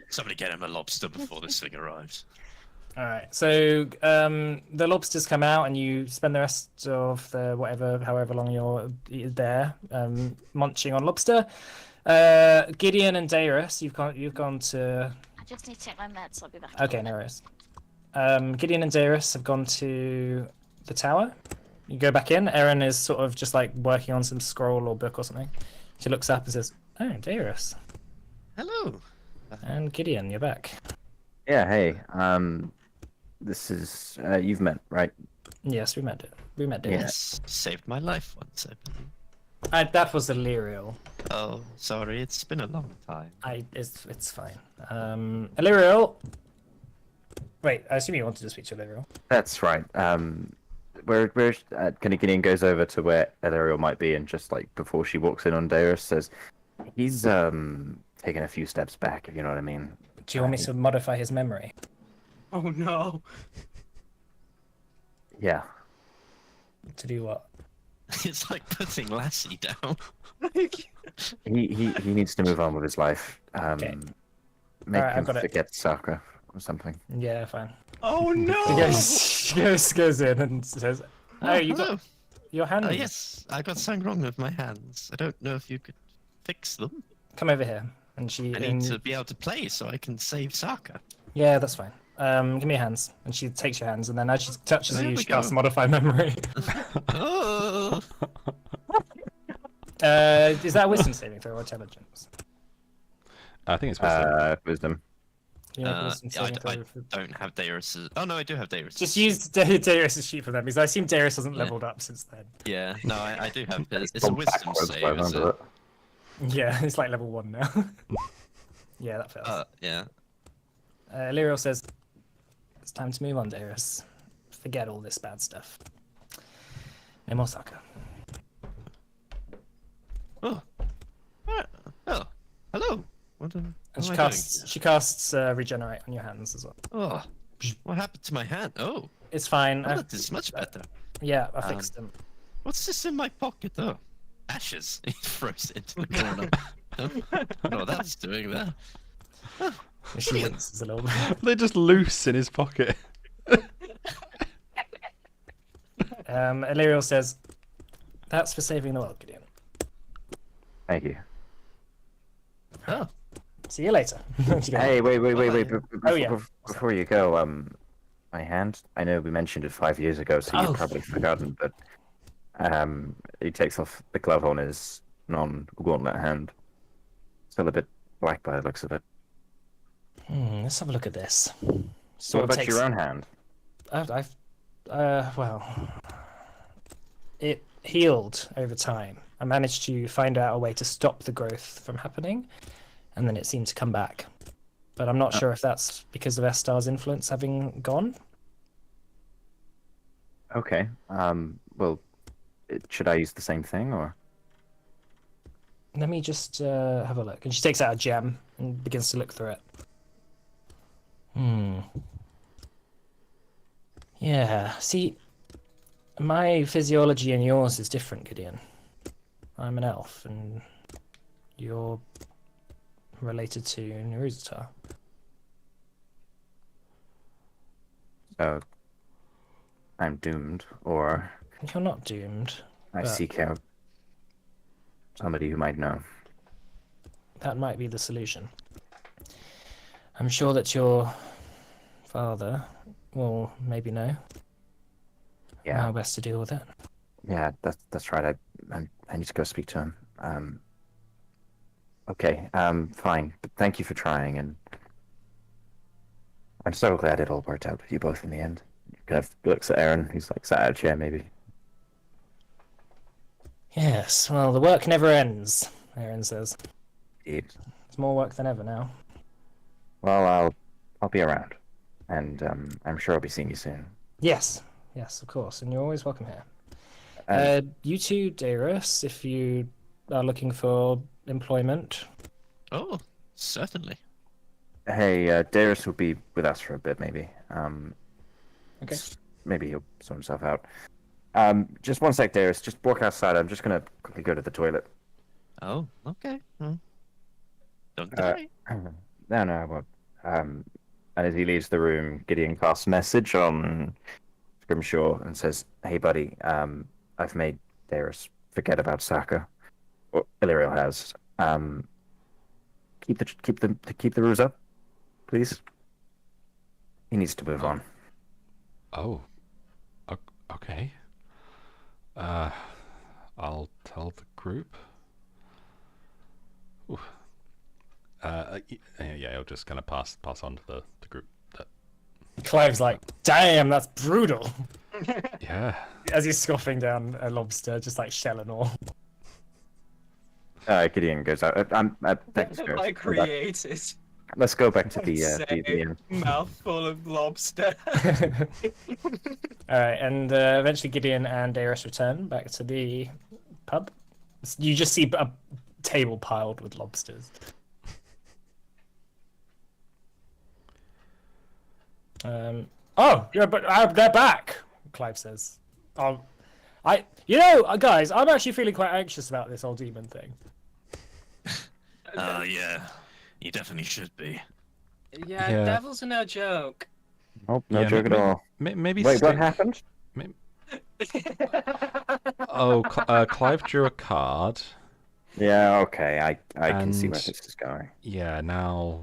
Speaker 5: Somebody get him a lobster before this thing arrives.
Speaker 1: Alright, so the lobsters come out and you spend the rest of the however long you're there, munching on lobster. Gideon and Darius, you've gone to.
Speaker 6: I just need to take my meds. I'll be back.
Speaker 1: Okay, no worries. Gideon and Darius have gone to the tower. You go back in. Erin is sort of just like working on some scroll or book or something. She looks up and says, "Oh, Darius
Speaker 5: Hello.
Speaker 1: and Gideon, you're back."
Speaker 2: Yeah, hey. This is you've met, right?
Speaker 1: Yes, we met it. We met Darius.
Speaker 5: Yes, saved my life once, I believe.
Speaker 1: That was Illyriel.
Speaker 5: Oh, sorry, it's been a long time.
Speaker 1: It's fine. Illyriel. Wait, I assume you wanted to speak to Illyriel.
Speaker 2: That's right. Where kind of Gideon goes over to where Illyriel might be, and just like before she walks in on Darius, says, "He's taken a few steps back, if you know what I mean."
Speaker 1: Do you want me to modify his memory?
Speaker 4: Oh no.
Speaker 2: Yeah.
Speaker 1: To do what?
Speaker 5: It's like putting Lassie down.
Speaker 2: He needs to move on with his life.
Speaker 1: Okay.
Speaker 2: Make
Speaker 1: Alright, I've
Speaker 2: him
Speaker 1: got it.
Speaker 2: forget Sakura or something.
Speaker 1: Yeah, fine.
Speaker 4: Oh no.
Speaker 1: She goes in and says, "Oh, you
Speaker 5: hello.
Speaker 1: got your hand.
Speaker 5: Yes, I got something wrong with my hands. I don't know if you could fix them.
Speaker 1: Come over here." And she.
Speaker 5: I need to be able to play so I can save Saka.
Speaker 1: Yeah, that's fine. Give me your hands. And she takes your hands, and then as she touches
Speaker 5: There
Speaker 1: you,
Speaker 5: we
Speaker 1: she casts
Speaker 5: go.
Speaker 1: modify memory.
Speaker 5: Oh,
Speaker 1: Is that a wisdom saving throw or intelligence?
Speaker 3: I think it's wisdom.
Speaker 2: Wisdom.
Speaker 1: You make a wisdom
Speaker 5: I
Speaker 1: saving throw for-
Speaker 5: don't have Darius's. Oh no, I do have Darius's.
Speaker 1: Just use Darius' sheet for them, because I assume Darius hasn't
Speaker 5: Yeah.
Speaker 1: leveled up since then.
Speaker 5: Yeah, no, I do have. It's a
Speaker 2: Gone
Speaker 5: wisdom
Speaker 2: backwards by
Speaker 5: save.
Speaker 2: the
Speaker 5: Is
Speaker 2: sound of
Speaker 5: it?
Speaker 2: it.
Speaker 1: Yeah, it's like level 1 now. Yeah, that fails.
Speaker 5: Yeah.
Speaker 1: Lyriel says, "It's time to move on, Darius. Forget all this bad stuff. No more soccer."
Speaker 5: Oh. Oh. Hello. What am
Speaker 1: And
Speaker 5: I
Speaker 1: she casts regenerate on your hands as well.
Speaker 5: doing? Oh. What happened to my hand? Oh.
Speaker 1: It's fine.
Speaker 5: Oh, that is much better.
Speaker 1: Yeah, I fixed them.
Speaker 5: What's this in my pocket? Oh. Ashes. He throws it into the corner. I don't know what that's doing there.
Speaker 1: She winces a little bit.
Speaker 3: They're just loose in his pocket.
Speaker 1: Illyriel says, "That's for saving the world, Gideon.
Speaker 2: Thank you.
Speaker 5: Oh.
Speaker 1: See you later." She goes,
Speaker 2: Hey, wait.
Speaker 1: Oh, yeah.
Speaker 2: Before you go, my hand. I know we mentioned it 5 years ago, so
Speaker 1: Oh.
Speaker 2: you've probably forgotten. But he takes off the glove on his non-gauntlet hand. Still a bit black by the looks of it.
Speaker 1: let's have a look at this.
Speaker 2: What
Speaker 1: Sort of
Speaker 2: about
Speaker 1: takes-
Speaker 2: your own hand?
Speaker 1: Well, it healed over time. I managed to find out a way to stop the growth from happening, and then it seemed to come back. But I'm not sure if that's because of Estar's influence having gone.
Speaker 2: Okay. Well, should I use the same thing or?
Speaker 1: Let me just have a look. And she takes out a gem and begins to look through it. Yeah, see, my physiology and yours is different, Gideon. I'm an elf, and you're related to Neruzatar.
Speaker 2: So I'm doomed, or
Speaker 1: You're not doomed.
Speaker 2: I
Speaker 1: But-
Speaker 2: seek out somebody who might know.
Speaker 1: That might be the solution. I'm sure that your father will maybe know
Speaker 2: Yeah,
Speaker 1: how best to deal with it.
Speaker 2: yeah, that's right. I need to go speak to him. Okay, fine. But thank you for trying, and I'm so glad it all worked out with you both in the end. He kind of looks at Aaron, who's like sat out of a chair, maybe.
Speaker 1: Yes, well, the work never ends, Aaron says.
Speaker 2: Indeed.
Speaker 1: It's more work than ever now.
Speaker 2: Well, I'll be around, and I'm sure I'll be seeing you soon.
Speaker 1: Yes, of course, and you're always welcome here. You too, Darius, if you are looking for employment.
Speaker 5: Oh, certainly.
Speaker 2: Hey, Darius will be with us for a bit, maybe.
Speaker 1: Okay.
Speaker 2: Maybe he'll sort himself out. Just one sec, Darius. Just walk outside. I'm just gonna quickly go to the toilet.
Speaker 5: Oh, okay. Don't
Speaker 2: Uh,
Speaker 5: die.
Speaker 2: no, I won't. And as he leaves the room, Gideon casts a message on Scrimshaw and says, "Hey, buddy, I've made Darius forget about Saka. Or Illyrio has. Keep the ruse up, please. He needs to move on."
Speaker 3: Oh, okay. I'll tell the group. Ooh. Yeah, I'll just kind of pass on to the group. That,
Speaker 1: Clive's like, damn, that's brutal.
Speaker 3: yeah.
Speaker 1: As he's scoffing down a lobster, just like shell and all.
Speaker 2: Gideon goes out. Thanks, guys.
Speaker 4: I created.
Speaker 2: Let's go back to the
Speaker 4: Say, mouthful of lobster.
Speaker 1: Alright, and eventually Gideon and Darius return back to the pub. You just see a table piled with lobsters. Oh, yeah, but they're back, Clive says. Guys, I'm actually feeling quite anxious about this old demon thing.
Speaker 5: Yeah. You definitely should be.
Speaker 4: Yeah,
Speaker 3: Yeah.
Speaker 4: devils are no joke.
Speaker 2: Nope, no
Speaker 3: Yeah,
Speaker 2: joke at all.
Speaker 3: Maybe.
Speaker 2: Wait, what
Speaker 3: stick-
Speaker 2: happened?
Speaker 3: Clive drew a card.
Speaker 2: Yeah, okay, I can see where
Speaker 3: And-
Speaker 2: this is going.
Speaker 3: Yeah, now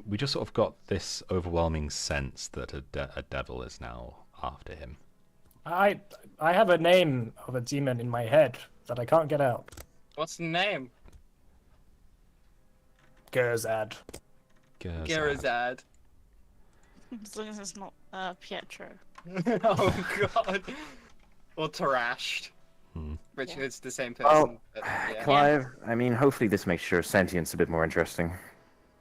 Speaker 3: we just sort of got this overwhelming sense that a devil is now after him.
Speaker 1: I have a name of a demon in my head that I can't get out.
Speaker 4: What's the name?
Speaker 1: Gerzad.
Speaker 4: Gerazad.
Speaker 6: As long as it's not Pietro.
Speaker 4: Oh god. Or Tarashed.
Speaker 3: Hmm.
Speaker 4: Which is the same
Speaker 2: Oh,
Speaker 4: person. but, yeah.
Speaker 2: Clive, I mean, hopefully this makes your sentience a bit more interesting.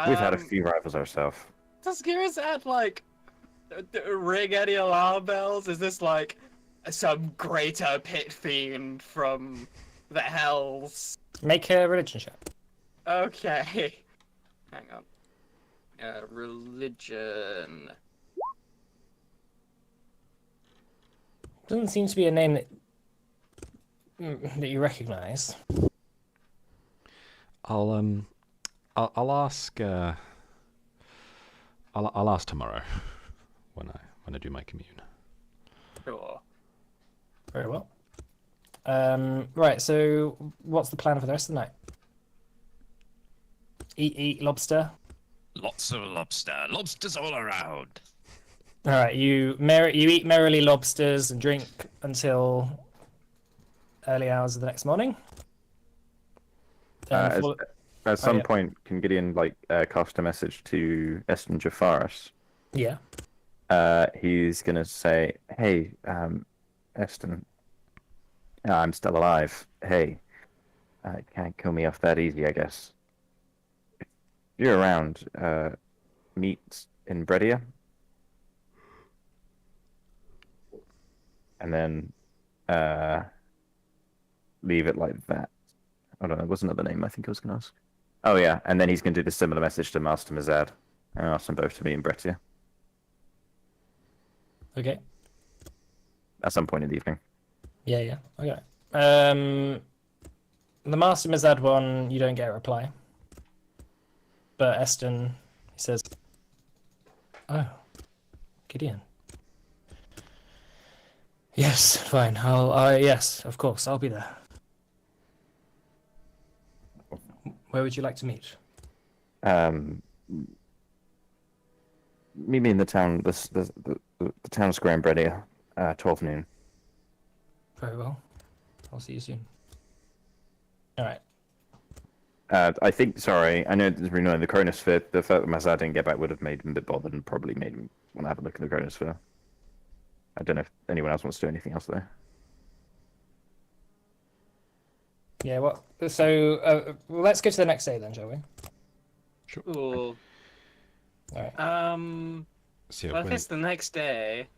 Speaker 2: We've had a
Speaker 4: Um,
Speaker 2: few rivals ourselves.
Speaker 4: Does Gerazad like ring any alarm bells? Is this like some greater pit fiend from the hells?
Speaker 1: Make a religion check.
Speaker 4: Okay. Hang on. Religion.
Speaker 1: Doesn't seem to be a name that you recognize.
Speaker 3: I'll ask. I'll ask tomorrow when I do my commune.
Speaker 4: Sure.
Speaker 1: Very well. Right, so what's the plan for the rest of the night? Eat lobster.
Speaker 5: Lots of lobster. Lobsters all around.
Speaker 1: All right, you eat merrily lobsters and drink until early hours of the next morning. Then
Speaker 2: At
Speaker 1: follow-
Speaker 2: some
Speaker 1: yeah.
Speaker 2: point, can Gideon cast a message to Eston Jafaris?
Speaker 1: yeah.
Speaker 2: He's gonna say, "Hey, Eston, I'm still alive. Hey, can't kill me off that easy, I guess. If you're around, meet in Bredia." And then leave it like that. Oh no, there was another name I think I was going to ask. Oh yeah, and then he's going to do the similar message to Master Mazad and ask them both to meet in Bretia
Speaker 1: Okay.
Speaker 2: at some point in the evening.
Speaker 1: Yeah. Okay. The Master Mizad one, you don't get a reply. But Eston, he says, "Oh, Gideon. Yes, fine. Yes, of course, I'll be there. Where would you like to meet?"
Speaker 2: Meet me in the town, the town square in Bredia, 12 noon.
Speaker 1: Very well. I'll see you soon. All right.
Speaker 2: I think, sorry, I know it's really annoying, the Chronosphere, the fact that Mazad didn't get back would have made him a bit bothered and probably made him want to have a look at the Chronosphere. I don't know if anyone else wants to do anything else there.
Speaker 1: Yeah. Well, so let's go to the next day then, shall we?
Speaker 4: Cool.
Speaker 1: All right.
Speaker 3: So yeah,
Speaker 4: Well, if
Speaker 3: when-
Speaker 4: it's the next day.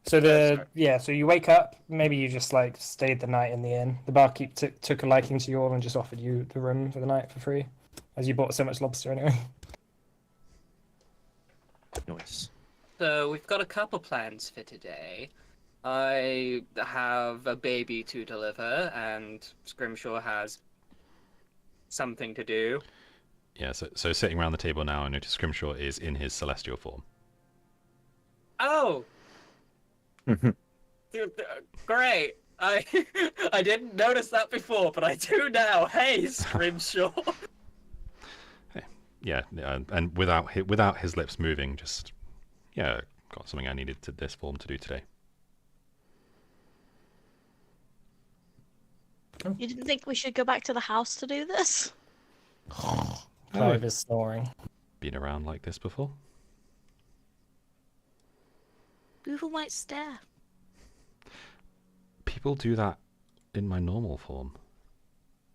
Speaker 1: So
Speaker 4: sorry.
Speaker 1: so you wake up. Maybe you just like stayed the night in the inn. The barkeep took a liking to you all and just offered you the room for the night for free, as you bought so much lobster anyway.
Speaker 5: Nice.
Speaker 4: So we've got a couple plans for today. I have a baby to deliver, and Scrimshaw has something to do.
Speaker 3: Yeah, so sitting around the table now, I notice Scrimshaw is in his celestial form.
Speaker 4: Oh, great! I I didn't notice that before, but I do now. Hey, Scrimshaw.
Speaker 3: Yeah, and without his lips moving, just yeah, got something I needed to this form to do today.
Speaker 6: You didn't think we should go back to the house to do this?
Speaker 1: Clive is snoring.
Speaker 3: Been around like this before?
Speaker 6: People might stare.
Speaker 3: People do that in my normal form.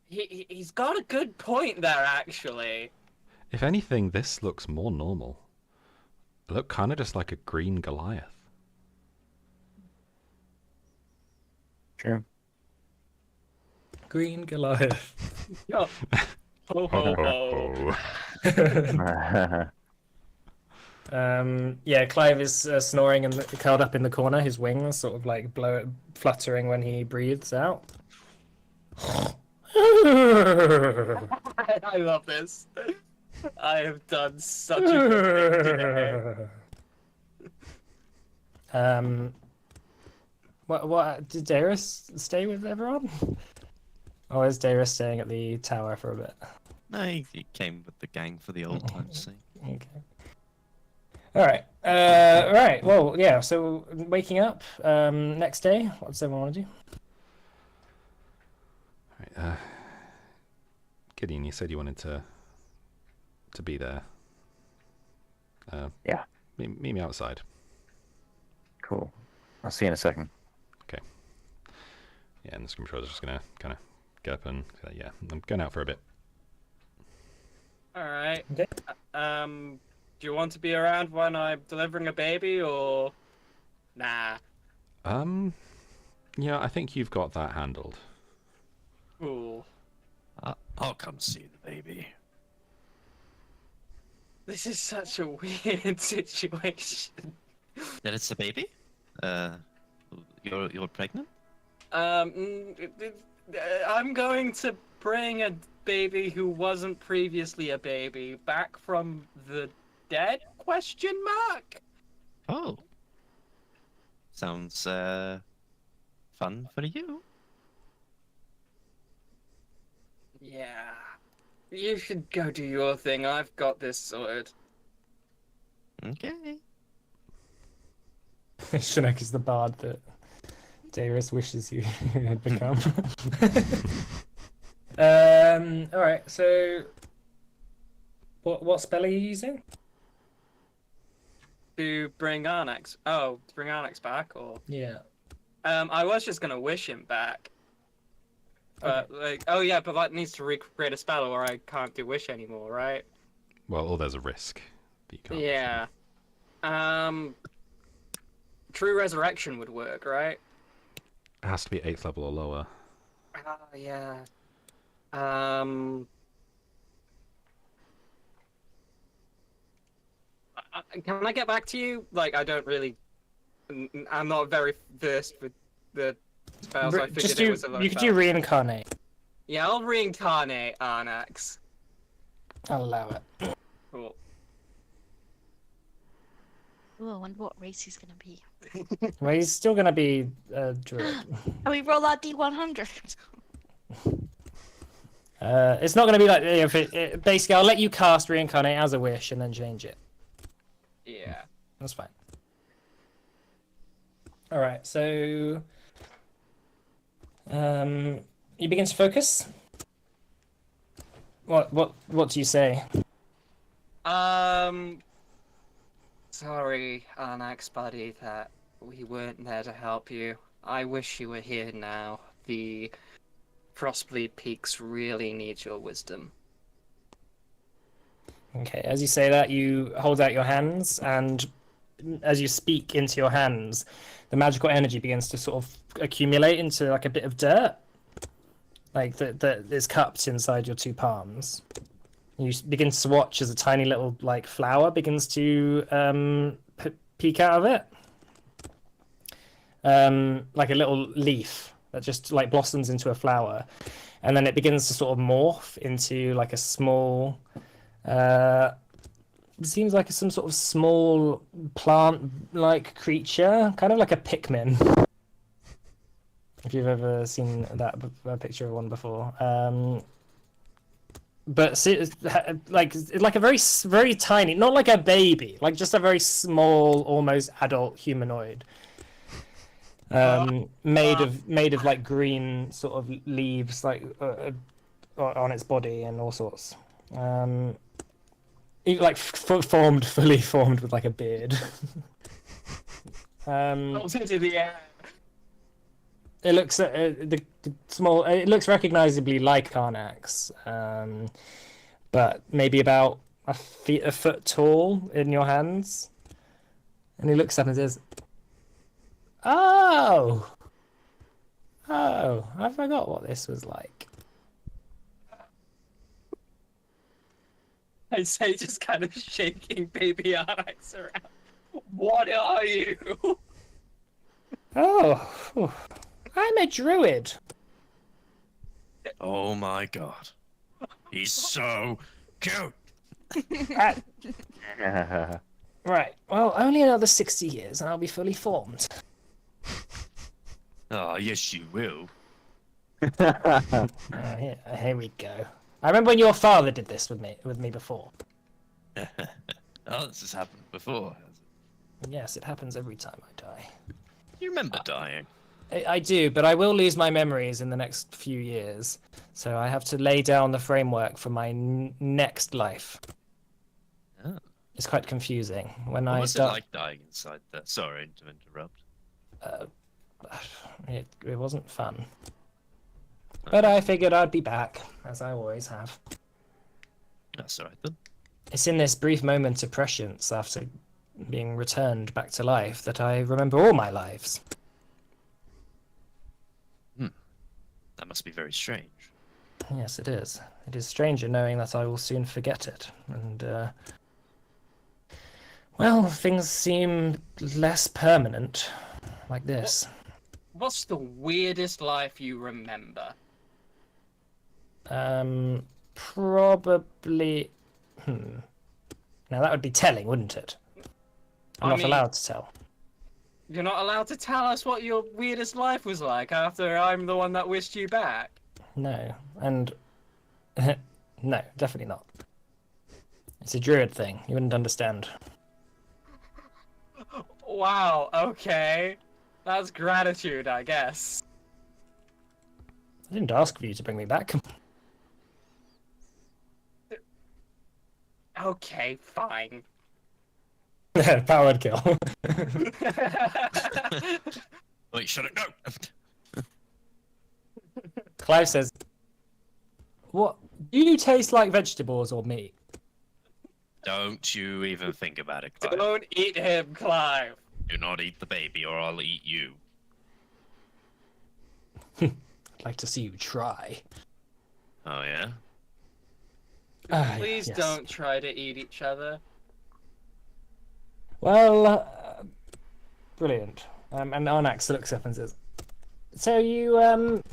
Speaker 4: He's got a good point there, actually.
Speaker 3: If anything, this looks more normal. I look kind of just like a green Goliath.
Speaker 2: True.
Speaker 1: Green Goliath.
Speaker 4: Oh, ho ho ho.
Speaker 1: Yeah, Clive is snoring and curled up in the corner. His wings sort of like fluttering when he breathes out.
Speaker 4: I love this. I have done such a good thing today.
Speaker 1: What did Darius stay with everyone? Or is Darius staying at the tower for a bit?
Speaker 5: No, he came with the gang for the old times' sake.
Speaker 1: Okay. All right. Right. Well, yeah. So waking up. Next day. What does everyone want to do?
Speaker 3: Right, Gideon, you said you wanted to be there.
Speaker 2: Yeah.
Speaker 3: Meet me outside.
Speaker 2: Cool. I'll see you in a second.
Speaker 3: Okay. Yeah, and the Scrimshaw is just gonna kind of get up and say, yeah, I'm going out for a bit.
Speaker 4: All right.
Speaker 1: Okay.
Speaker 4: Do you want to be around when I'm delivering a baby, or nah?
Speaker 3: Yeah, I think you've got that handled.
Speaker 4: Cool.
Speaker 5: I'll come see the baby.
Speaker 4: This is such a weird situation.
Speaker 5: That it's a baby? You're pregnant?
Speaker 4: I'm going to bring a baby who wasn't previously a baby back from the dead? Question mark.
Speaker 5: Oh. Sounds fun for you.
Speaker 4: Yeah. You should go do your thing. I've got this sorted.
Speaker 5: Okay.
Speaker 1: Shinnok is the bard that Darius wishes you had become. All right. So, what spell are you using?
Speaker 4: To bring Arnax. Oh, to bring Arnax back, or
Speaker 1: Yeah.
Speaker 4: I was just gonna wish him back. But like, oh yeah, but that needs to recreate a spell, or I can't do wish anymore, right?
Speaker 3: Well, or there's a risk that you can't.
Speaker 4: Yeah. True Resurrection would work, right?
Speaker 3: It has to be 8th level or lower.
Speaker 4: Oh yeah. Can I get back to you? Like, I don't really. I'm not very versed with the spells. I figured
Speaker 1: Just
Speaker 4: it
Speaker 1: do.
Speaker 4: was a low
Speaker 1: You could
Speaker 4: spell.
Speaker 1: do reincarnate.
Speaker 4: Yeah, I'll reincarnate Arnax.
Speaker 1: I'll allow it.
Speaker 4: Cool.
Speaker 6: Ooh, I wonder what race he's gonna be.
Speaker 1: Well, he's still gonna be a druid.
Speaker 6: Can we roll that D100?
Speaker 1: It's not gonna be like if basically. I'll let you cast reincarnate as a wish and then change it.
Speaker 4: Yeah.
Speaker 1: That's fine. All right, so you begin to focus. What do you say?
Speaker 4: Sorry, Arnax buddy, that we weren't there to help you. I wish you were here now. The Frostbleed Peaks really need your wisdom.
Speaker 1: Okay, as you say that, you hold out your hands, and as you speak into your hands, the magical energy begins to sort of accumulate into like a bit of dirt, like that is cupped inside your two palms. You begin to watch as a tiny little like flower begins to peek out of it. like a little leaf that just like blossoms into a flower, and then it begins to sort of morph into like a small. It seems like some sort of small plant-like creature, kind of like a Pikmin. If you've ever seen a picture of one before, but like a very tiny, not like a baby, like just a very small, almost adult humanoid, made of like green sort of leaves, like on its body and all sorts. Like fully formed with like a beard.
Speaker 4: Into the air.
Speaker 1: It looks the small. It looks recognizably like Karnax, but maybe about a foot tall in your hands. And he looks up and says, "Oh, I forgot what this was like."
Speaker 4: I say, just kind of shaking baby Arnax around. What are you?
Speaker 1: Oh, I'm a druid.
Speaker 5: Oh my god. He's so cute.
Speaker 1: Right. Well, only another 60 years, and I'll be fully formed.
Speaker 5: Oh, yes, you will.
Speaker 1: Here we go. I remember when your father did this with me before.
Speaker 5: Oh, this has happened before, has it?
Speaker 1: Yes, it happens every time I die.
Speaker 5: You remember dying?
Speaker 1: I do, but I will lose my memories in the next few years, so I have to lay down the framework for my next life.
Speaker 5: Oh.
Speaker 1: It's quite confusing when
Speaker 5: What
Speaker 1: I
Speaker 5: was
Speaker 1: start.
Speaker 5: it like dying inside that? Sorry to interrupt.
Speaker 1: It wasn't fun, but I figured I'd be back, as I always have.
Speaker 5: That's alright then.
Speaker 1: It's in this brief moment of prescience after being returned back to life that I remember all my lives.
Speaker 5: That must be very strange.
Speaker 1: Yes, it is. It is stranger knowing that I will soon forget it. And, well, things seem less permanent, like this.
Speaker 4: What's the weirdest life you remember?
Speaker 1: Probably... Now, that would be telling, wouldn't it? I'm not allowed to tell.
Speaker 4: You're not allowed to tell us what your weirdest life was like after I'm the one that wished you back.
Speaker 1: No, and... no, definitely not. It's a druid thing. You wouldn't understand.
Speaker 4: Wow, okay. That's gratitude, I guess.
Speaker 1: I didn't ask for you to bring me back.
Speaker 4: Okay, fine.
Speaker 1: Powered kill.
Speaker 5: Wait, shut it! No!
Speaker 1: Clive says, "What? Do you taste like vegetables or meat?"
Speaker 5: Don't you even think about it, Clive.
Speaker 4: Don't eat him, Clive.
Speaker 5: Do not eat the baby or I'll eat you.
Speaker 1: I'd like to see you try.
Speaker 5: Oh, yeah?
Speaker 4: Please
Speaker 1: yes.
Speaker 4: don't try to eat each other.
Speaker 1: Well, brilliant. And Arnax looks up and says, "So you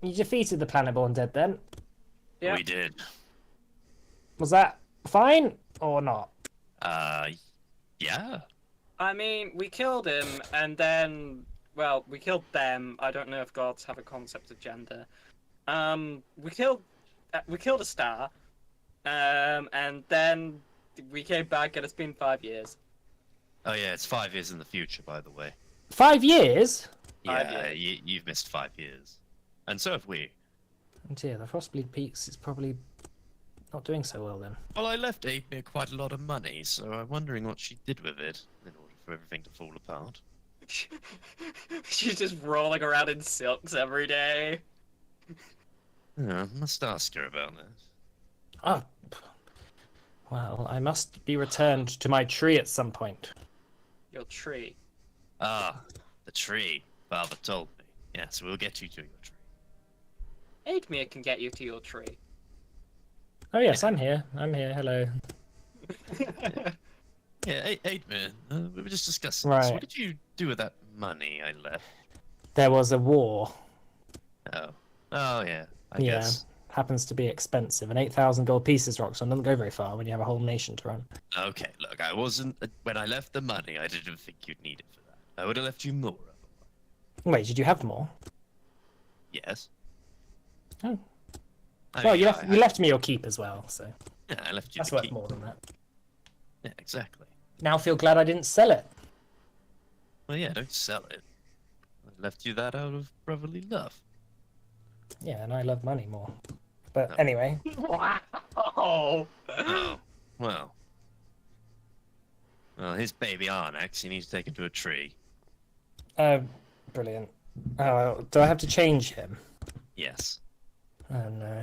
Speaker 1: defeated the Planet-born Dead then?
Speaker 4: Yeah.
Speaker 5: We did.
Speaker 1: Was that fine or not?"
Speaker 5: Yeah.
Speaker 4: I mean, we killed him, and then, well, we killed them. I don't know if gods have a concept of gender. We killed a star, and then we came back, and it's been 5 years.
Speaker 5: Oh, yeah, it's 5 years in the future, by the way.
Speaker 1: 5 years?
Speaker 4: 5
Speaker 5: Yeah,
Speaker 4: years.
Speaker 5: you've missed 5 years. And so have we.
Speaker 1: Oh dear, the Frostbleed Peaks is probably not doing so well then.
Speaker 5: Well, I left Ape quite a lot of money, so I'm wondering what she did with it in order for everything to fall apart.
Speaker 4: She's just rolling around in silks every day.
Speaker 5: Yeah, I must ask her about that.
Speaker 1: Oh, well, I must be returned to my tree at some point.
Speaker 4: Your tree.
Speaker 5: Ah, the tree. Father told me. Yes, we'll get you to your tree.
Speaker 4: Aidmere can get you to your tree.
Speaker 1: Oh yes, I'm here. I'm here. Hello.
Speaker 5: Yeah, Aidmere, we were just discussing this.
Speaker 1: Right.
Speaker 5: What did you do with that money I left.
Speaker 1: There was a war.
Speaker 5: Oh. Oh, yeah. I
Speaker 1: Yeah.
Speaker 5: guess.
Speaker 1: Happens to be expensive, and 8,000 gold pieces, Roxon, doesn't go very far when you have a whole nation to run.
Speaker 5: Okay, look, I wasn't. When I left the money, I didn't think you'd need it for that. I would have left you more.
Speaker 1: Wait, did you have more?
Speaker 5: Yes.
Speaker 1: Oh.
Speaker 5: I
Speaker 1: Well,
Speaker 5: mean,
Speaker 1: you left me your keep as well, so
Speaker 5: Yeah, I left you
Speaker 1: that's
Speaker 5: the
Speaker 1: worth
Speaker 5: key.
Speaker 1: more than that.
Speaker 5: Yeah, exactly.
Speaker 1: Now feel glad I didn't sell it.
Speaker 5: Well, yeah, don't sell it. I left you that out of brotherly love.
Speaker 1: Yeah, and I love money more. But
Speaker 5: No.
Speaker 1: anyway,
Speaker 4: Wow.
Speaker 5: Oh, well. Well, his baby Arnex, he needs to take him to a tree.
Speaker 1: brilliant. Oh, do I have to change him?
Speaker 5: Yes.
Speaker 1: Oh no.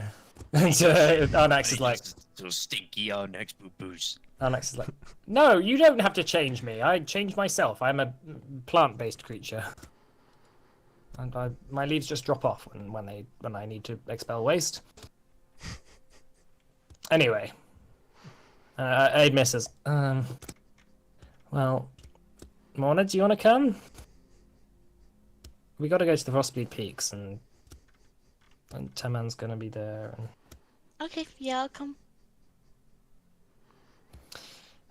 Speaker 1: Arnax is like,
Speaker 5: So stinky Arnex boo-boos.
Speaker 1: Arnax is like, no, you don't have to change me. I changed myself. I'm a plant-based creature, and my leaves just drop off when I need to expel waste. Anyway, Aid misses. Well, Morna, do you want to come? We got to go to the Frostbleed Peaks, and Teman's gonna be there. And
Speaker 6: Okay, yeah, I'll come.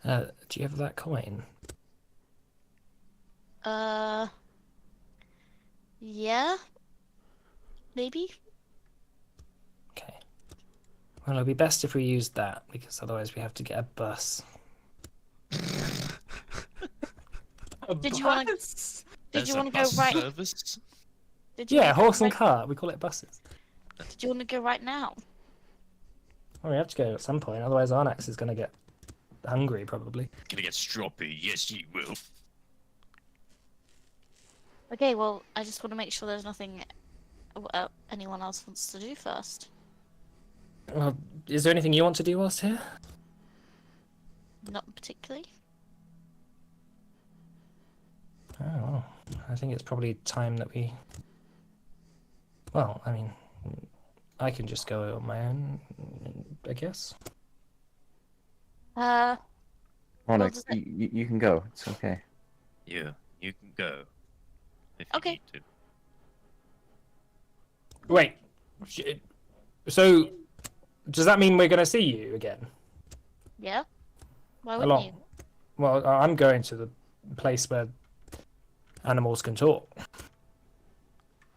Speaker 1: do you have that coin?
Speaker 6: Yeah. Maybe.
Speaker 1: Okay. Well, it'll be best if we use that, because otherwise we have to get a bus.
Speaker 6: Did you wanna-
Speaker 4: Bus?
Speaker 6: Did you
Speaker 5: There's a
Speaker 6: want to go
Speaker 5: bus
Speaker 6: right?
Speaker 5: service?
Speaker 6: Did you
Speaker 1: Yeah,
Speaker 6: wanna go
Speaker 1: horse and
Speaker 6: right...
Speaker 1: cart. We call it buses.
Speaker 6: Did you want to go right now?
Speaker 1: Well, we have to go at some point, otherwise Arnax is gonna get hungry, probably.
Speaker 5: Gonna get stroppy. Yes, you will.
Speaker 6: Okay, well, I just want to make sure there's nothing anyone else wants to do first.
Speaker 1: Well, is there anything you want to do whilst here?
Speaker 6: Not particularly.
Speaker 1: Oh, well, I think it's probably time that we. Well, I mean, I can just go on my own, I guess.
Speaker 6: Well,
Speaker 2: Onyx,
Speaker 6: does it-
Speaker 2: you can go. It's okay.
Speaker 5: Yeah, you can go. If
Speaker 6: Okay.
Speaker 5: you need to.
Speaker 1: Wait. So, does that mean we're gonna see you again?
Speaker 6: Yeah. Why wouldn't you?
Speaker 1: Along. Well, I'm going to the place where animals can talk.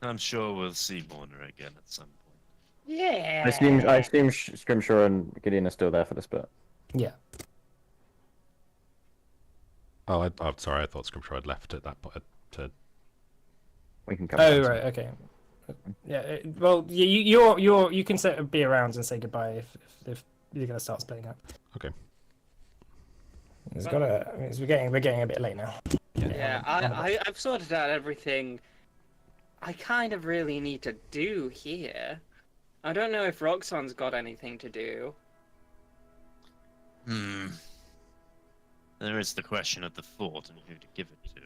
Speaker 5: I'm sure we'll see Morna again at some point.
Speaker 4: Yeah.
Speaker 2: I assume Scrimshaw and Gideon are still there for this bit.
Speaker 1: Yeah.
Speaker 3: Oh, I'm sorry. I thought Scrimshaw had left at that point.
Speaker 2: We can come.
Speaker 1: Oh
Speaker 2: back to
Speaker 1: right,
Speaker 2: it.
Speaker 1: okay. Yeah. Well, you can be around and say goodbye if you're gonna start splitting up.
Speaker 3: Okay.
Speaker 1: It's gotta. I mean, we're getting a bit late now.
Speaker 4: Yeah, I've sorted out everything I kind of really need to do here. I don't know if Roxanne's got anything to do.
Speaker 5: There is the question of the fort and who to give it to.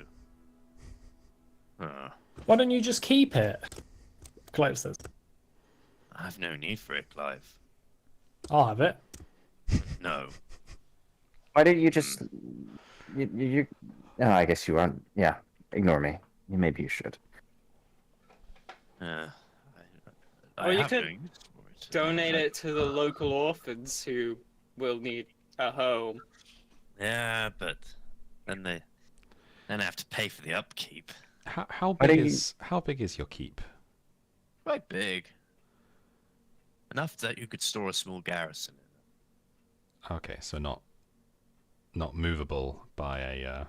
Speaker 1: Why don't you just keep it? Clive says.
Speaker 5: I've no need for it, Clive.
Speaker 1: I'll have it.
Speaker 5: No.
Speaker 2: Why don't you just you? Oh, I guess you aren't. Yeah, ignore me. Maybe you should.
Speaker 5: I
Speaker 4: Well, you
Speaker 5: have no
Speaker 4: could
Speaker 5: use for it.
Speaker 4: Donate it to the local orphans who will need a home.
Speaker 5: Yeah, but then they have to pay for the upkeep.
Speaker 3: How
Speaker 2: Why
Speaker 3: big
Speaker 2: don't you-
Speaker 3: is your keep?
Speaker 5: Quite big. Enough that you could store a small garrison in it.
Speaker 3: Okay, so not movable by a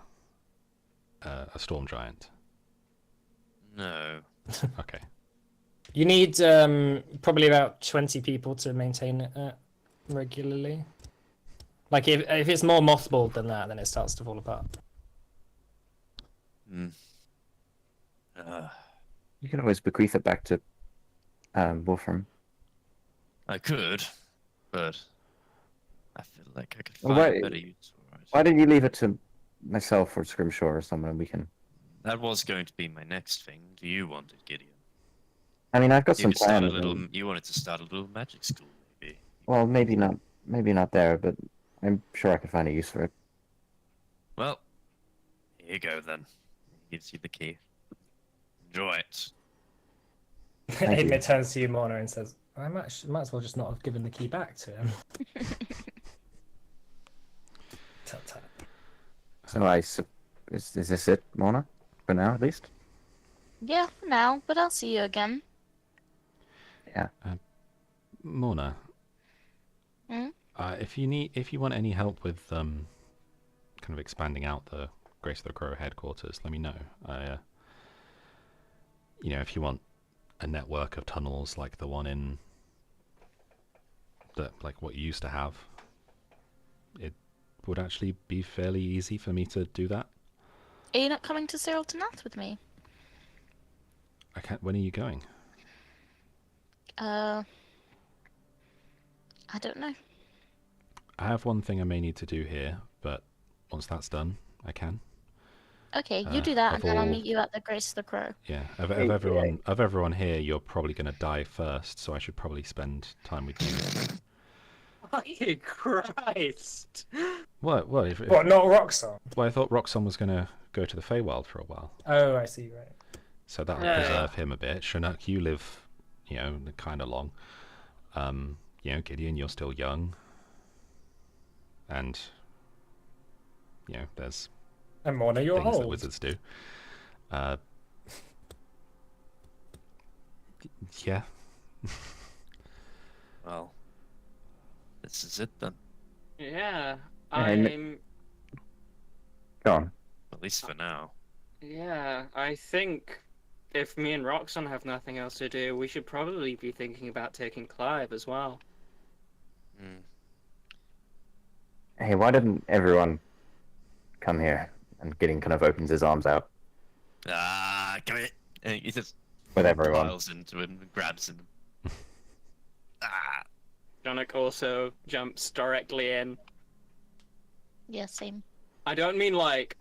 Speaker 3: storm giant.
Speaker 5: No.
Speaker 3: Okay.
Speaker 1: You need probably about 20 people to maintain it regularly. Like if it's more mothballed than that, then it starts to fall apart.
Speaker 2: You can always bequeath it back to Wolfram.
Speaker 5: I could, but I feel like I could
Speaker 2: Well,
Speaker 5: find
Speaker 2: why-
Speaker 5: a better use for it.
Speaker 2: Why don't you leave it to myself or Scrimshaw or someone, and we can.
Speaker 5: That was going to be my next thing. Do you want it, Gideon?
Speaker 2: I mean, I've got
Speaker 5: You
Speaker 2: some
Speaker 5: could start a
Speaker 2: plans.
Speaker 5: little.
Speaker 2: and-
Speaker 5: You wanted to start a little magic school, maybe.
Speaker 2: Well, maybe not. Maybe not there, but I'm sure I could find a use for it.
Speaker 5: Well, here you go then. gives you the key. Enjoy it.
Speaker 2: Thank you.
Speaker 1: Aidmir turns to you, Morna, and says, I might as well just not have given the key back to him. Tut tut.
Speaker 2: So is this it, Mona? For now, at least.
Speaker 6: Yeah, for now, but I'll see you again.
Speaker 3: Morna,
Speaker 6: Hmm?
Speaker 3: if you want any help with kind of expanding out the Grace of the Crow headquarters, let me know. If you want a network of tunnels like the one in like what you used to have, it would actually be fairly easy for me to do that.
Speaker 6: Are you not coming to Cyril to Nath with me?
Speaker 3: I can't. When are you going?
Speaker 6: I don't know.
Speaker 3: I have one thing I may need to do here, but once that's done, I can.
Speaker 6: Okay, you do that, and
Speaker 3: of
Speaker 6: then I'll
Speaker 3: all-
Speaker 6: meet you at the Grace of the Crow.
Speaker 3: Yeah, of
Speaker 2: Hey,
Speaker 3: everyone here, you're probably going to die first, so I should probably spend time with you.
Speaker 4: Fucking Christ!
Speaker 3: What? What?
Speaker 1: What, not Roxanne?
Speaker 3: Well, I thought Roxxon was going to go to the Feywild for a while,
Speaker 1: Oh, I see, right.
Speaker 3: so that'll
Speaker 4: Yeah.
Speaker 3: preserve him a bit. Chinook, you live, kind of long. Gideon, you're still young, and there's
Speaker 1: And Morna, you're
Speaker 3: things that
Speaker 1: old.
Speaker 3: wizards do. Yeah.
Speaker 5: Well, this is it then.
Speaker 4: Yeah,
Speaker 2: And-
Speaker 4: I'm.
Speaker 2: Go on.
Speaker 5: At least for now.
Speaker 4: Yeah, I think if me and Roxanne have nothing else to do, we should probably be thinking about taking Clive as well.
Speaker 5: Hmm.
Speaker 2: Hey, why didn't everyone come here? And Gideon kind of opens his arms out
Speaker 5: Ah, come here. And he just
Speaker 2: with everyone.
Speaker 5: piles into him and grabs him. Ah.
Speaker 4: Jonik also jumps directly in.
Speaker 6: Yeah, same.
Speaker 4: I don't mean like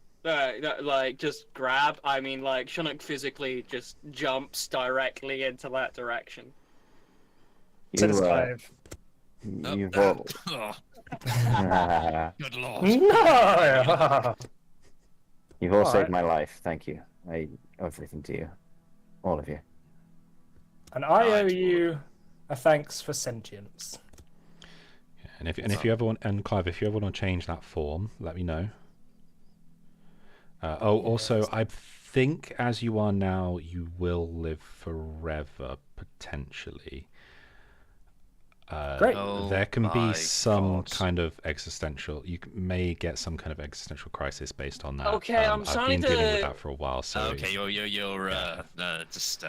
Speaker 4: just grab. I mean like Shunnock physically just jumps directly into that direction.
Speaker 1: So does
Speaker 2: You,
Speaker 1: Clive.
Speaker 2: you've
Speaker 5: Oh,
Speaker 2: all...
Speaker 5: oh, good lord.
Speaker 1: No!
Speaker 2: You've all saved
Speaker 1: Alright.
Speaker 2: my life. Thank you. I owe everything to you. All of you.
Speaker 1: And I owe
Speaker 5: Right.
Speaker 1: you a thanks for sentience.
Speaker 3: And if you ever want, and Clive, if you ever want to change that form, let me know. Also, I think as you are now, you will live forever potentially.
Speaker 1: Great.
Speaker 5: Oh
Speaker 3: There can
Speaker 5: my
Speaker 3: be some
Speaker 5: God.
Speaker 3: kind of existential. May get some kind of existential crisis based on that.
Speaker 4: Okay, I'm
Speaker 3: I've
Speaker 4: starting
Speaker 3: been dealing with
Speaker 4: to-
Speaker 3: that for a while. So
Speaker 5: Okay, you're just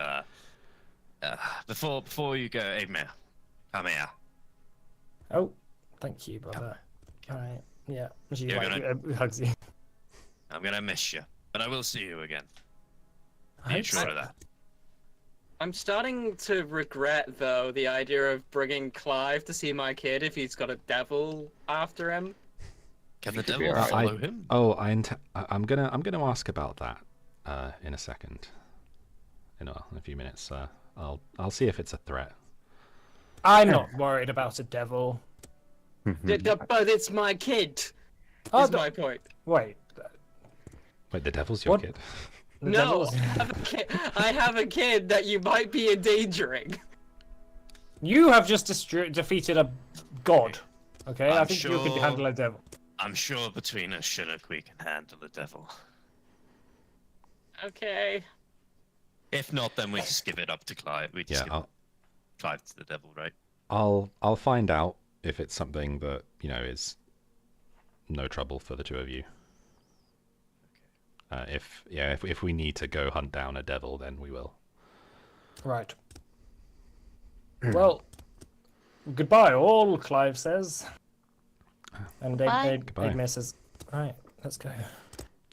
Speaker 5: before you go, Aidmir, come here.
Speaker 1: Oh, thank you, brother. Alright, yeah. She
Speaker 5: You're
Speaker 1: hugs you.
Speaker 5: I'm gonna miss you, but I will see you again.
Speaker 1: I
Speaker 5: Be
Speaker 1: hope
Speaker 5: sure
Speaker 1: so.
Speaker 5: of that.
Speaker 4: I'm starting to regret though the idea of bringing Clive to see my kid if he's got a devil after him.
Speaker 5: Can the
Speaker 2: could be
Speaker 5: devil
Speaker 2: alright.
Speaker 5: follow him?
Speaker 3: I'm gonna ask about that in a second. In a few minutes. I'll see if it's a threat.
Speaker 1: I'm not worried about a devil.
Speaker 4: But it's my kid.
Speaker 1: Oh,
Speaker 4: Is my point.
Speaker 1: Wait.
Speaker 3: Wait, the devil's your
Speaker 1: What?
Speaker 3: kid?
Speaker 1: The
Speaker 4: No,
Speaker 1: devil's-
Speaker 4: I have a kid that you might be endangering.
Speaker 1: You have just defeated a god. Okay, I
Speaker 5: I'm
Speaker 1: think you could
Speaker 5: sure-
Speaker 1: handle a devil.
Speaker 5: I'm sure between us, Chinook, we can handle the devil.
Speaker 4: Okay.
Speaker 5: If not, then we just give it up to Clive. We just
Speaker 3: Yeah,
Speaker 5: give Clive to the devil, right?
Speaker 3: I'll find out if it's something that is no trouble for the two of you. If we need to go hunt down a devil, then we will.
Speaker 1: Right. Well, goodbye, all, Clive says. And
Speaker 6: Bye.
Speaker 3: Goodbye.
Speaker 1: Aidmir says, right, let's go.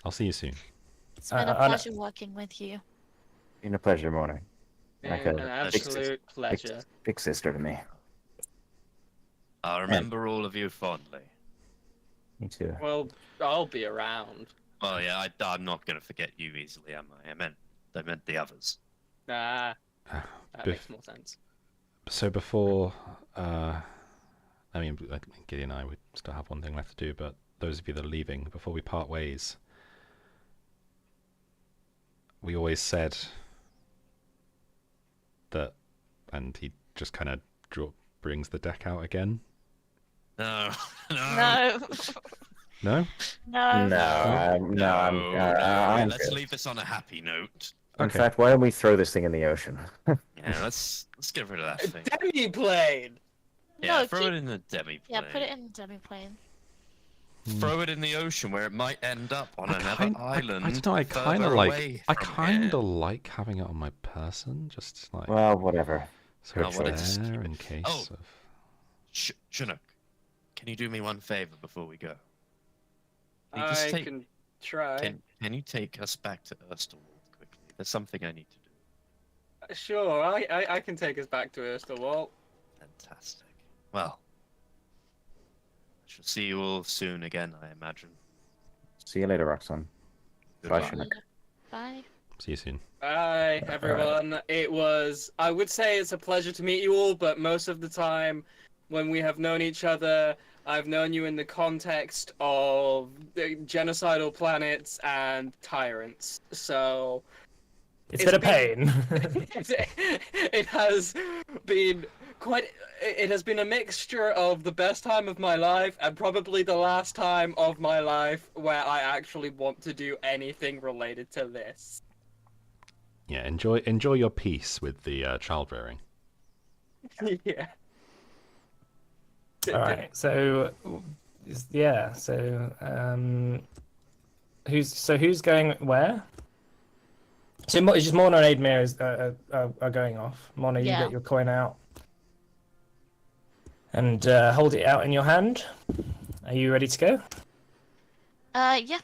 Speaker 3: I'll see you soon.
Speaker 6: It's been a
Speaker 1: I know-
Speaker 6: pleasure working with you.
Speaker 2: Been a pleasure, morning. Like
Speaker 4: An
Speaker 2: a
Speaker 4: absolute pleasure.
Speaker 2: big sister to me.
Speaker 5: I'll remember all of you fondly.
Speaker 2: Me too.
Speaker 4: Well, I'll be around.
Speaker 5: Well, yeah, I'm not gonna forget you easily, am I? I meant the others.
Speaker 4: Nah,
Speaker 3: Ah,
Speaker 4: that
Speaker 3: Biff.
Speaker 4: makes more sense.
Speaker 3: So before, Gideon and I would still have one thing left to do, but those of you that are leaving, before we part ways, we always said that, and he just kind of brings the deck out again.
Speaker 5: No, no,
Speaker 6: No.
Speaker 3: No?
Speaker 6: No.
Speaker 2: No, I'm
Speaker 5: Let's
Speaker 2: good.
Speaker 5: leave this on a happy note.
Speaker 2: In
Speaker 3: Okay.
Speaker 2: fact, why don't we throw this thing in the ocean?
Speaker 5: Yeah, let's get rid of that thing.
Speaker 4: Demi-plane!
Speaker 5: Yeah,
Speaker 6: No,
Speaker 5: throw
Speaker 6: keep-
Speaker 5: it in the demi-plane.
Speaker 6: Yeah, put it in demi-plane.
Speaker 5: Throw it in the ocean where it might end up on
Speaker 3: I
Speaker 5: another
Speaker 3: kind-
Speaker 5: island.
Speaker 3: I don't know. I kind of
Speaker 5: further
Speaker 3: like.
Speaker 5: away
Speaker 3: I
Speaker 5: from
Speaker 3: kind
Speaker 5: here.
Speaker 3: of like having it on my person, just like
Speaker 2: Well, whatever.
Speaker 3: so
Speaker 2: I
Speaker 3: it's
Speaker 2: wanted
Speaker 5: to just
Speaker 3: there
Speaker 5: keep it-
Speaker 3: in case
Speaker 5: Oh.
Speaker 3: of.
Speaker 5: Chinook, can you do me one favor before we go? Can you just
Speaker 4: I
Speaker 5: take-
Speaker 4: can try.
Speaker 5: Can you take us back to Erstalwald quickly? There's something I need to do.
Speaker 4: Sure, I can take us back to Erstalwald.
Speaker 5: Fantastic. Well, I shall see you all soon again, I imagine.
Speaker 2: See you later, Roxanne. Bye,
Speaker 5: Goodbye.
Speaker 2: Chinook.
Speaker 6: Bye.
Speaker 3: See you soon.
Speaker 4: Bye, everyone. I would say it's a pleasure to meet you all, but most of the time when we have known each other, I've known you in the context of genocidal planets and tyrants. So
Speaker 1: It's been a pain.
Speaker 4: it has been it has been a mixture of the best time of my life and probably the last time of my life where I actually want to do anything related to this.
Speaker 3: Yeah, enjoy your peace with the child rearing.
Speaker 4: Yeah.
Speaker 1: All right. So, yeah. So, who's going where? So it's just Morna and Aidmere are going off. Morna, you
Speaker 6: Yeah.
Speaker 1: get your coin out and hold it out in your hand. Are you ready to go?
Speaker 6: Yeah.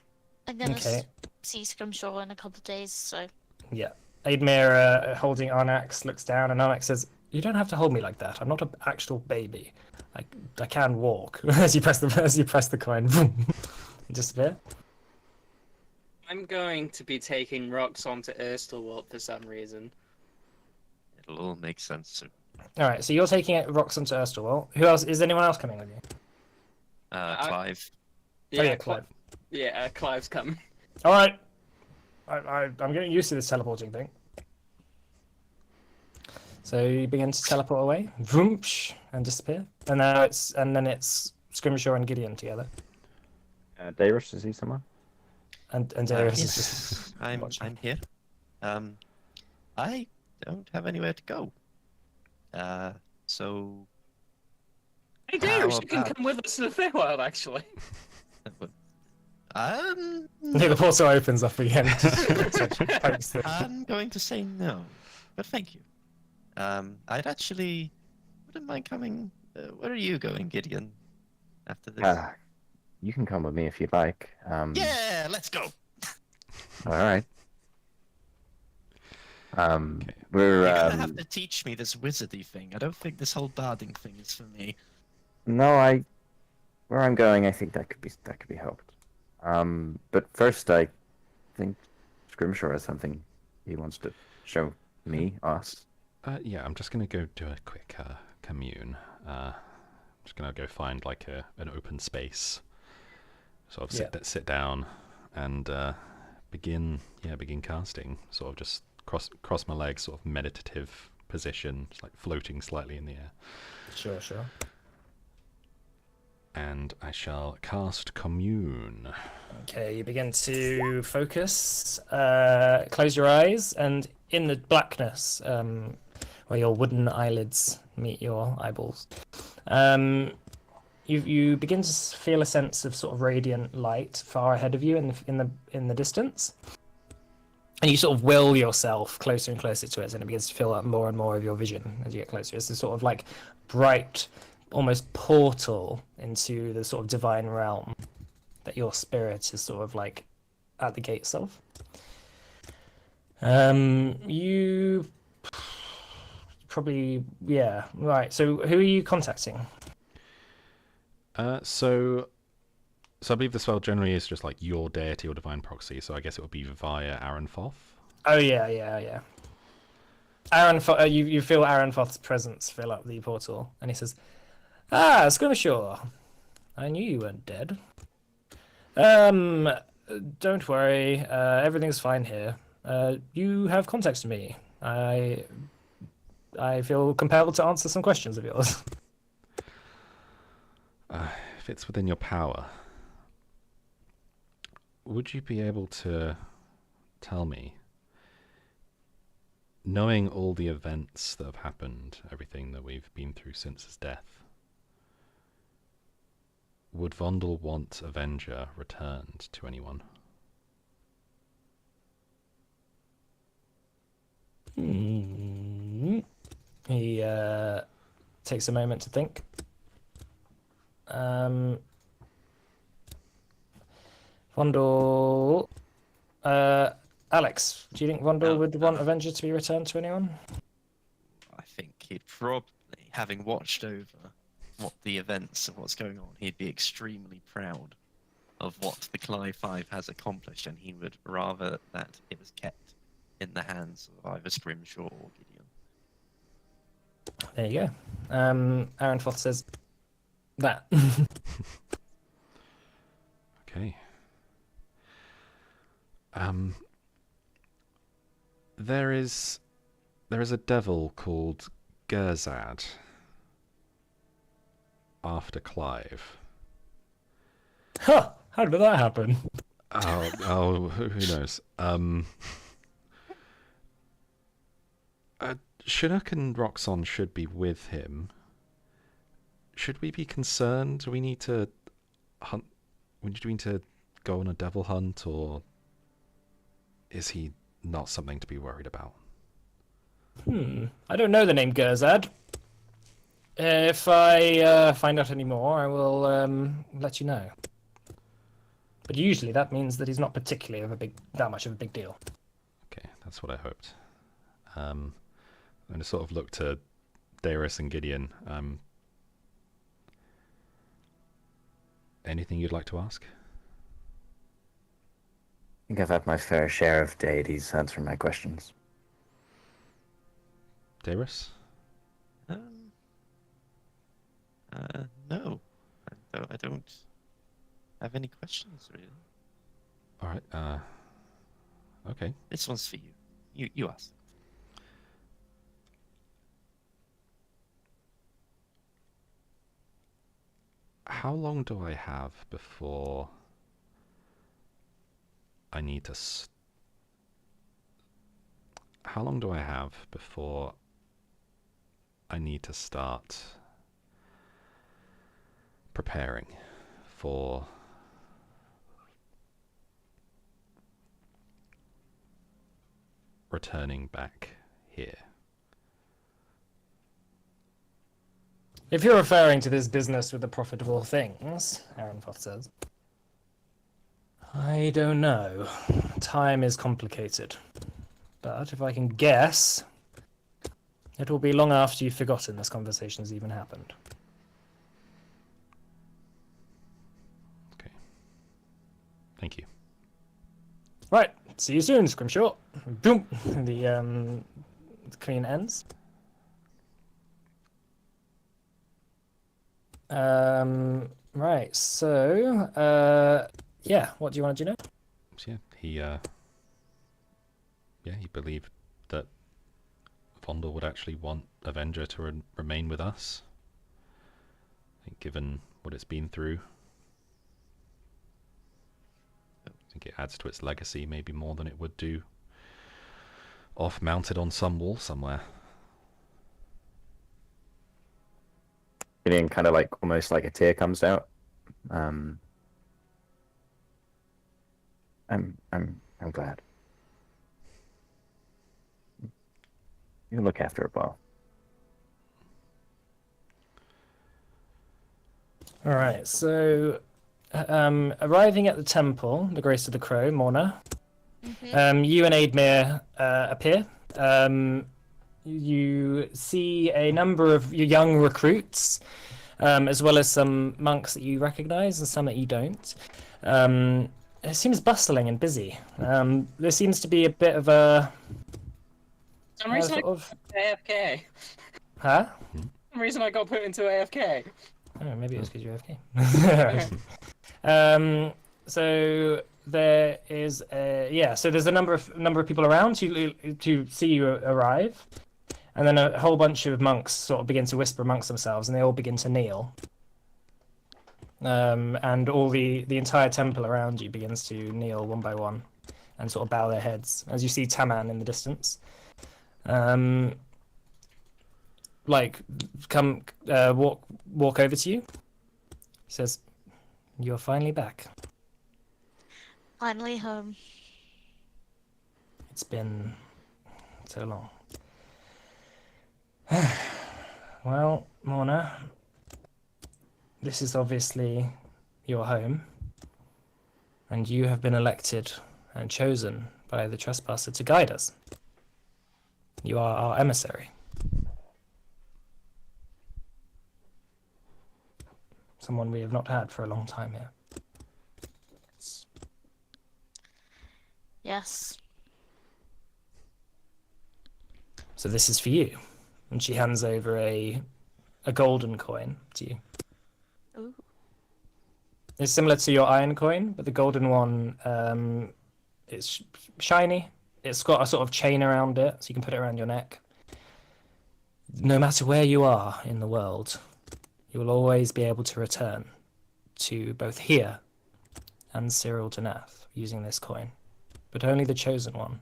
Speaker 6: I'm gonna
Speaker 1: Okay.
Speaker 6: see Scrimshaw in a couple of days, so.
Speaker 1: Yeah. Aidmere, holding Arnax, looks down, and Arnax says, "You don't have to hold me like that. I'm not an actual baby. I can walk." as you press the coin, boom, disappear.
Speaker 4: I'm going to be taking rocks onto Erstalwald for some reason.
Speaker 5: It'll all make sense soon.
Speaker 1: All right. So you're taking it rocks onto Erstalwald. Who else? Is anyone else coming with you?
Speaker 5: Clive.
Speaker 1: Oh yeah, Clive.
Speaker 4: Yeah, Clive's coming.
Speaker 1: All right. I'm getting used to this teleporting thing. So you begin to teleport away, vroom, and disappear. And now then it's Scrimshaw and Gideon together,
Speaker 2: Darius, is he somewhere?
Speaker 1: and Darius is
Speaker 5: Yes,
Speaker 1: just watching.
Speaker 5: I'm here. I don't have anywhere to go. So
Speaker 4: Hey, Darius,
Speaker 5: How
Speaker 4: you can
Speaker 5: about-
Speaker 4: come with us to the Feywild, actually.
Speaker 1: The portal opens up again. Pokes through.
Speaker 5: I'm going to say no, but thank you. I'd actually wouldn't mind coming. Where are you going, Gideon? After this?
Speaker 2: You can come with me if you'd like.
Speaker 5: Yeah, let's go.
Speaker 2: All right.
Speaker 3: Okay.
Speaker 2: We're
Speaker 5: You're gonna have to teach me this wizardy thing. I don't think this whole barding thing is for me.
Speaker 2: no, where I'm going, I think that could be helped. But first, I think Scrimshaw has something he wants to show us.
Speaker 3: Yeah, I'm just gonna go do a quick commune. Just gonna go find like an open space, sort of sit down, and begin casting. Sort of just cross my legs, sort of meditative position, just like floating slightly in the air.
Speaker 1: Sure.
Speaker 3: And I shall cast commune.
Speaker 1: Okay, you begin to focus. Close your eyes, and in the blackness, where your wooden eyelids meet your eyeballs, you begin to feel a sense of sort of radiant light far ahead of you in the distance, and you sort of will yourself closer and closer to it, and it begins to fill up more and more of your vision as you get closer. It's a sort of like bright, almost portal into the sort of divine realm that your spirit is sort of like at the gates of. You probably, yeah, right. So who are you contacting?
Speaker 3: So I believe the spell generally is just like your deity or divine proxy. So I guess it would be via Aranfoth.
Speaker 1: Oh yeah. Aranfoth, you feel Aranfoth's presence fill up the portal, and he says, "Ah, Scrimshaw, I knew you weren't dead. Don't worry, everything's fine here. you have context to me. I feel compelled to answer some questions of yours.
Speaker 3: If it's within your power, would you be able to tell me, knowing all the events that have happened, everything that we've been through since his death, would Vondel want Avenger returned to anyone?
Speaker 1: He takes a moment to think. Vondel. Alex, do you think Vondel would want Avenger to be returned to anyone?
Speaker 5: I think he'd probably, having watched over what the events of what's going on, he'd be extremely proud of what the Clive 5 has accomplished, and he would rather that it was kept in the hands of either Scrimshaw or Gideon.
Speaker 1: There you go. Aaron Foth says that.
Speaker 3: Okay. There is a devil called Gerzad after Clive.
Speaker 1: Huh! How did that happen?
Speaker 3: Oh, who knows? Chinook and Roxxon should be with him. Should we be concerned? Do we need to hunt? Do we need to go on a devil hunt, or is he not something to be worried about?
Speaker 1: I don't know the name Gerzad. If I find out any more, I will let you know. But usually that means that he's not particularly that much of a big deal.
Speaker 3: Okay, that's what I hoped. I'm going to sort of look to Darius and Gideon. Anything you'd like to ask?
Speaker 2: I think I've had my fair share of deities answering my questions.
Speaker 3: Darius?
Speaker 5: No. I don't have any questions, really.
Speaker 3: All right. Okay.
Speaker 5: This one's for you. You ask.
Speaker 3: How long do I have before I need to... How long do I have before I need to start preparing for returning back here?
Speaker 1: If you're referring to this business with the profitable things, Aaron Foth says, I don't know. Time is complicated. But if I can guess, it will be long after you've forgotten this conversation has even happened.
Speaker 3: Okay. Thank you.
Speaker 1: Right, see you soon, Scrimshaw. Boom! The clean ends. Right, so, yeah, what do you want to know?
Speaker 3: So he believed that Vondel would actually want Avenger to remain with us. I think given what it's been through, I think it adds to its legacy maybe more than it would do off mounted on some wall somewhere.
Speaker 2: Gideon kind of like almost like a tear comes out. I'm glad. You look after it well.
Speaker 1: All right, so arriving at the temple, the Grace of the Crow, Morna, you and Aidmere appear. You see a number of your young recruits, as well as some monks that you recognize and some that you don't. It seems bustling and busy. There seems to be a bit of a...
Speaker 4: For some reason
Speaker 1: sort
Speaker 4: I
Speaker 1: of...
Speaker 4: got AFK.
Speaker 1: Huh?
Speaker 4: For some reason I got put into AFK.
Speaker 1: Oh, maybe it was because you're AFK. So there is so there's a number of people around to see you arrive, and then a whole bunch of monks sort of begin to whisper amongst themselves, and they all begin to kneel. And all the entire temple around you begins to kneel one by one, and sort of bow their heads as you see Taman in the distance. Come walk over to you. He says, "You're finally back.
Speaker 6: Finally home.
Speaker 1: It's been so long." Well, Morna, this is obviously your home, and you have been elected and chosen by the Trespasser to guide us. You are our emissary. Someone we have not had for a long time here.
Speaker 6: Yes.
Speaker 1: So this is for you. And she hands over a golden coin to you.
Speaker 6: Ooh.
Speaker 1: It's similar to your iron coin, but the golden one is shiny. It's got a sort of chain around it, so you can put it around your neck. No matter where you are in the world, you will always be able to return to both here and Cyril Danath using this coin. But only the chosen one,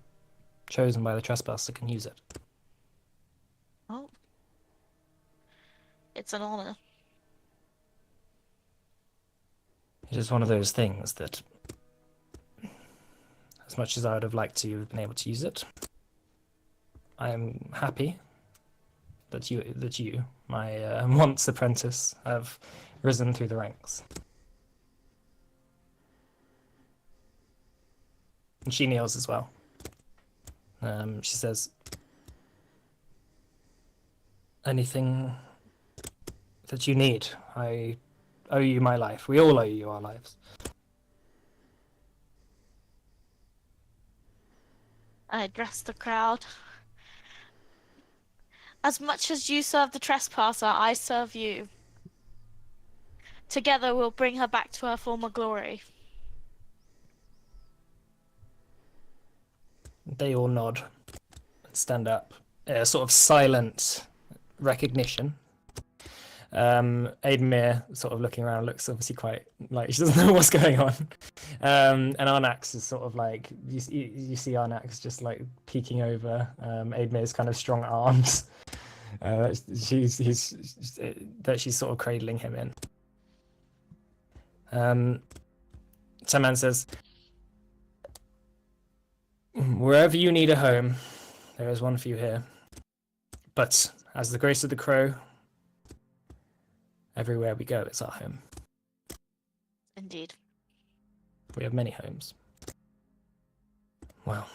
Speaker 1: chosen by the Trespasser, can use it.
Speaker 6: Oh. It's an honor.
Speaker 1: It is one of those things that, as much as I would have liked to have been able to use it, I am happy that you, my once apprentice, have risen through the ranks. And she kneels as well. She says, "Anything that you need, I owe you my life. We all owe you our lives."
Speaker 6: I address the crowd. As much as you serve the Trespasser, I serve you. Together we'll bring her back to her former glory.
Speaker 1: They all nod and stand up. Sort of silent recognition. Aidmir, sort of looking around, looks obviously quite like she doesn't know what's going on. And Arnax is sort of like, you see Arnax just like peeking over Aidmir's kind of strong arms. She's sort of cradling him in. Taman says, "Wherever you need a home, there is one for you here. But as the grace of the crow, everywhere we go, it's our home.
Speaker 6: Indeed.
Speaker 1: We have many homes." Well,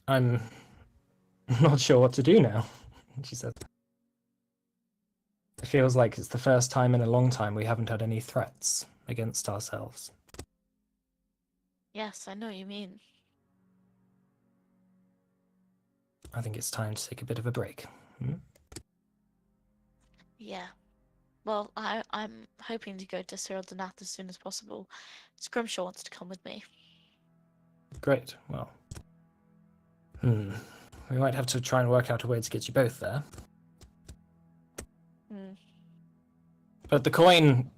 Speaker 1: I'm not sure what to do now, she said. It feels like it's the first time in a long time we haven't had any threats against ourselves.
Speaker 6: Yes, I know what you mean.
Speaker 1: I think it's time to take a bit of a break.
Speaker 6: Yeah. Well, I'm hoping to go to Cyril Danath as soon as possible. Scrimshaw wants to come with me.
Speaker 1: Great, well. We might have to try and work out a way to get you both there. But the coin,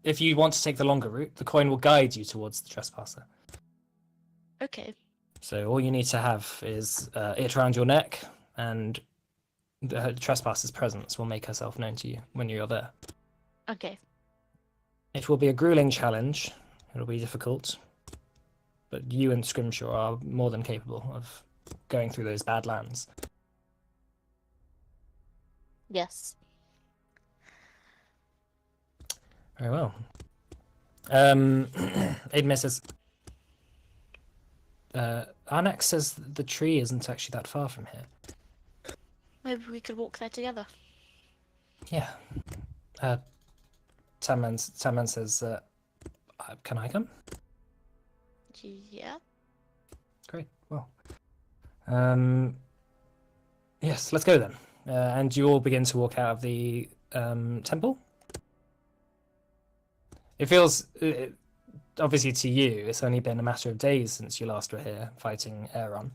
Speaker 1: if you want to take the longer route, the coin will guide you towards the Trespasser.
Speaker 6: Okay.
Speaker 1: So all you need to have is it around your neck, and the Trespasser's presence will make herself known to you when you're there.
Speaker 6: Okay.
Speaker 1: It will be a grueling challenge. It'll be difficult. But you and Scrimshaw are more than capable of going through those bad lands.
Speaker 6: Yes.
Speaker 1: Very well. Aidmir says, Arnax says the tree isn't actually that far from here.
Speaker 6: Maybe we could walk there together.
Speaker 1: Yeah. Taman says, can I come?
Speaker 6: Yeah.
Speaker 1: Great. Well. Yes, let's go then. And you all begin to walk out of the temple. It feels obviously to you, it's only been a matter of days since you last were here fighting Aeron.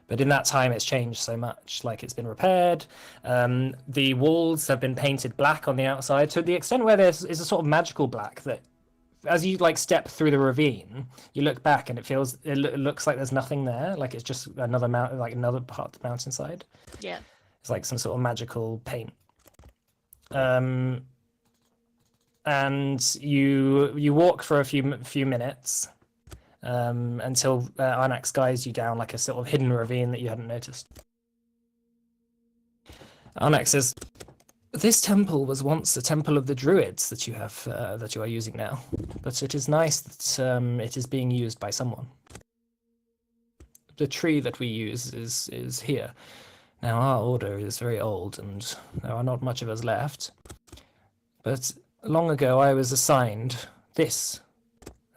Speaker 1: But in that time, it's changed so much. Like, it's been repaired. The walls have been painted black on the outside to the extent where there's is a sort of magical black that, as you like step through the ravine, you look back and it looks like there's nothing there. Like it's just another mountain, like another part of the mountainside.
Speaker 6: Yeah.
Speaker 1: It's like some sort of magical paint. And you walk for a few minutes until Arnax guides you down like a sort of hidden ravine that you hadn't noticed. Arnax says, "This temple was once a temple of the druids that you are using now, but it is nice that it is being used by someone. The tree that we use is here. Now our order is very old, and there are not much of us left. But long ago I was assigned this,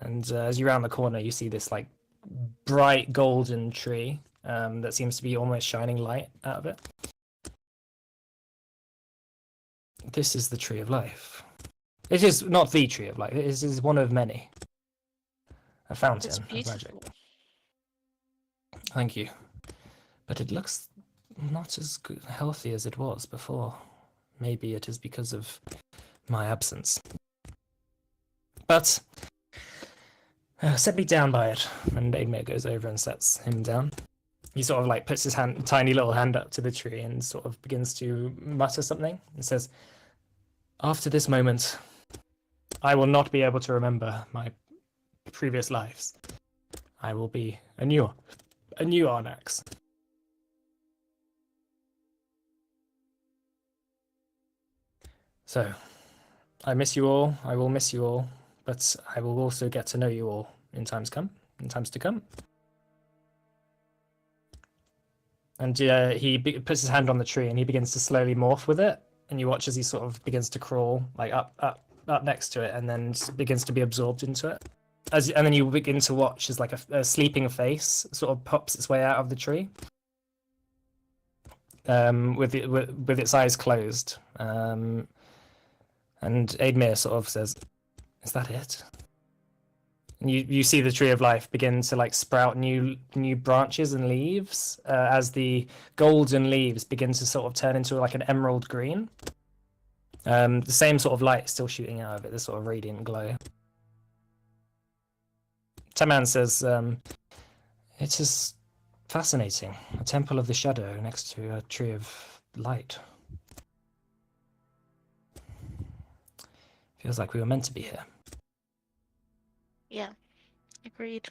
Speaker 1: and as you round the corner, you see this like bright golden tree that seems to be almost shining light out of it. This is the Tree of Life. It is not the Tree of Life. It is one of many. A fountain
Speaker 6: It's
Speaker 1: of magic.
Speaker 6: beautiful.
Speaker 1: Thank you. But it looks not as healthy as it was before. Maybe it is because of my absence. But set me down by it. And Aidmir goes over and sets him down. He sort of like puts his tiny little hand up to the tree and sort of begins to mutter something and says, "After this moment, I will not be able to remember my previous lives. I will be a new Arnax." So, I miss you all. I will miss you all, but I will also get to know you all in times to come. And he puts his hand on the tree and he begins to slowly morph with it. And you watch as he sort of begins to crawl like up next to it, and then begins to be absorbed into it. And then you begin to watch as like a sleeping face sort of pops its way out of the tree, with its eyes closed. And Aidmir sort of says, "Is that it?" And you see the Tree of Life begin to like sprout new branches and leaves as the golden leaves begin to sort of turn into like an emerald green. The same sort of light still shooting out of it, this sort of radiant glow. Taman says, "It is fascinating. A temple of the shadow next to a tree of light. Feels like we were meant to be here."
Speaker 6: Yeah. Agreed.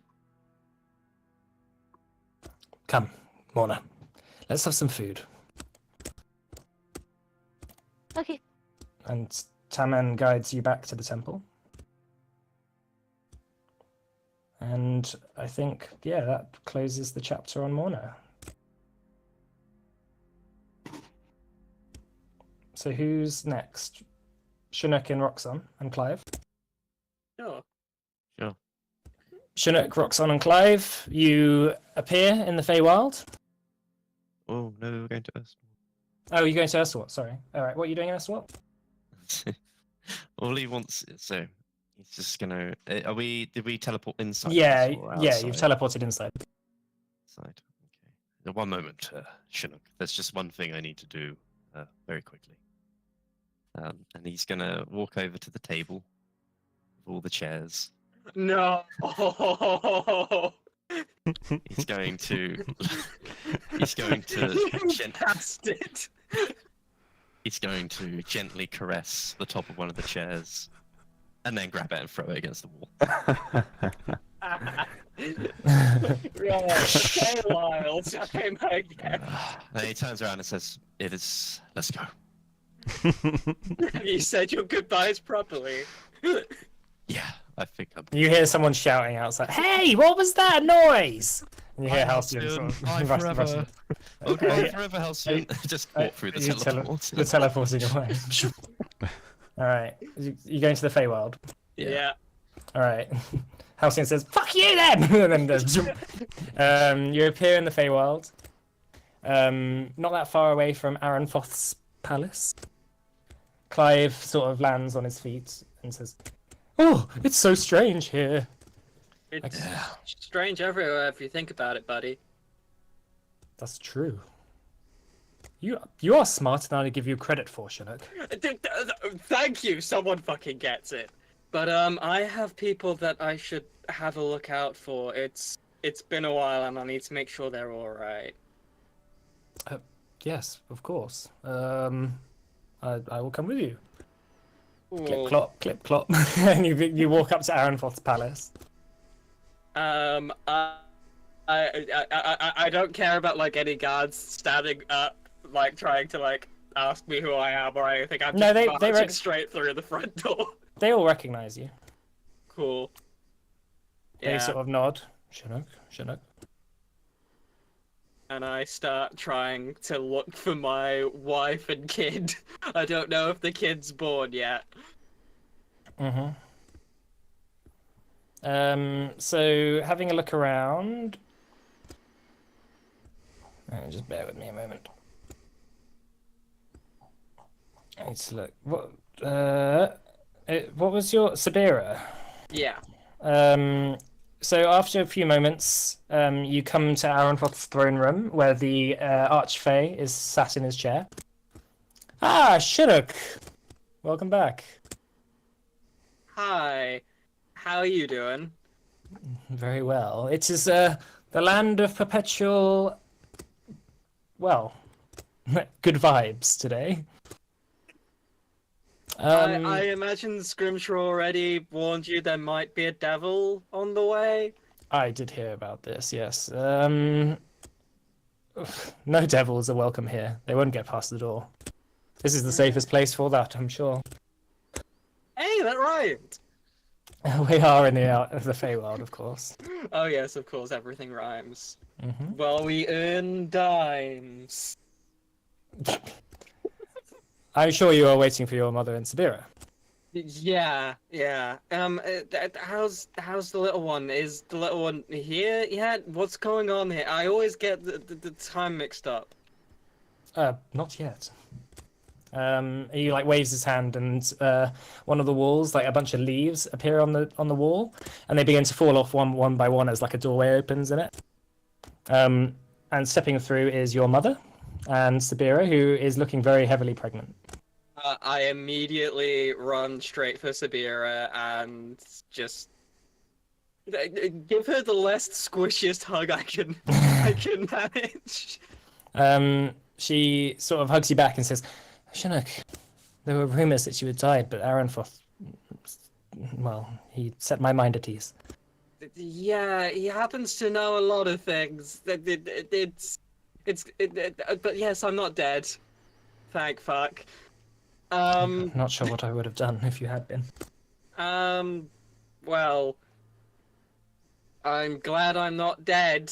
Speaker 1: Come, Morna. Let's have some food.
Speaker 6: Okay.
Speaker 1: And Taman guides you back to the temple. And I think, yeah, that closes the chapter on Morna. So who's next? Chinook and Roxanne and Clive.
Speaker 4: Sure.
Speaker 1: Chinook, Roxanne, and Clive, you appear in the Feywild.
Speaker 5: Oh no, we're going to us.
Speaker 1: Oh, you're going to Erstwhot, sorry. All right, what are you doing in Erstwhot?
Speaker 5: All he wants, so he's just gonna. Did we teleport inside?
Speaker 1: Yeah,
Speaker 5: or
Speaker 1: yeah,
Speaker 5: outside?
Speaker 1: you've teleported inside.
Speaker 5: Inside. Okay. Now, one moment, Chinook. There's just one thing I need to do very quickly. And he's gonna walk over to the table with all the chairs.
Speaker 4: No.
Speaker 5: He's going to. He's going to.
Speaker 4: Cast it.
Speaker 5: He's going to gently caress the top of one of the chairs, and then grab it and throw it against the wall.
Speaker 4: Right. Okay, Lyle. Time again.
Speaker 5: Then he turns around and says, "It is. Let's go."
Speaker 4: You said your goodbyes properly.
Speaker 5: Yeah, I think I'm.
Speaker 1: You hear someone shouting outside, "Hey, what was that noise?" And you hear Halcyon sort of
Speaker 5: Bye
Speaker 1: rush-
Speaker 5: forever. Oh, goodbye forever, Halcyon. Just walk through the
Speaker 1: You're
Speaker 5: teleport.
Speaker 1: You're teleporting away. All right, you going to the Feywild?
Speaker 4: Yeah.
Speaker 1: All right. Halcyon says, "Fuck you then!" And then does. You appear in the Feywild, not that far away from Aranfoth's palace. Clive sort of lands on his feet and says, Oh, it's so strange here.
Speaker 4: It's
Speaker 5: Yeah.
Speaker 4: strange everywhere if you think about it, buddy.
Speaker 1: That's true. You are smart than I give you credit for, Chinook.
Speaker 4: Thank you. Someone fucking gets it. But I have people that I should have a look out for. It's been a while, and I need to make sure they're all right.
Speaker 1: Yes, of course. I will come with you. Clip
Speaker 4: Cool.
Speaker 1: clop, clip clop, and you walk up to Aranfoth's palace.
Speaker 4: I don't care about like any guards standing up, like trying to like ask me who I am or anything. I'm
Speaker 1: No,
Speaker 4: just
Speaker 1: they
Speaker 4: marching straight through the front door.
Speaker 1: They all recognize you.
Speaker 4: Cool.
Speaker 1: They
Speaker 4: Yeah,
Speaker 1: sort of nod. Chinook, Chinook.
Speaker 4: and I start trying to look for my wife and kid. I don't know if the kid's born yet.
Speaker 1: Mm-hmm. So having a look around. Just bear with me a moment. I need to look. What was your Sabira?
Speaker 4: Yeah.
Speaker 1: So after a few moments, you come to Aranfoth's throne room, where the Archfey is sat in his chair. Ah, Chinook! Welcome back.
Speaker 4: Hi. How are you doing?
Speaker 1: Very well. It is the land of perpetual, well, good vibes today.
Speaker 4: I imagine Scrimshaw already warned you there might be a devil on the way.
Speaker 1: I did hear about this, yes. No devils are welcome here. They won't get past the door. This is the safest place for that, I'm sure.
Speaker 4: Hey, that rhymed.
Speaker 1: We are in the Feywild, of course.
Speaker 4: Oh yes, of course, everything rhymes.
Speaker 1: Hmm.
Speaker 4: Well, we earn dimes.
Speaker 1: I'm sure you are waiting for your mother in Sabira.
Speaker 4: Yeah. How's the little one? Is the little one here yet? What's going on here? I always get the time mixed up.
Speaker 1: Not yet. He like waves his hand, and one of the walls, like a bunch of leaves, appear on the wall, and they begin to fall off one by one as like a doorway opens in it. And stepping through is your mother, and Sabira, who is looking very heavily pregnant.
Speaker 4: I immediately run straight for Sabira and just give her the less squishiest hug I can manage.
Speaker 1: She sort of hugs you back and says, Chinook, there were rumors that you had died, but Aranfoth, well, he set my mind at ease.
Speaker 4: Yeah, he happens to know a lot of things. But yes, I'm not dead. Thank fuck.
Speaker 1: Not sure what I would have done if you had been.
Speaker 4: Well, I'm glad I'm not dead.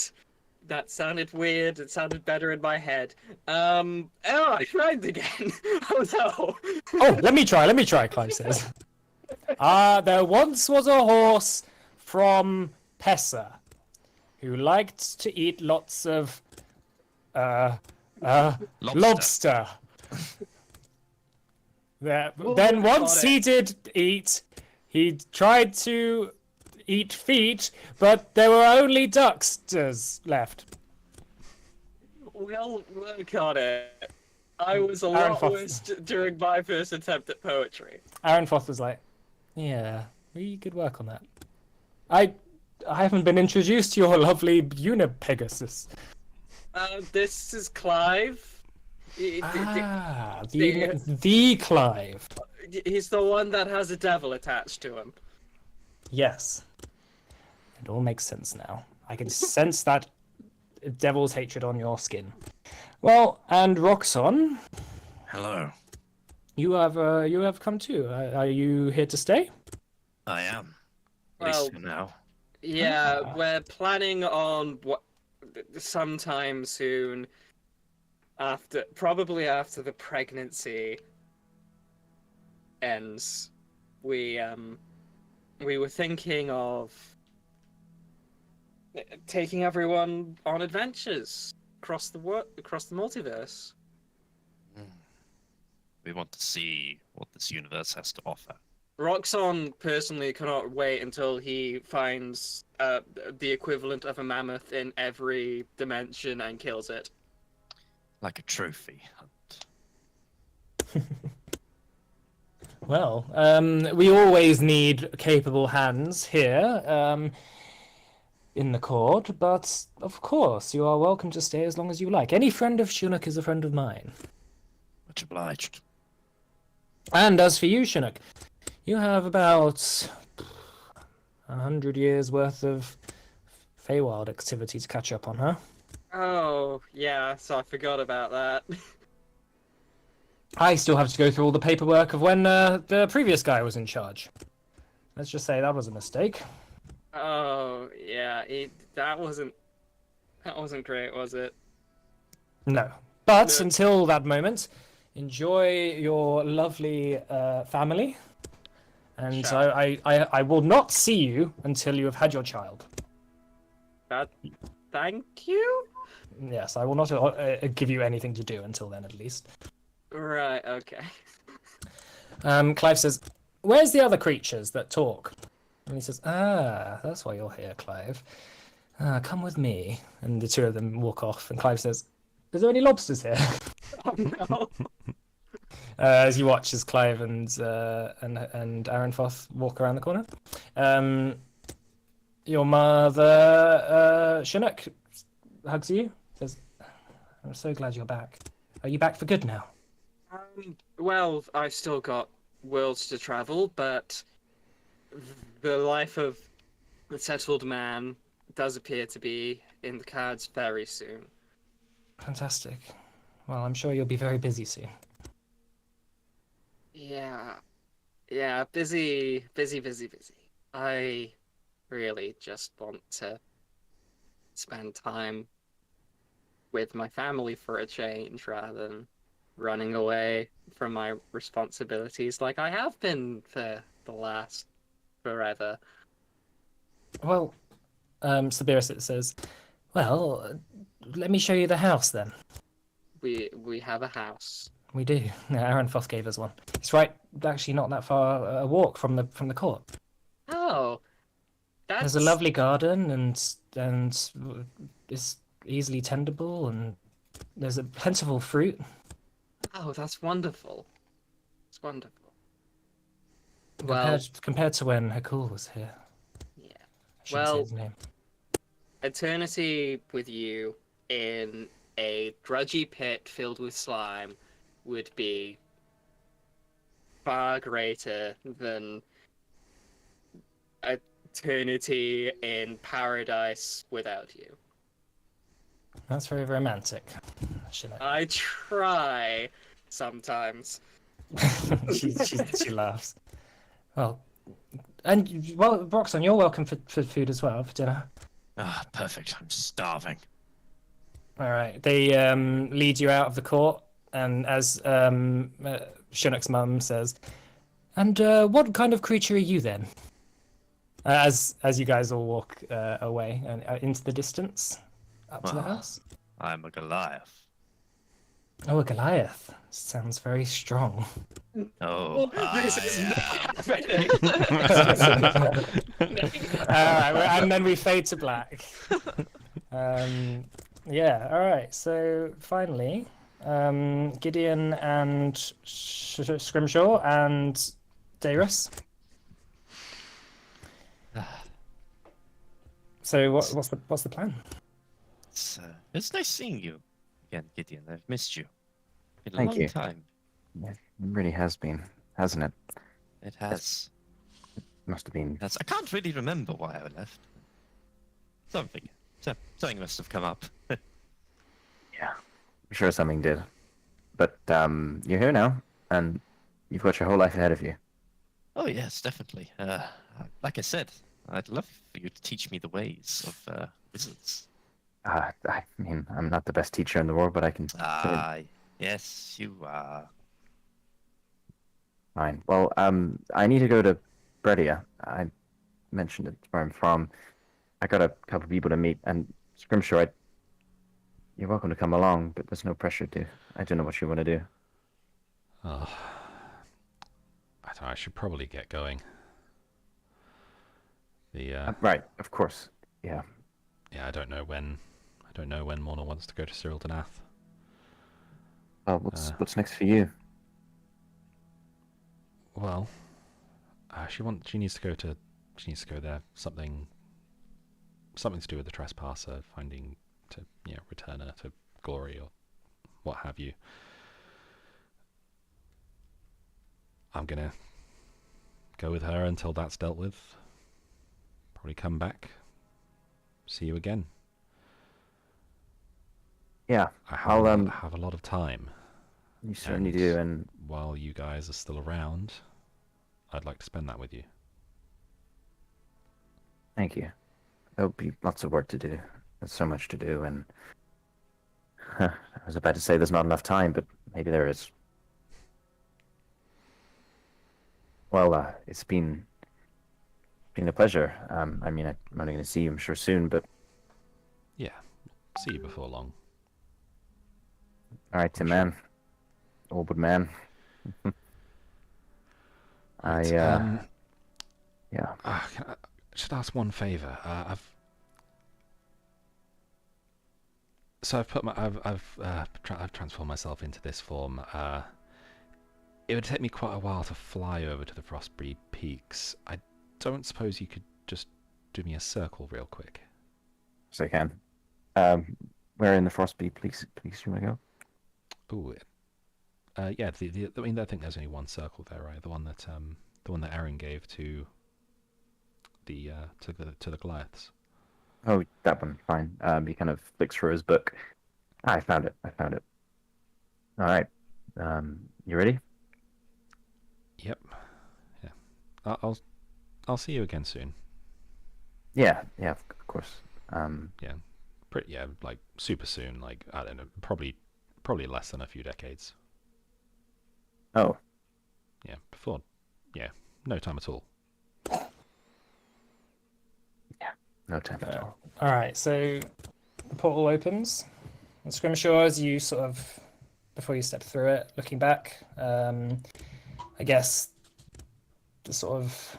Speaker 4: That sounded weird. It sounded better in my head. Oh, I tried again. Oh no.
Speaker 1: Oh, let me try, Clive says. There once was a horse from Pessa who liked to eat lots of lobster. Then once he did eat, he tried to eat feet, but there were only ducksters left.
Speaker 4: We'll work on it. I was a lot
Speaker 1: Aranfoth.
Speaker 4: worse during my first attempt at poetry.
Speaker 1: Aranfoth was like, yeah, we could work on that. I haven't been introduced to your lovely Unipegasus.
Speaker 4: This is Clive.
Speaker 1: The Clive.
Speaker 4: He's the one that has a devil attached to him.
Speaker 1: Yes. It all makes sense now. I can sense that devil's hatred on your skin. Well, and Roxon,
Speaker 5: Hello.
Speaker 1: you have come too. Are you here to stay?
Speaker 5: I am. At
Speaker 4: Well,
Speaker 5: least for now.
Speaker 4: Yeah,
Speaker 1: Ah.
Speaker 4: we're planning on sometime soon. Probably after the pregnancy ends, we were thinking of taking everyone on adventures across the multiverse.
Speaker 5: We want to see what this universe has to offer.
Speaker 4: Roxon personally cannot wait until he finds the equivalent of a mammoth in every dimension and kills it.
Speaker 5: Like a trophy.
Speaker 1: Well, we always need capable hands here in the court, but of course you are welcome to stay as long as you like. Any friend of Shinnok is a friend of mine.
Speaker 5: Much obliged.
Speaker 1: And as for you, Shinnok, you have about 100 years worth of Feywild activity to catch up on, huh?
Speaker 4: Oh, yeah, so I forgot about that.
Speaker 1: I still have to go through all the paperwork of when the previous guy was in charge. Let's just say that was a mistake.
Speaker 4: Oh, yeah, that wasn't great, was it?
Speaker 1: No. But
Speaker 4: No.
Speaker 1: until that moment, enjoy your lovely family. And
Speaker 4: Sure.
Speaker 1: I will not see you until you have had your child.
Speaker 4: Thank you?
Speaker 1: Yes, I will not give you anything to do until then, at least.
Speaker 4: Right, okay.
Speaker 1: Clive says, "Where's the other creatures that talk?" And he says, "Ah, that's why you're here, Clive. Come with me." And the two of them walk off. And Clive says, "Is there any lobsters here?"
Speaker 4: Oh, no.
Speaker 1: As you watch as Clive and Aranfoth walk around the corner. Your mother, Shinnok, hugs you. Says, "I'm so glad you're back. Are you back for good now?"
Speaker 4: Well, I've still got worlds to travel, but the life of a settled man does appear to be in the cards very soon.
Speaker 1: Fantastic. Well, I'm sure you'll be very busy soon.
Speaker 4: Yeah, busy. I really just want to spend time with my family for a change rather than running away from my responsibilities like I have been for the last forever.
Speaker 1: Well, Sabirus says, "Well, let me show you the house then."
Speaker 4: We have a house.
Speaker 1: We do. Yeah, Aranfoth gave us one. It's right, actually not that far a walk from the court.
Speaker 4: Oh, that's
Speaker 1: There's a lovely garden and it's easily tendable and there's a plentiful fruit.
Speaker 4: Oh, that's wonderful. It's wonderful. Well,
Speaker 1: Compared to when Hakul was here.
Speaker 4: yeah.
Speaker 1: I shouldn't say
Speaker 4: Well,
Speaker 1: his name.
Speaker 4: Eternity with you in a drudgy pit filled with slime would be far greater than eternity in paradise without you.
Speaker 1: That's very romantic. Shouldn't
Speaker 4: I try sometimes.
Speaker 1: she laughs. Well, Roxanne, you're welcome for food as well, for dinner.
Speaker 5: Ah, perfect. I'm starving.
Speaker 1: All right. They lead you out of the court, and as Shinnok's mum says, "And what kind of creature are you then?" As you guys all walk away and into the distance, up to the
Speaker 5: Ah.
Speaker 1: house.
Speaker 5: I'm a Goliath.
Speaker 1: Oh, a Goliath. Sounds very strong.
Speaker 5: Oh,
Speaker 4: This is
Speaker 5: yeah.
Speaker 1: All right, and then we fade to black. Yeah. All right. So finally, Gideon and Scrimshaw and Darius. So what's the plan?
Speaker 5: It's nice seeing you again, Gideon. I've missed you. Been a
Speaker 2: Thank
Speaker 5: long
Speaker 2: you.
Speaker 5: time.
Speaker 2: It really has been, hasn't it?
Speaker 5: It has.
Speaker 2: Must have been.
Speaker 5: I can't really remember why I left. Something must have come up.
Speaker 2: Yeah, I'm sure something did. But you're here now, and you've got your whole life ahead of you.
Speaker 5: Oh yes, definitely. Like I said, I'd love for you to teach me the ways of wizards.
Speaker 2: I mean, I'm not the best teacher in the world, but I can.
Speaker 5: Ah, yes, you are.
Speaker 2: Fine. Well, I need to go to Bredia. I mentioned it where I'm from. I got a couple of people to meet, and Scrimshaw, you're welcome to come along, but there's no pressure to. I don't know what you want to do.
Speaker 3: Oh, I should probably get going. The
Speaker 2: Right, of course. Yeah.
Speaker 3: yeah, I don't know when Morna wants to go to Cyril Danath.
Speaker 2: What's next for you?
Speaker 3: Well, she needs to go there. Something to do with the trespasser, finding to return her to glory or what have you. I'm gonna go with her until that's dealt with. Probably come back, see you again.
Speaker 2: Yeah,
Speaker 3: I
Speaker 2: I'll
Speaker 3: have a lot of time.
Speaker 2: You certainly
Speaker 3: And
Speaker 2: do, and
Speaker 3: while you guys are still around, I'd like to spend that with you.
Speaker 2: thank you. There'll be lots of work to do. There's so much to do, and I was about to say there's not enough time, but maybe there is. Well, it's been a pleasure. I mean, I'm only going to see you, I'm sure, soon, but
Speaker 3: Yeah, see you before long.
Speaker 2: all right, Tim, man. Old man.
Speaker 3: Right,
Speaker 2: yeah.
Speaker 3: I should ask one favor. I've transformed myself into this form. It would take me quite a while to fly over to the Frostbreed Peaks. I don't suppose you could just do me a circle real quick.
Speaker 2: So I can. Where in the Frostbite, please you want to go?
Speaker 3: Ooh, yeah. I mean, I think there's only one circle there, right? The one that Aaron gave to the Goliaths.
Speaker 2: Oh, that one, fine. He kind of flicks through his book. I found it. All right. You ready?
Speaker 3: Yep. Yeah. I'll see you again soon.
Speaker 2: Yeah, of course.
Speaker 3: Yeah. Like super soon. Like, I don't know. Probably less than a few decades.
Speaker 2: Oh,
Speaker 3: Yeah. Before. Yeah. No time at all.
Speaker 2: no time at all.
Speaker 1: All right, so the portal opens. And Scrimshaw, as you sort of, before you step through it, looking back, I guess the sort of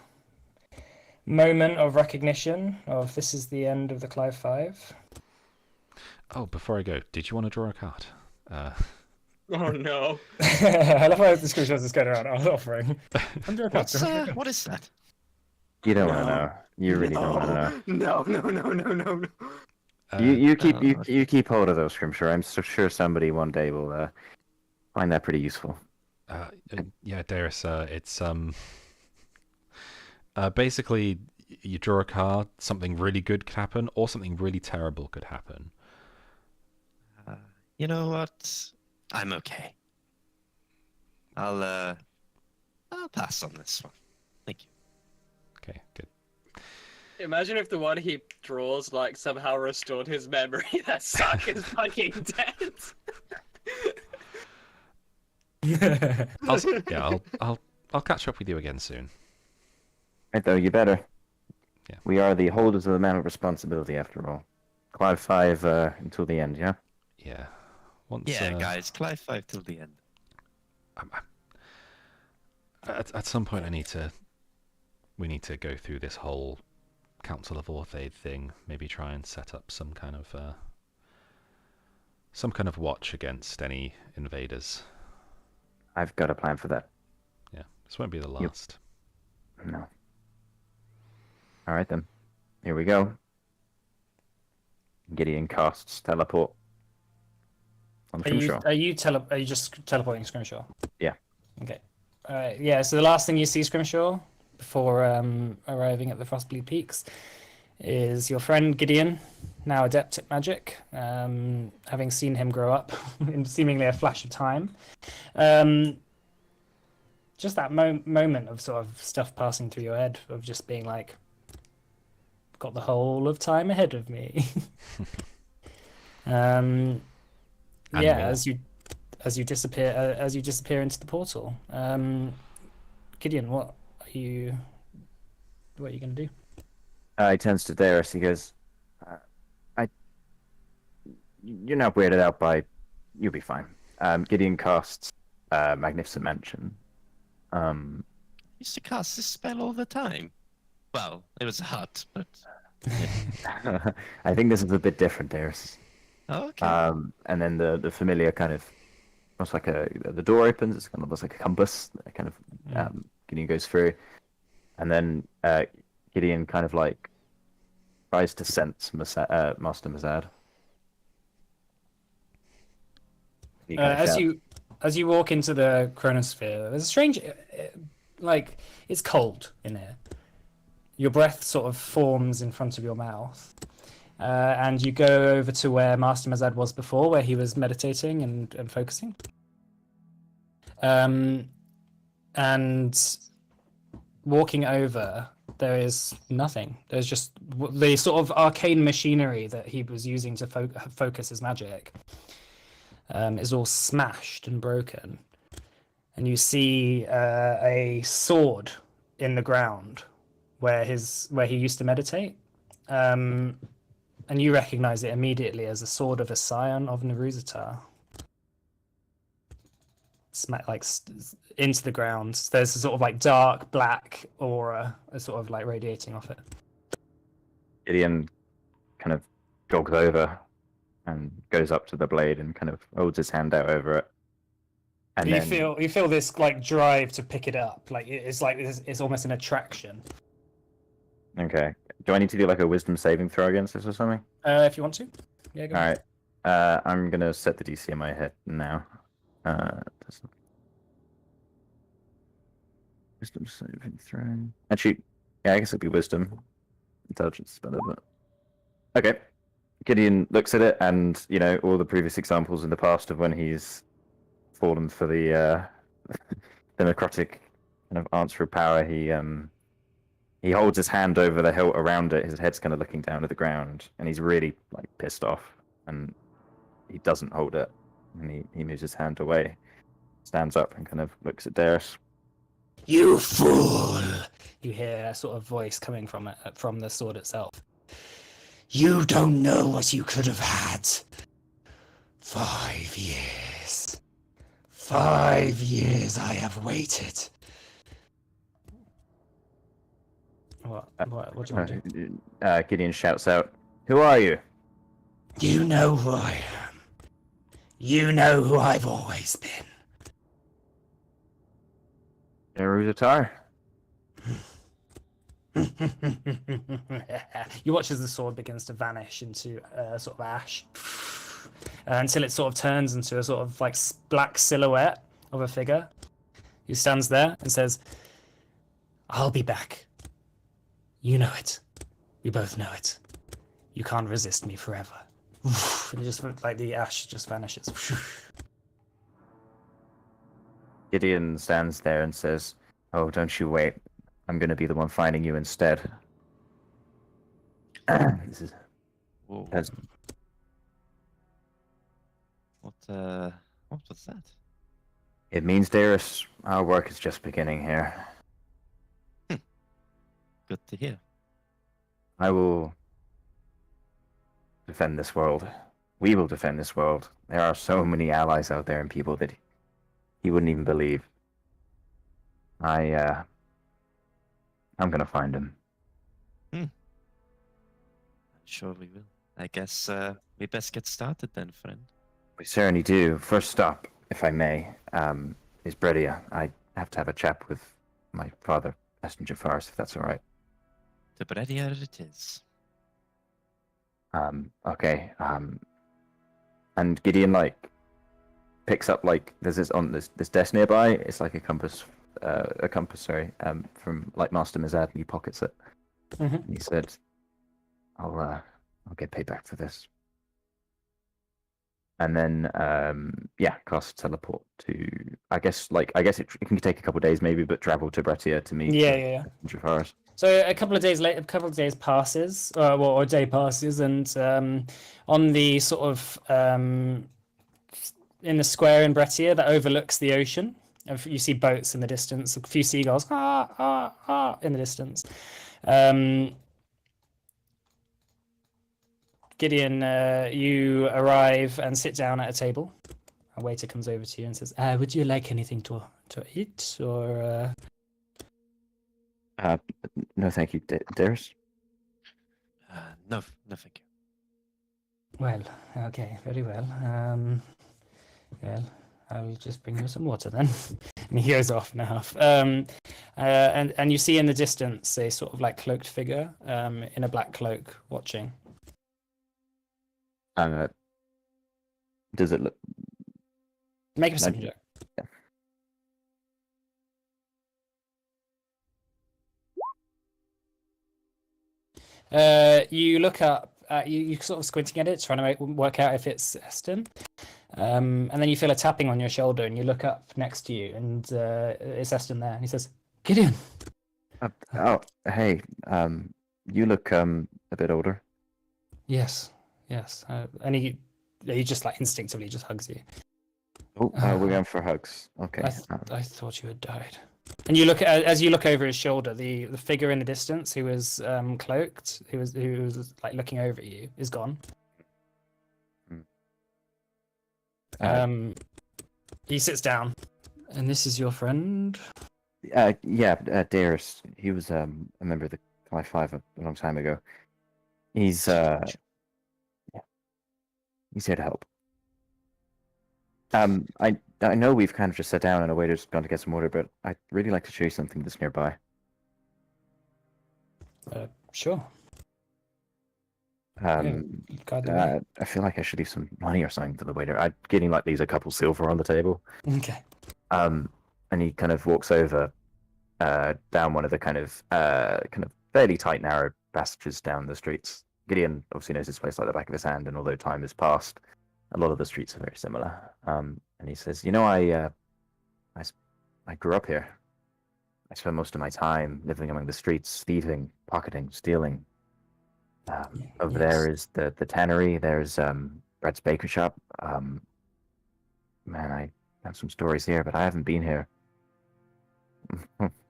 Speaker 1: moment of recognition of this is the end of the Clive 5.
Speaker 3: Oh, before I go, did you want to draw a card?
Speaker 4: Oh no.
Speaker 1: I love how the Scrimshaw is going around offering. Under a
Speaker 5: What is that?
Speaker 2: You don't want to
Speaker 4: No.
Speaker 2: know. You really don't want to know.
Speaker 4: No.
Speaker 2: You keep hold of those, Scrimshaw. I'm so sure somebody one day will find that pretty useful.
Speaker 3: Yeah, Darius. It's basically you draw a card. Something really good could happen, or something really terrible could happen.
Speaker 5: You know what? I'm okay. I'll pass on this one. Thank you.
Speaker 3: Okay, good.
Speaker 4: Imagine if the one he draws like somehow restored his memory. That suck is fucking dead.
Speaker 3: I'll catch up with you again soon.
Speaker 2: Right, though, you better.
Speaker 3: Yeah.
Speaker 2: We are the holders of the man of responsibility, after all. Clive 5 until the end, yeah?
Speaker 3: Yeah. Once,
Speaker 5: Yeah, guys, Clive 5 till the end.
Speaker 3: At some point, we need to go through this whole Council of Orthaid thing. Maybe try and set up some kind of watch against any invaders.
Speaker 2: I've got a plan for that.
Speaker 3: Yeah, this won't be the last.
Speaker 2: No. All right, then. Here we go. Gideon casts teleport. On Scrimshaw.
Speaker 1: Are you just teleporting Scrimshaw?
Speaker 2: Yeah.
Speaker 1: Okay. Yeah, so the last thing you see, Scrimshaw, before arriving at the Frostbleed Peaks, is your friend Gideon, now adept at magic, having seen him grow up in seemingly a flash of time. Just that moment of sort of stuff passing through your head, of just being like, got the whole of time ahead of me. Yeah,
Speaker 3: more.
Speaker 1: as you disappear into the portal. Gideon, what are you gonna do?
Speaker 2: He turns to Darius. He goes, "You're not weirded out by. You'll be fine." Gideon casts Magnificent Mansion.
Speaker 5: used to cast this spell all the time. Well, it was a hut, but
Speaker 2: I think this is a bit different, Darius.
Speaker 5: oh, okay.
Speaker 2: And then the familiar kind of, almost like the door opens. It's kind of almost like a compass. That kind of Gideon goes through, and then Gideon kind of like tries to sense Master Mazad. He kind of shouts,
Speaker 1: As you walk into the chronosphere, there's a strange, like it's cold in here. Your breath sort of forms in front of your mouth, and you go over to where Master Mazad was before, where he was meditating and focusing. And walking over, there is nothing. There's just the sort of arcane machinery that he was using to focus his magic. Is all smashed and broken, and you see a sword in the ground where he used to meditate, and you recognize it immediately as a sword of a scion of Neruzatar. Into the ground. There's a sort of like dark black aura, sort of like radiating off it.
Speaker 2: Gideon kind of jogs over and goes up to the blade and kind of holds his hand out over it. And
Speaker 1: you
Speaker 2: then
Speaker 1: feel this like drive to pick it up, like it's almost an attraction.
Speaker 2: okay, do I need to do like a wisdom saving throw against this or something?
Speaker 1: If you want to, yeah. Go
Speaker 2: All
Speaker 1: ahead.
Speaker 2: right, I'm gonna set the DC in my head now. Wisdom saving throw. Actually, yeah, I guess it'd be wisdom. Intelligence is better, but okay. Gideon looks at it, and all the previous examples in the past of when he's fallen for the democratic kind of answer of power. He holds his hand over the hilt around it. His head's kind of looking down at the ground, and he's really like pissed off. And he doesn't hold it, and he moves his hand away, stands up, and kind of looks at Darius.
Speaker 1: You fool! You hear a sort of voice coming from it, from the sword itself. You don't know what you could have had. 5 years. 5 years I have waited. What do you want to do?
Speaker 2: Gideon shouts out, "Who are you?"
Speaker 1: You know who I am. You know who I've always been.
Speaker 2: Neruzatar.
Speaker 1: You watch as the sword begins to vanish into sort of ash until it sort of turns into a sort of like black silhouette of a figure who stands there and says, "I'll be back. You know it. We both know it. You can't resist me forever." And it just like the ash just vanishes.
Speaker 2: Gideon stands there and says, "Oh, don't you wait. I'm going to be the one finding you instead." This is
Speaker 5: Whoa.
Speaker 2: as
Speaker 5: What was that?
Speaker 2: it means, Darius, our work is just beginning here.
Speaker 5: Good to hear.
Speaker 2: I will defend this world. We will defend this world. There are so many allies out there and people that he wouldn't even believe. I'm gonna find him.
Speaker 5: Sure we will. I guess we best get started then, friend.
Speaker 2: We certainly do. First stop, if I may, is Bredia. I have to have a chat with my father, Messenger Faris, if that's all right.
Speaker 5: To Bredia it is.
Speaker 2: Okay. And Gideon picks up there's this desk nearby. It's like a compass, from Master Mazad, and he pockets it.
Speaker 1: Mm-hmm.
Speaker 2: And he said, I'll get paid back for this. And then cast teleport to I guess it can take a couple of days maybe, but travel to Bretia to meet
Speaker 1: Yeah.
Speaker 2: Jafaris.
Speaker 1: So a couple of days later, passes, or a day passes, and on the sort of in the square in Bretia that overlooks the ocean, you see boats in the distance, a few seagulls in the distance. Gideon, you arrive and sit down at a table. A waiter comes over to you and says, "Would you like anything to eat, or?"
Speaker 2: Uh, no, thank you, Darius.
Speaker 5: No, no, thank you.
Speaker 1: Well, okay, very well. Well, I'll just bring you some water then. And he goes off now. And you see in the distance a sort of like cloaked figure, in a black cloak, watching.
Speaker 2: Does it look?
Speaker 1: Make a perception check. You look up, you sort of squinting at it, trying to work out if it's Eston. And then you feel a tapping on your shoulder, and you look up next to you, and it's Eston there. And he says, "Gideon."
Speaker 2: Oh, hey. You look a bit older.
Speaker 1: Yes, yes. And he just like instinctively just hugs you.
Speaker 2: Oh, we're going for hugs. Okay.
Speaker 1: I thought you had died. And you look as you look over his shoulder, the figure in the distance who was cloaked, who was like looking over at you, is gone. He sits down, and this is your friend.
Speaker 2: Yeah, Darius. He was a member of the Cali 5 a long time ago. He's yeah, he's here to help. I know we've kind of just sat down and a waiter's gone to get some water, but I'd really like to show you something that's nearby.
Speaker 1: Sure. Guide the way.
Speaker 2: I feel like I should leave some money or something for the waiter. I'm getting like leaves a couple silver on the table.
Speaker 1: Okay.
Speaker 2: And he kind of walks over, down one of the kind of fairly tight, narrow passages down the streets. Gideon obviously knows this place like the back of his hand, and although time has passed, a lot of the streets are very similar. And he says, "You know, I grew up here. I spent most of my time living among the streets, thieving, pocketing, stealing. Over there is the tannery. There's Brett's baker shop. Man, I have some stories here, but I haven't been here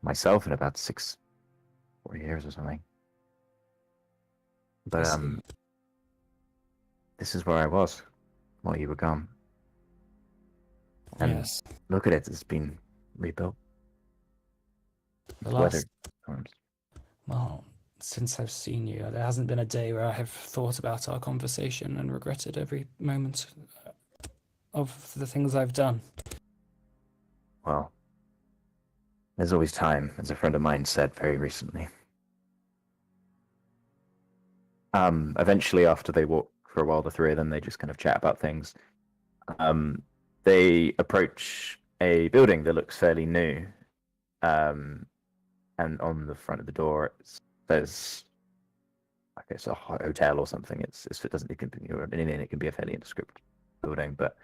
Speaker 2: myself in about 4 years or something. But this is where I was while you were gone. And
Speaker 1: Yes.
Speaker 2: look at it; it's been rebuilt.
Speaker 1: The
Speaker 2: Weathered
Speaker 1: last,
Speaker 2: storms.
Speaker 1: well, since I've seen you, there hasn't been a day where I have thought about our conversation and regretted every moment of the things I've done.
Speaker 2: Well, there's always time, as a friend of mine said very recently. Eventually, after they walk for a while, the three of them, they just kind of chat about things. They approach a building that looks fairly new. And on the front of the door, there's like it's a hotel or something. It can be an inn. It can be a fairly indescript building, but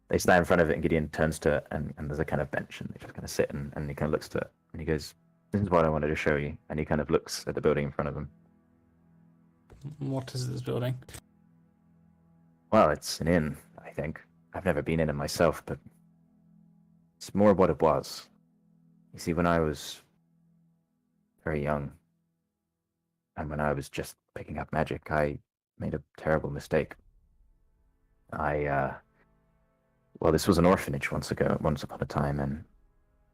Speaker 2: they stand in front of it, and Gideon turns to it, and there's a kind of bench, and they just kind of sit, and he kind of looks to it, and he goes, "This is what I wanted to show you," and he kind of looks at the building in front of him.
Speaker 1: What is this building?
Speaker 2: Well, it's an inn, I think. I've never been in it myself, but it's more what it was. You see, when I was very young, and when I was just picking up magic, I made a terrible mistake. Well, this was an orphanage once upon a time, and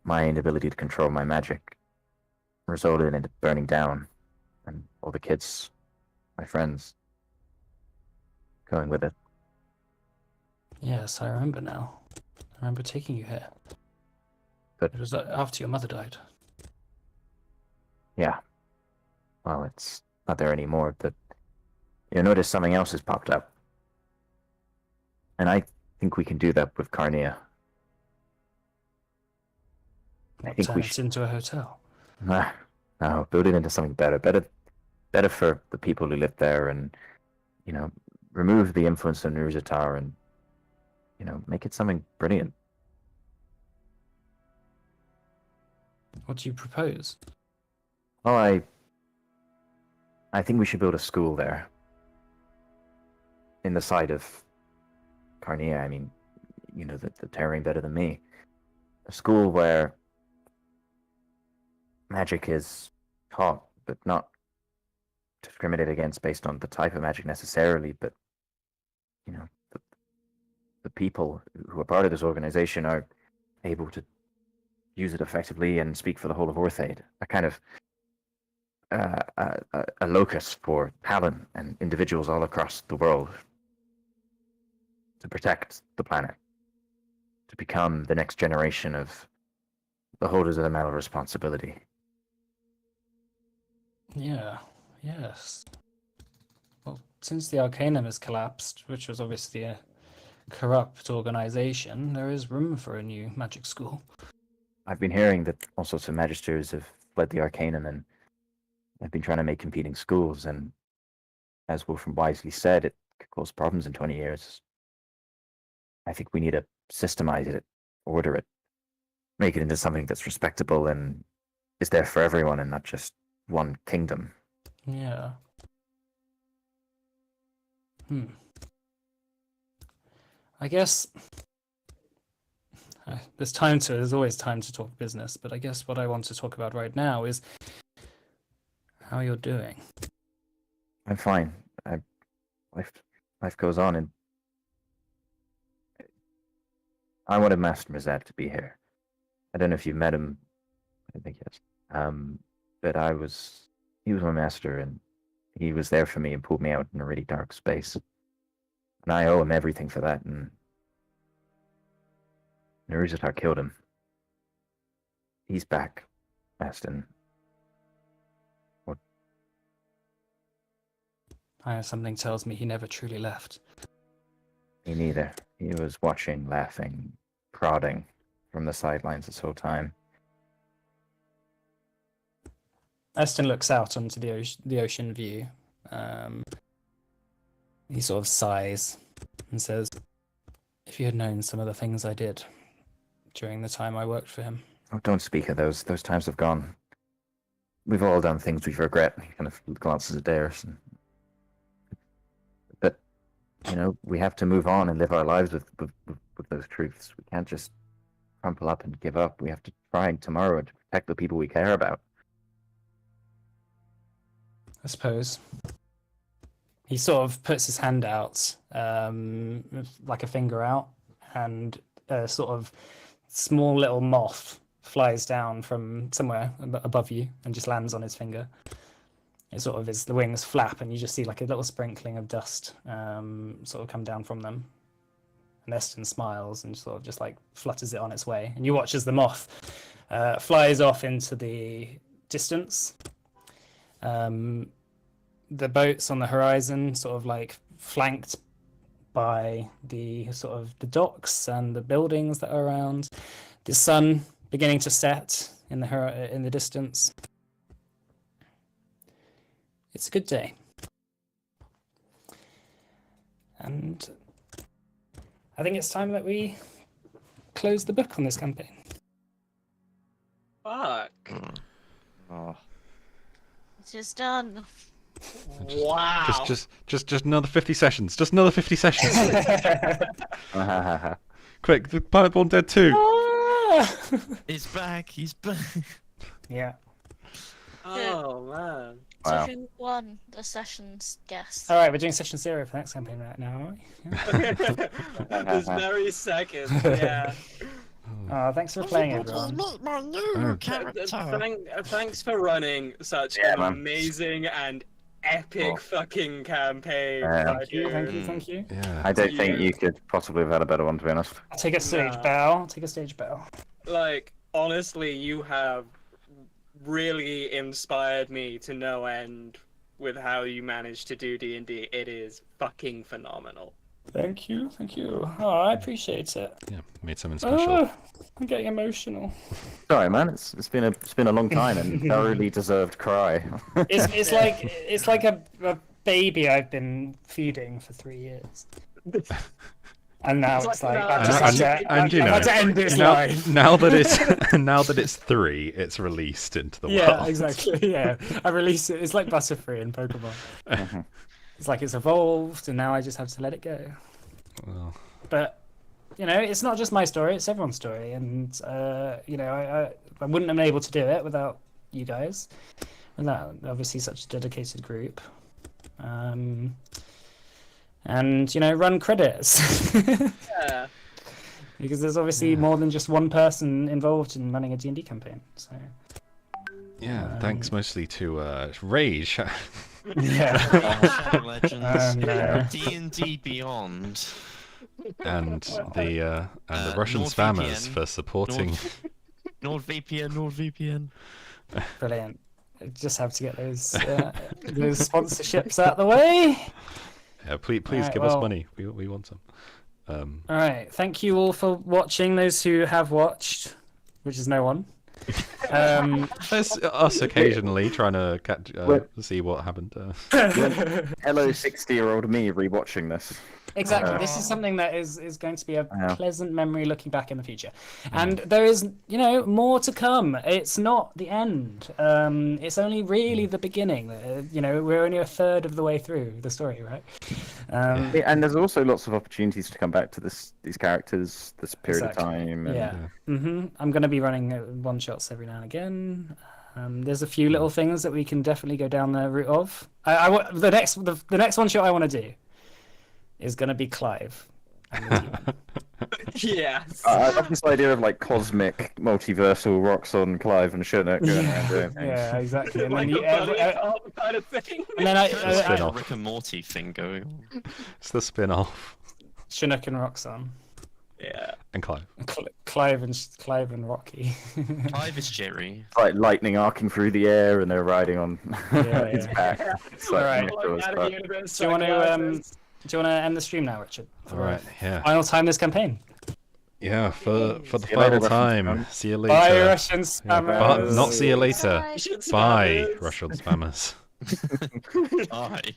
Speaker 2: my inability to control my magic resulted in it burning down, and all the kids, my friends, going with it.
Speaker 1: Yes, I remember now. I remember taking you here.
Speaker 2: But
Speaker 1: it was after your mother died.
Speaker 2: Yeah. Well, it's not there anymore, but you'll notice something else has popped up. And I think we can do that with Carnea. I think
Speaker 1: Turn
Speaker 2: we
Speaker 1: it
Speaker 2: should
Speaker 1: into a hotel.
Speaker 2: no, build it into something better for the people who live there, and remove the influence of Nuruzatar, and make it something brilliant.
Speaker 1: What do you propose?
Speaker 2: Well, I think we should build a school there. In the side of Carnea, I mean, the Terrain better than me. A school where magic is taught, but not discriminated against based on the type of magic necessarily, but the people who are part of this organization are able to use it effectively and speak for the whole of Orthaid. A kind of a locus for talent and individuals all across the world to protect the planet, to become the next generation of the holders of the medal of responsibility.
Speaker 1: Yeah, yes. Well, since the Arcanum has collapsed, which was obviously a corrupt organization, there is room for a new magic school.
Speaker 2: I've been hearing that all sorts of magisters have fled the Arcanum and have been trying to make competing schools, and as Wolfram wisely said, it could cause problems in 20 years. I think we need to systemize it, order it, make it into something that's respectable and is there for everyone and not just one kingdom.
Speaker 1: Yeah. I guess there's always time to talk business, but I guess what I want to talk about right now is how you're doing.
Speaker 2: I'm fine. Life goes on, and I wanted Master Mazet to be here. I don't know if you've met him. I don't think yes. But he was my master, and he was there for me and pulled me out in a really dark space. And I owe him everything for that, and Naruzatar killed him. He's back, Aston. What?
Speaker 1: Something tells me he never truly left.
Speaker 2: Me neither. He was watching, laughing, prodding from the sidelines this whole time.
Speaker 1: Aston looks out onto the ocean view. He sort of sighs and says, "If you had known some of the things I did during the time I worked for him."
Speaker 2: Oh, don't speak of those. Those times have gone. We've all done things we regret. He kind of glances at Darius. But, we have to move on and live our lives with those truths. We can't just crumple up and give up. We have to try tomorrow to protect the people we care about.
Speaker 1: I suppose. He sort of puts his hand out, like a finger out, and a sort of small little moth flies down from somewhere above you and just lands on his finger. It sort of the wings flap, and you just see like a little sprinkling of dust sort of come down from them. And Eston smiles and sort of just like flutters it on its way. And you watch as the moth flies off into the distance. The boats on the horizon sort of like flanked by the sort of the docks and the buildings that are around. The sun beginning to set in the distance. It's a good day. And I think it's time that we close the book on this campaign.
Speaker 4: Fuck.
Speaker 5: Oh,
Speaker 6: It's just done.
Speaker 4: Wow.
Speaker 3: Just another 50 sessions. Just another 50 sessions. Quick, the Planet Born Dead 2.
Speaker 5: he's back. He's back.
Speaker 1: Yeah.
Speaker 4: Oh man.
Speaker 6: So
Speaker 2: Wow.
Speaker 6: who won the session's guest?
Speaker 1: All right, we're doing session 0 for the next campaign right now, aren't we?
Speaker 4: This very second. Yeah.
Speaker 1: Oh, thanks for playing, everyone.
Speaker 5: Meet my new character.
Speaker 4: Thanks for running such
Speaker 2: Yeah,
Speaker 4: an
Speaker 2: man.
Speaker 4: amazing and epic
Speaker 2: Oh.
Speaker 4: fucking campaign.
Speaker 1: Thank you,
Speaker 4: Ryder.
Speaker 1: thank you.
Speaker 3: Yeah.
Speaker 2: I don't think
Speaker 4: Yeah.
Speaker 2: you could possibly have had a better one, to be honest.
Speaker 1: I'll take a stage
Speaker 4: Nah.
Speaker 1: bow. Take a stage bow.
Speaker 4: Like, honestly, you have really inspired me to no end with how you managed to do D&D. It is fucking phenomenal.
Speaker 1: Thank you, thank you. Oh, I appreciate it.
Speaker 3: Yeah, made something special.
Speaker 1: Oh, I'm getting emotional.
Speaker 2: Sorry, man. It's been a long time and thoroughly deserved cry.
Speaker 1: It's like a baby I've been feeding for 3 years. And now it's like
Speaker 4: And-
Speaker 1: I've just
Speaker 3: and-
Speaker 1: had to-
Speaker 3: and you
Speaker 1: I've had
Speaker 3: know,
Speaker 1: to end its
Speaker 3: now,
Speaker 1: life.
Speaker 3: now that it's 3, it's released into the
Speaker 1: Yeah,
Speaker 3: world.
Speaker 1: exactly. Yeah, I release it. It's like Butterfree in Pokemon.
Speaker 2: Mhm.
Speaker 1: It's like it's evolved, and now I just have to let it go.
Speaker 3: Well,
Speaker 1: But it's not just my story; it's everyone's story, and I wouldn't have been able to do it without you guys, without obviously such a dedicated group. And run credits
Speaker 4: Yeah.
Speaker 1: because there's obviously more than just one person involved in running a D&D campaign. So
Speaker 3: Yeah, thanks mostly to Rage.
Speaker 1: Yeah.
Speaker 5: Shadow Legends,
Speaker 1: no.
Speaker 5: D&D Beyond,
Speaker 3: and the Russian
Speaker 5: NordVPN,
Speaker 3: spammers for supporting.
Speaker 5: NordVPN.
Speaker 1: Brilliant. Just have to get those sponsorships out the way.
Speaker 3: Yeah, please
Speaker 1: Alright,
Speaker 3: give us
Speaker 1: well-
Speaker 3: money. We want some.
Speaker 1: All right. Thank you all for watching. Those who have watched, which is no one.
Speaker 3: There's us occasionally trying to catch,
Speaker 2: Well-
Speaker 3: see what happened.
Speaker 2: Hello, 60-year-old me rewatching this.
Speaker 1: Exactly. This is something that is going to be a
Speaker 2: Yeah.
Speaker 1: pleasant memory looking back in the future. And there is, more to come. It's not the end. It's only really the beginning. We're only a third of the way through the story, right?
Speaker 2: Yeah, and there's also lots of opportunities to come back to these characters, this period
Speaker 1: Exactly.
Speaker 2: of time. And,
Speaker 1: Yeah. I'm going to be running one shots every now and again. There's a few little things that we can definitely go down the route of. The next one shot I want to do is going to be Clive. And the demon.
Speaker 4: Yes.
Speaker 2: I love this idea of like cosmic, multiversal Roxxon, Clive, and Shinnock going around doing things.
Speaker 1: Yeah, exactly. And
Speaker 4: Like
Speaker 1: then,
Speaker 4: a buddy cop kind of thing.
Speaker 1: and then I,
Speaker 3: Spin
Speaker 5: There's
Speaker 3: off.
Speaker 5: a Rick and Morty thing going on.
Speaker 3: It's the spin-off.
Speaker 1: Chinook and Roxanne.
Speaker 4: Yeah.
Speaker 3: And Clive.
Speaker 1: Clive and Rocky.
Speaker 5: Clive is Jerry.
Speaker 2: It's like lightning arcing through the air, and they're riding on
Speaker 1: Yeah,
Speaker 2: his
Speaker 1: yeah.
Speaker 2: back. It's like
Speaker 1: Alright.
Speaker 2: miniatures,
Speaker 4: Out
Speaker 2: but-
Speaker 4: of universe
Speaker 1: Do you want to
Speaker 4: sunglasses.
Speaker 1: end the stream now, Richard?
Speaker 3: All right. Yeah.
Speaker 1: Final time this campaign.
Speaker 3: Yeah. For the
Speaker 2: See you later,
Speaker 3: final
Speaker 2: Russian
Speaker 3: time.
Speaker 2: spammers.
Speaker 3: See you later.
Speaker 1: Bye, Russian
Speaker 3: Yeah,
Speaker 1: spammers.
Speaker 3: not see you later.
Speaker 6: Bye.
Speaker 4: Russian
Speaker 3: Bye,
Speaker 4: spammers.
Speaker 3: Russian spammers.
Speaker 5: Bye.